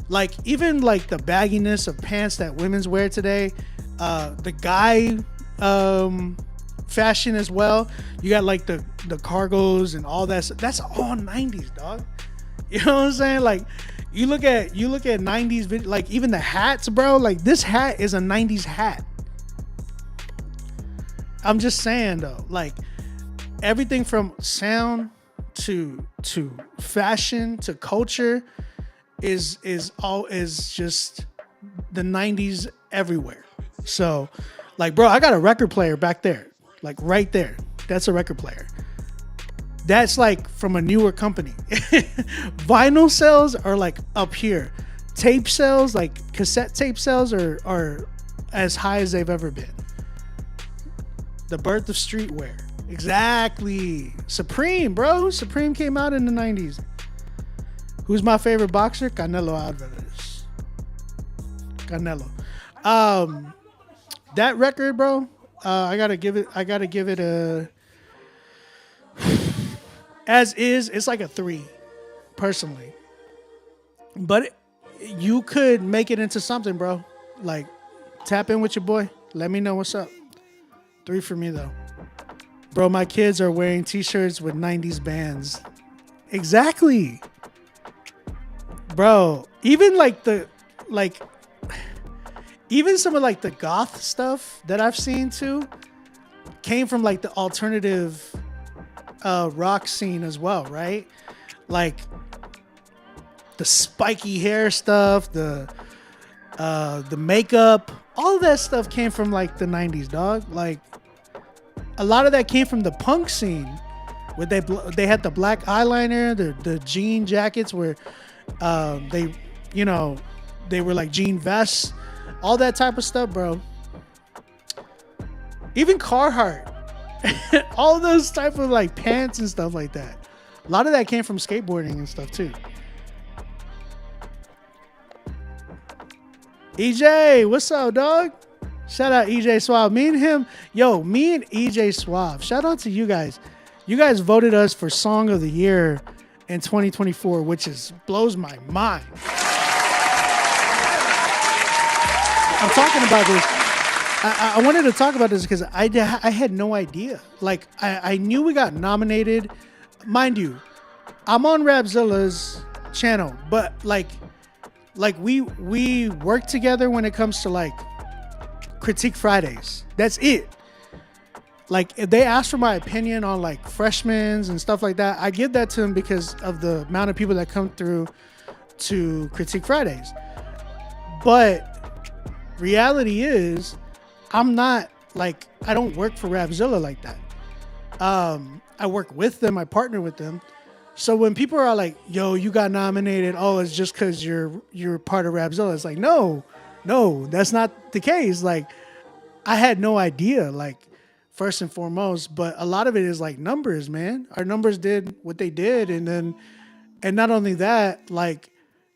Like, even like the bagginess of pants that women's wear today, the guy fashion as well. You got like the cargos and all that. That's all 90s, dog. You know what I'm saying? Like, you look at 90s, like even the hats, bro. Like, this hat is a 90s hat. I'm just saying though, like, everything from sound to fashion to culture is just the 90s everywhere. So, like, bro, I got a record player back there, like right there. That's a record player. That's like from a newer company. Vinyl sales are like up here. Tape sales, like cassette tape sales, are as high as they've ever been. The birth of streetwear. Exactly. Supreme, bro. Supreme came out in the 90s. Who's my favorite boxer? Canelo Alvarez. Canelo. That record, bro, I gotta give it a, as is, it's like a 3, personally. But you could make it into something, bro. Like, tap in with your boy. Let me know what's up. 3 for me, though. Bro, my kids are wearing t-shirts with 90s bands. Exactly. Bro, even even some of like the goth stuff that I've seen too came from like the alternative rock scene as well, right? Like the spiky hair stuff, the makeup, all of that stuff came from like the 90s, dog. Like, a lot of that came from the punk scene, where they had the black eyeliner, the jean jackets where they were like jean vests, all that type of stuff, bro. Even Carhartt, all those type of like pants and stuff like that. A lot of that came from skateboarding and stuff too. EJ, what's up, dog? Shout out EJ Suave. Me and EJ Suave. Shout out to you guys. You guys voted us for Song of the Year in 2024, which blows my mind. I'm talking about this. I wanted to talk about this because I had no idea. Like, I knew we got nominated. Mind you, I'm on Rapzilla's channel, but like we work together when it comes to like Critique Fridays. That's it. like if they ask for my opinion on like freshmen and stuff like that, I give that to them because of the amount of people that come through to Critique Fridays. But reality is, I'm not like, I don't work for Rapzilla like that. I work with them, I partner with them. So when people are like, yo, you got nominated, oh, it's just because you're part of Rapzilla. It's like, no, that's not the case. Like, I had no idea, like, first and foremost, but a lot of it is like numbers, man. Our numbers did what they did. And not only that, like,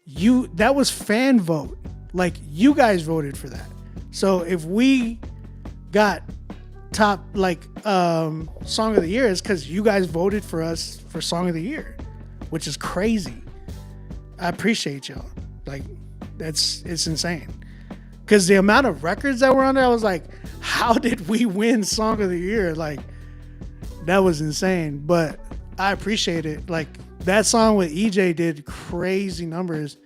that was fan vote. Like, you guys voted for that. So if we got top like song of the year, is because you guys voted for us for song of the year, which is crazy. I appreciate y'all. Like, it's insane. Because the amount of records that were on there, I was like, how did we win song of the year? Like, that was insane. But I appreciate it. Like, that song with EJ did crazy numbers.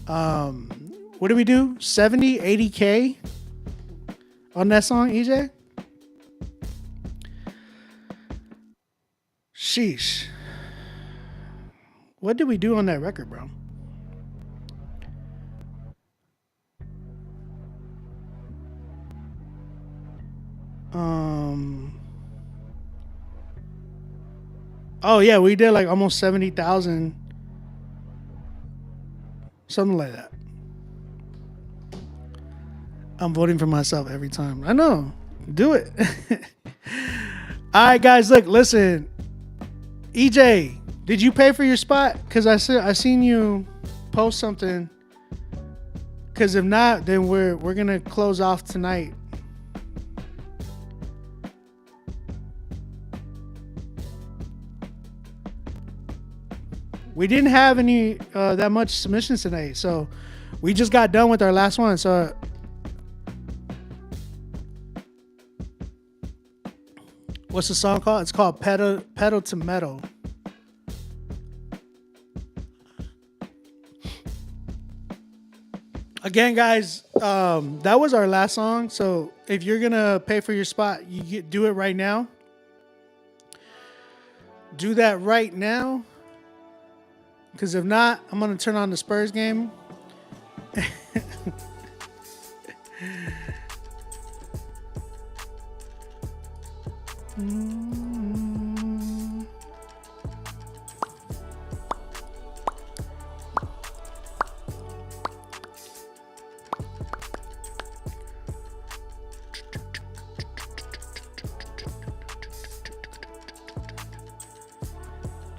What did we do? 70, 80K on that song, EJ? Sheesh. What did we do on that record, bro? Oh yeah, we did like almost 70,000, something like that. I'm voting for myself every time. I know. Do it. All right, guys. Look, listen. EJ, did you pay for your spot? Because I seen you post something. Because if not, then we're gonna close off tonight. We didn't have any that much submissions today, so we just got done with our last one. So what's the song called? It's called Pedal to Metal. Again, guys, that was our last song. So if you're gonna pay for your spot, do it right now. Do that right now. Because if not, I'm going to turn on the Spurs game.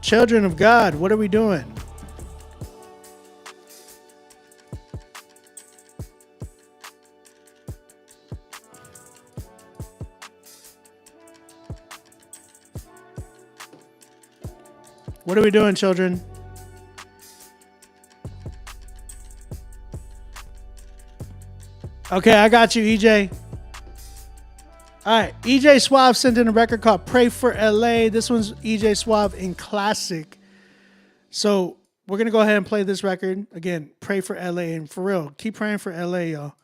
Children of God, what are we doing? What are we doing, children? Okay, I got you, EJ. All right, EJ Suave sent in a record called Pray for LA. This one's EJ Suave in classic. So we're going to go ahead and play this record. Again, Pray for LA. And for real, keep praying for LA, y'all.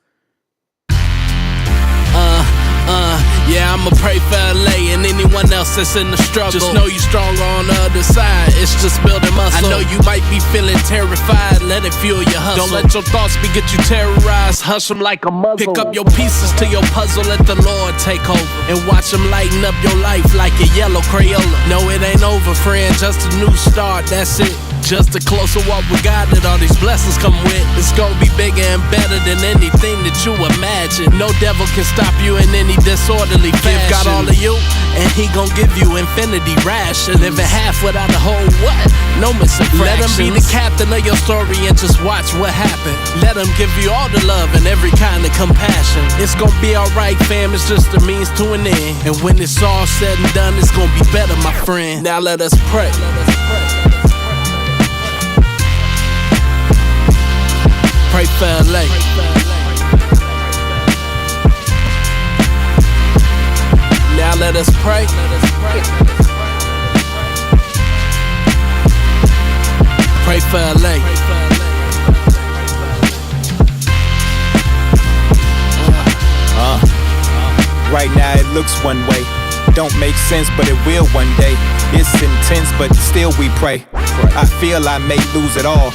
Yeah, I'ma pray for LA and anyone else that's in the struggle. Just know you stronger on the other side. It's just building muscle. I know you might be feeling terrified. Let it fuel your hustle. Don't let your thoughts get you terrorized. Hush them like a muzzle. Pick up your pieces to your puzzle. Let the Lord take over and watch him lighten up your life like a yellow Crayola. No, it ain't over, friend. Just a new start. That's it. Just a closer walk with God that all these blessings come with. It's gonna be bigger and better than anything that you imagine. No devil can stop you in any disorderly fashion. Give God all of you, and he gon' give you infinity ration. Living half without a whole what? No missing fractions. Let him be the captain of your story and just watch what happens. Let him give you all the love and every kind of compassion. It's gonna be alright, fam. It's just a means to an end. And when it's all said and done, it's gonna be better, my friend. Now let us pray. Pray for LA. Now let us pray. Pray for LA. Right now it looks one way. don't make sense, but it will one day. It's intense, but still we pray. I feel I may lose it all.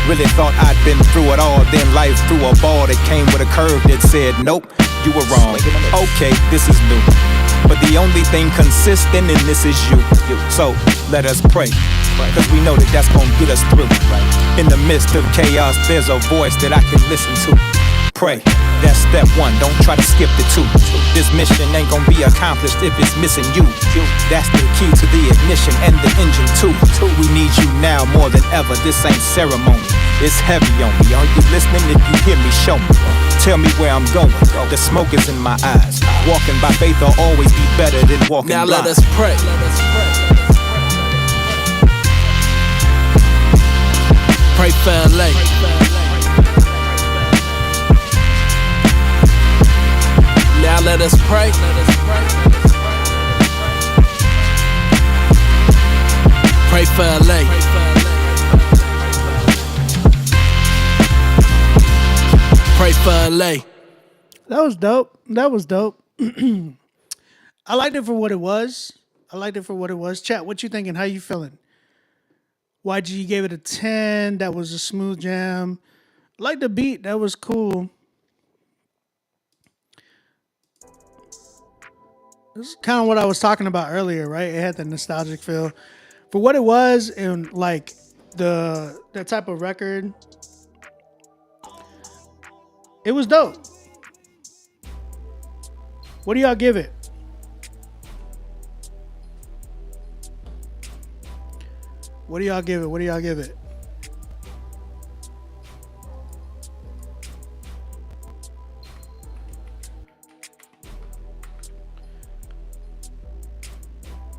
Really thought I'd been through it all. Then life threw a ball that came with a curve that said, nope, you were wrong. Okay, this is new. But the only thing consistent in this is you. So let us pray, cause we know that that's gonna get us through. In the midst of chaos, there's a voice that I can listen to. Pray, that's step one, don't try to skip the two. This mission ain't gonna be accomplished if it's missing you. That's the key to the ignition and the engine too. We need you now more than ever, this ain't ceremony. It's heavy on me, are you listening? If you hear me, show me. Tell me where I'm going, the smoke is in my eyes. Walking by faith will always be better than walking now blind. let us pray. Pray for LA. Now let us pray. Pray for LA. Pray for LA. That was dope. That was dope. I liked it for what it was. Chat, what you thinking? How you feeling? YG gave it a 10. That was a smooth jam. I like the beat. That was cool. This is kind of what I was talking about earlier, right? It had the nostalgic feel. For what it was and like that type of record, it was dope. What do y'all give it? What do y'all give it?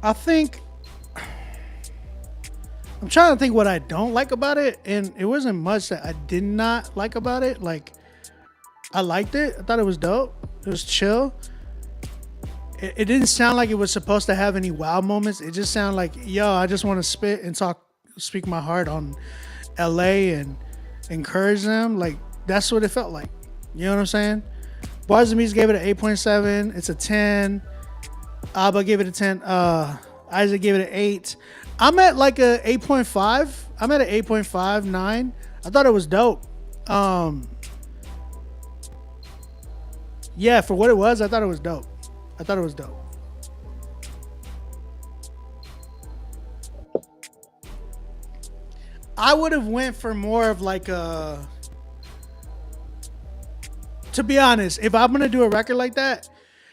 I think I'm trying to think what I don't like about it, and it wasn't much that I did not like about it. Like, I liked it. I thought it was dope. It was chill. It didn't sound like it was supposed to have any wow moments. It just sounded like, yo, I just want to spit and speak my heart on LA and encourage them. Like, that's what it felt like. You know what I'm saying? Bars and Beats gave it an 8.7. It's a 10. Abba gave it a 10. Isaac gave it an 8. I'm at like a 8.5. I'm at an 8.5, 9. I thought it was dope. Yeah, for what it was, I thought it was dope. I would have went for more of like a... To be honest, if I'm going to do a record like that,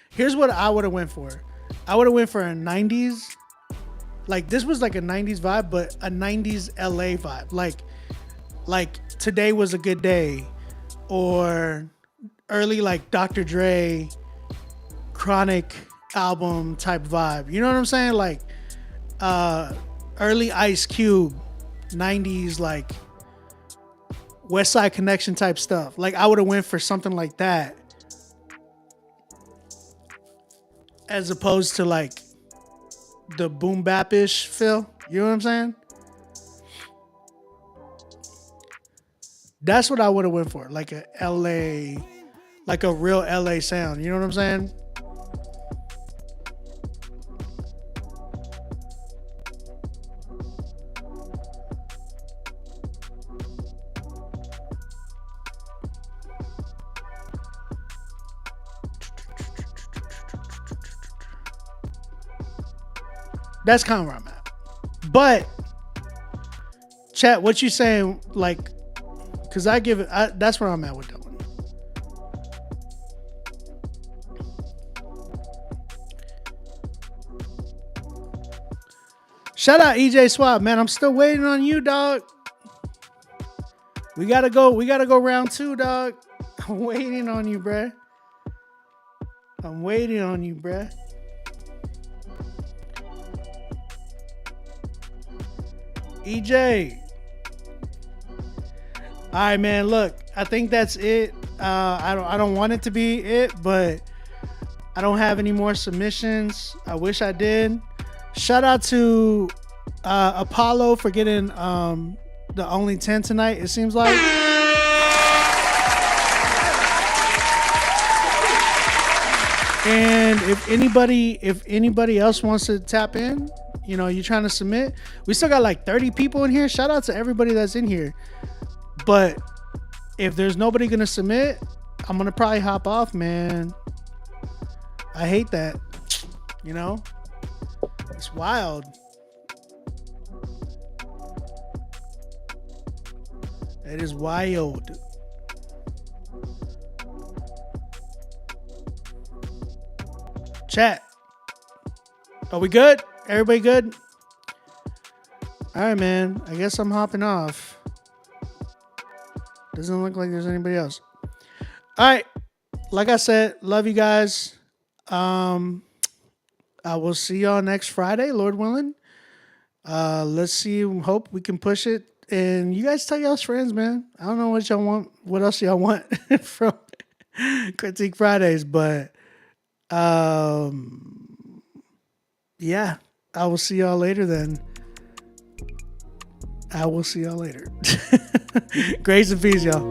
here's what I would have went for. I would have went for a 90s. Like, this was like a 90s vibe, but a 90s LA vibe. Like Today Was a Good Day, or early like Dr. Dre, Chronic album type vibe. You know what I'm saying? Like early Ice Cube, 90s like West Side Connection type stuff. Like, I would have went for something like that, as opposed to like the boom bap-ish feel. You know what I'm saying? That's what I would have went for. Like a LA, like a real LA sound. You know what I'm saying? That's kind of where I'm at. But chat, what you saying? Like, because I give it, that's where I'm at with that one. Shout out EJ Swap, man. I'm still waiting on you, dog. We gotta go round 2, dog. I'm waiting on you, bruh. EJ. All right, man. Look, I think that's it. I don't want it to be it, but I don't have any more submissions. I wish I did. Shout out to Apollo for getting the only 10 tonight, it seems like. And And if anybody else wants to tap in, you know, you're trying to submit, we still got like 30 people in here. Shout out to everybody that's in here. But if there's nobody gonna submit, I'm gonna probably hop off, man. I hate that. You know, it's wild. It is wild. Chat. Are we good? Everybody good? All right, man. I guess I'm hopping off. Doesn't look like there's anybody else. All right. Like I said, love you guys. I will see y'all next Friday, Lord willing. Let's see. Hope we can push it. And you guys tell y'all's friends, man. I don't know what y'all want. What else y'all want from Critique Fridays, but yeah, I will see y'all later then. I will see y'all later. Grace and peace, y'all.